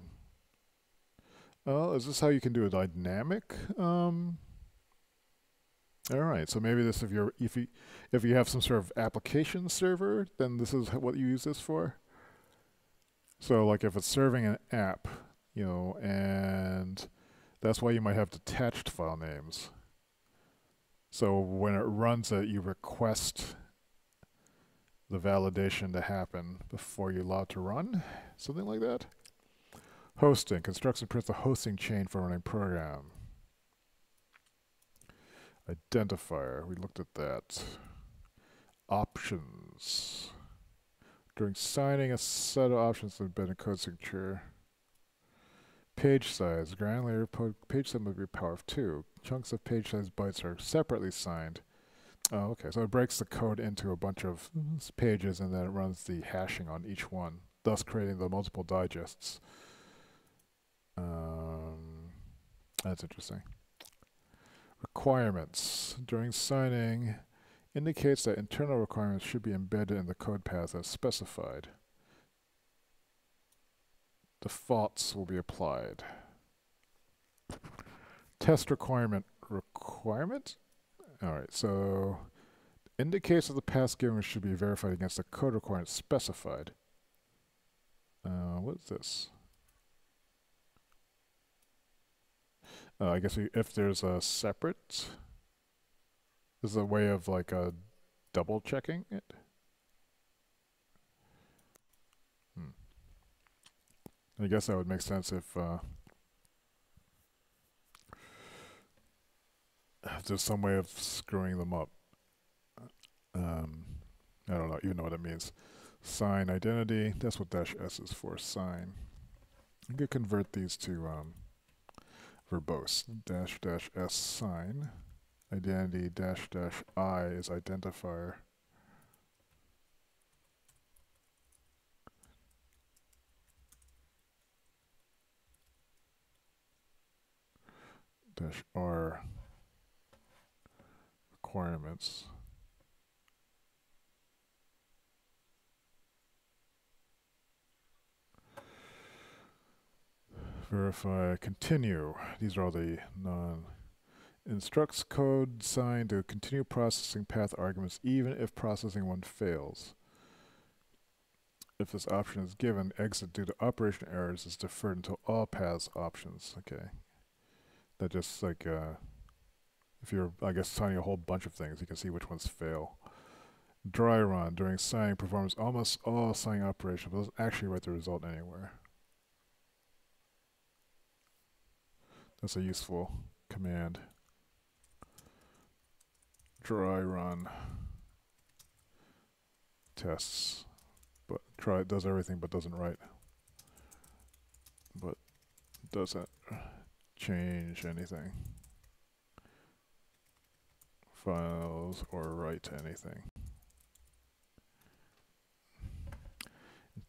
Oh, is this how you can do a dynamic? All right, so maybe this if you have some sort of application server, then this is what you use this for. So like if it's serving an app, you know, and that's why you might have detached file names. So when it runs it, you request the validation to happen before you allow it to run, something like that. Hosting constructs and prints the hosting chain for running program. Identifier, we looked at that. Options. During signing, a set of options have been a code signature. Page size, granular page size must be a power of 2. Chunks of page size bytes are separately signed. Oh, okay, so it breaks the code into a bunch of pages and then it runs the hashing on each one, thus creating the multiple digests. That's interesting. Requirements. During signing, indicates that internal requirements should be embedded in the code path as specified. Defaults will be applied. Test requirement. Alright, so indicates that the path given should be verified against the code requirement specified. What is this? I guess if there's a separate, this is a way of like double checking it. I guess that would make sense if there's some way of screwing them up. I don't know, even know what it means. Sign identity, that's what dash S is for, sign. I'm going to convert these to verbose. Dash dash S sign. Identity dash dash I is identifier. Dash R requirements. Verify, continue. These are all the instructs code sign to continue processing path arguments even if processing one fails. If this option is given, exit due to operation errors is deferred until all paths options. Okay. That just like, if you're, I guess, signing a whole bunch of things, you can see which ones fail. Dry run, during signing, performs almost all signing operations, but doesn't actually write the result anywhere. That's a useful command. Dry run tests, but does everything but doesn't write, but doesn't change anything, files, or write anything.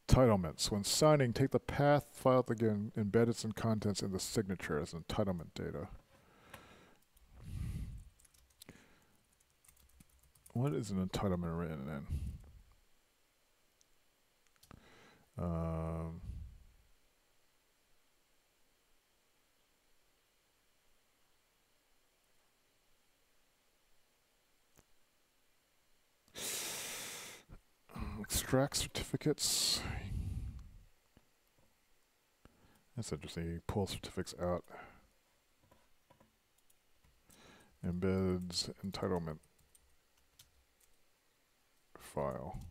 Entitlements. When signing, take the path file to embed its contents in the signature as entitlement data. What is an entitlement written in? Extract certificates. That's interesting. You pull certificates out. Embeds entitlement file.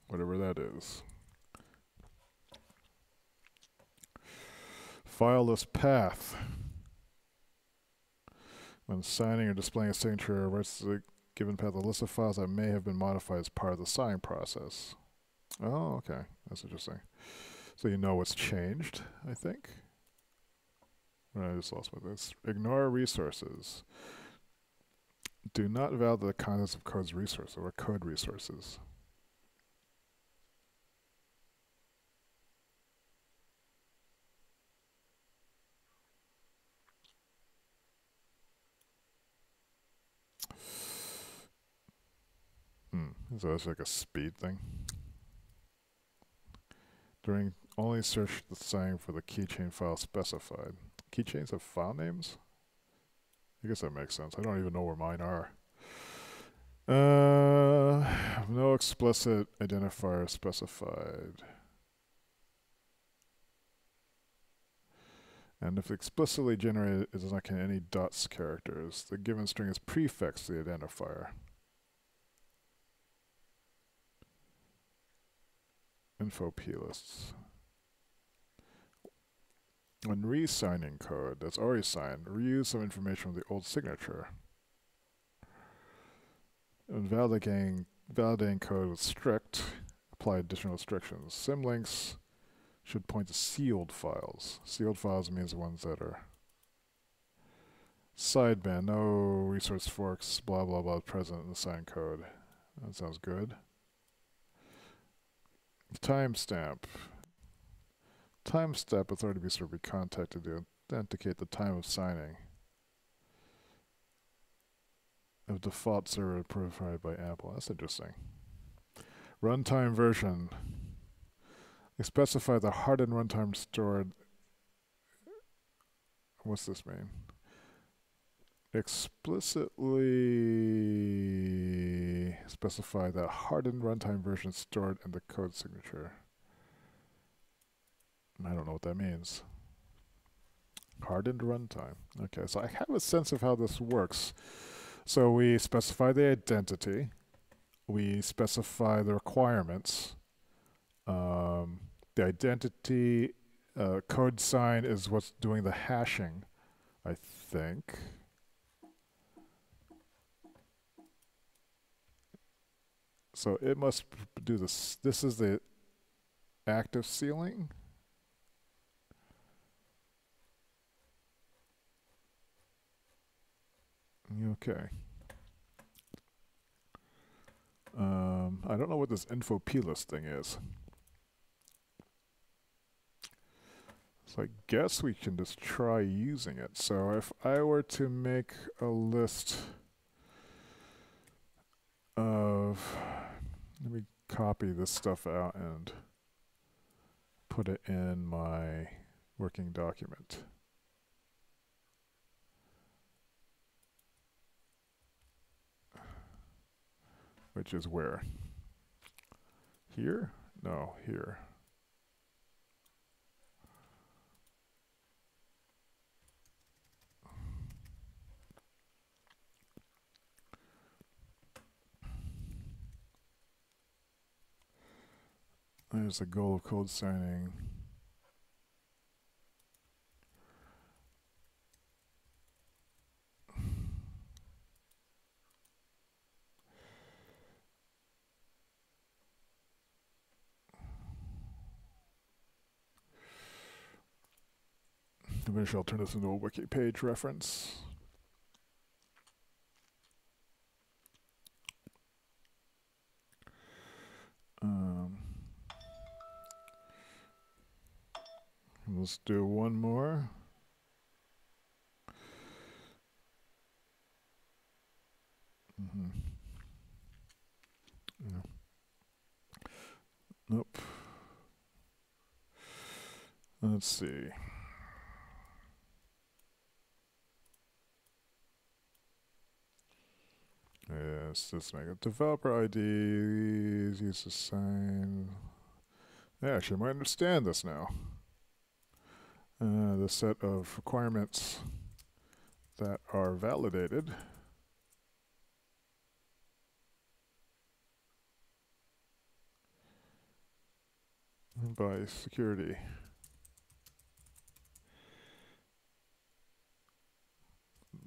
Whatever that is. Fileless path. When signing or displaying a signature, writes the given path a list of files that may have been modified as part of the signing process. Oh, okay. That's interesting. So you know what's changed, I think. I just lost my this. Ignore resources. Do not validate the contents of code's resources or code resources. So that's like a speed thing. During only search the sign for the keychain file specified. Keychains have file names? I guess that makes sense. I don't even know where mine are. No explicit identifier specified. And if explicitly generated, it does not contain any dots characters. The given string is prefixed to the identifier. Info plists. When re-signing code that's already signed, reuse some information from the old signature. When validating code with strict, apply additional restrictions. Symlinks should point to sealed files. Sealed files means the ones that are sideband, no resource forks, blah blah blah present in the signed code. That sounds good. Timestamp. Timestamp authority to be contacted to authenticate the time of signing. Of default server provided by Apple. That's interesting. Runtime version. They specify the hardened runtime stored. What's this mean? Explicitly specify the hardened runtime version stored in the code signature. I don't know what that means. Hardened runtime. Okay, so I have a sense of how this works. So we specify the identity we specify the requirements. The identity code sign is what's doing the hashing, I think. So it must do this. This is the active ceiling. Okay. I don't know what this info plist thing is. So I guess we can just try using it. So if I were to make a list of, let me copy this stuff out and put it in my working document. Which is where? Here? No, here. There's the goal of code signing. Eventually I'll turn this into a wiki page reference. Let's do one more. Yeah. Nope. Let's see. Yes, let's make a developer ID. Use the sign. I actually might understand this now. The set of requirements that are validated by security.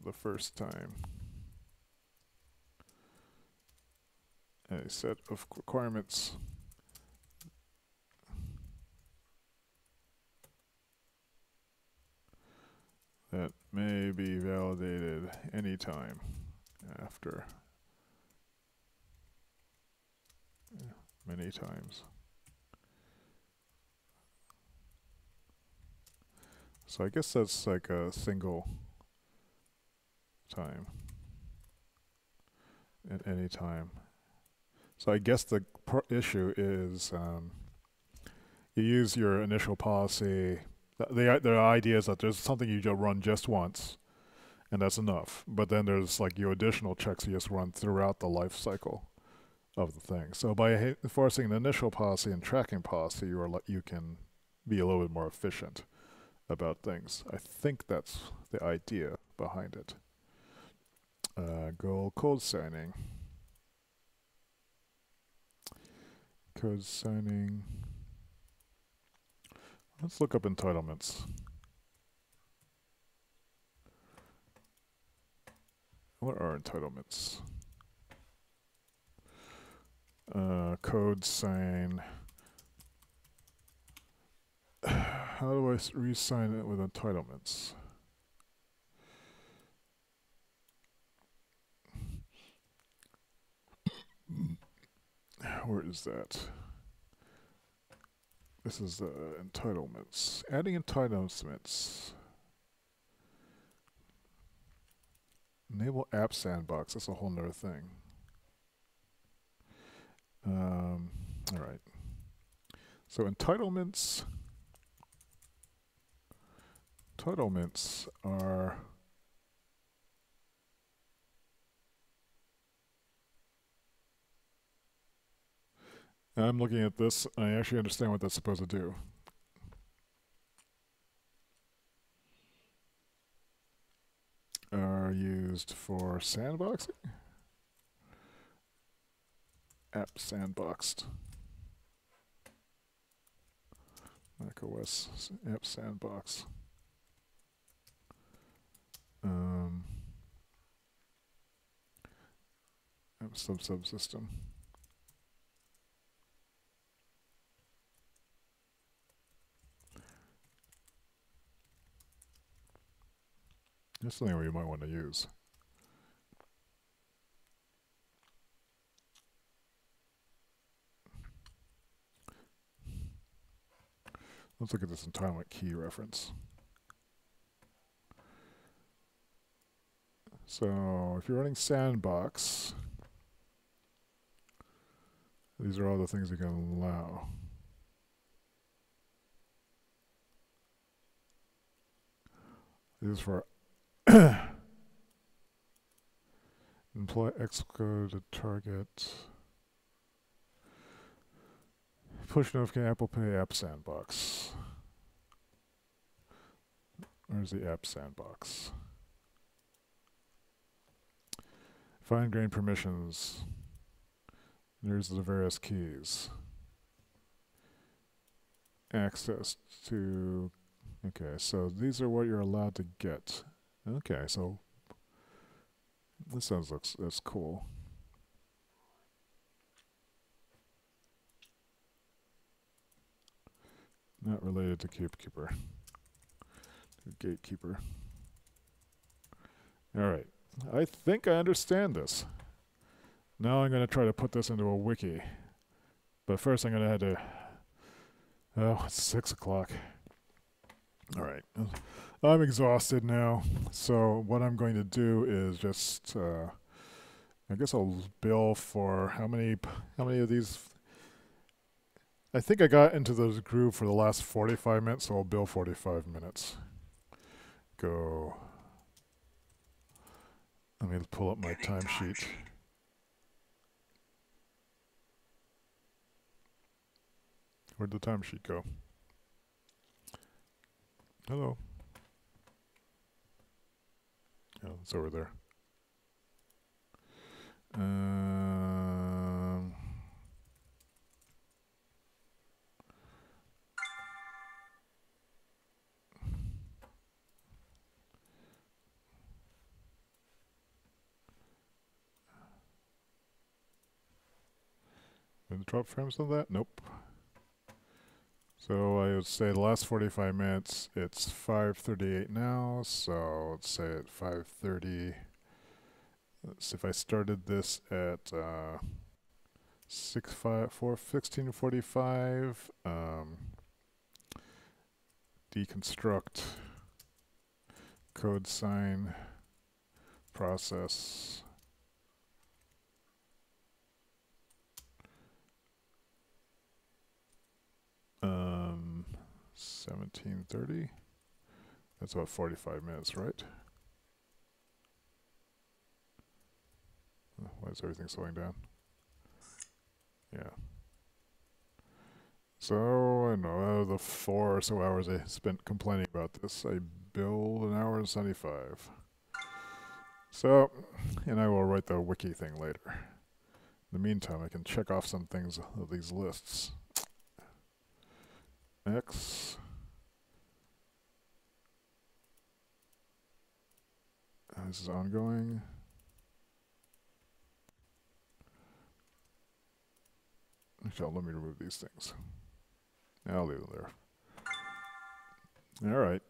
The first time. A set of requirements that may be validated anytime after. Many times. So I guess that's like a single time at any time. So I guess the issue is you use your initial policy. The idea is that there's something you just run just once, and that's enough. But then there's like your additional checks you just run throughout the life cycle of the thing. So by enforcing an initial policy and tracking policy, you can be a little bit more efficient about things. I think that's the idea behind it. Goal code signing. Code signing. Let's look up entitlements. What are entitlements? Code sign. How do I re-sign it with entitlements? Where is that? This is entitlements. Adding entitlements. Enable app sandbox. That's a whole nother thing. All right. So entitlements. Entitlements are I'm looking at this. I actually understand what that's supposed to do. Are used for sandboxing. App Sandboxed. Mac OS App Sandbox. App subsystem. That's something we might want to use. Let's look at this entitlement key reference. So if you're running Sandbox, these are all the things you can allow. This is for employ Xcode to target push notification Apple Pay App Sandbox. Where's the App Sandbox? Fine grained permissions. There's the various keys. Access to. Okay, so these are what you're allowed to get. Okay, so this that's cool. Not related to Gatekeeper. Gatekeeper. All right, I think I understand this. Now I'm going to try to put this into a wiki. But first I'm going to have to... Oh, it's 6 o'clock. All right. I'm exhausted now. So what I'm going to do is just... I guess I'll bill for how many of these... I think I got into the groove for the last 45 minutes, so I'll bill 45 minutes. Go. Let me pull up my timesheet. Where'd the timesheet go? Hello. Oh, it's over there. Did it drop frames on that? Nope. So I would say the last 45 minutes, it's 5:38 now, so let's say at 5:30. Let's see if I started this at 16:45, deconstruct, codesign, process. 17:30. That's about 45 minutes, right? Why is everything slowing down? Yeah. So, I don't know, out of the 4 or so hours I spent complaining about this, I billed an hour and 75. So, and I will write the wiki thing later. In the meantime, I can check off some things of these lists. X. This is ongoing. Actually, let me remove these things. I'll leave them there. All right.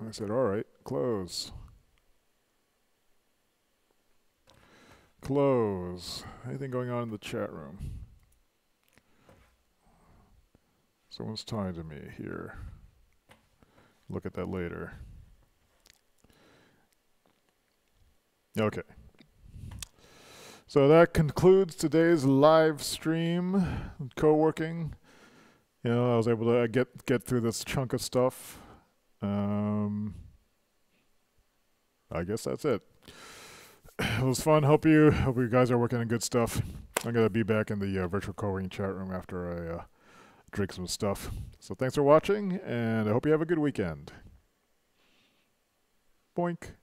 I said, all right, close. Close. Anything going on in the chat room? Someone's talking to me here. Look at that later. Okay. So that concludes today's live stream, Coworking. You know, I was able to get through this chunk of stuff. I guess that's it. It was fun. Hope you guys are working on good stuff. I'm gonna be back in the virtual co-working chat room after I drink some stuff. So thanks for watching, and I hope you have a good weekend. Boink.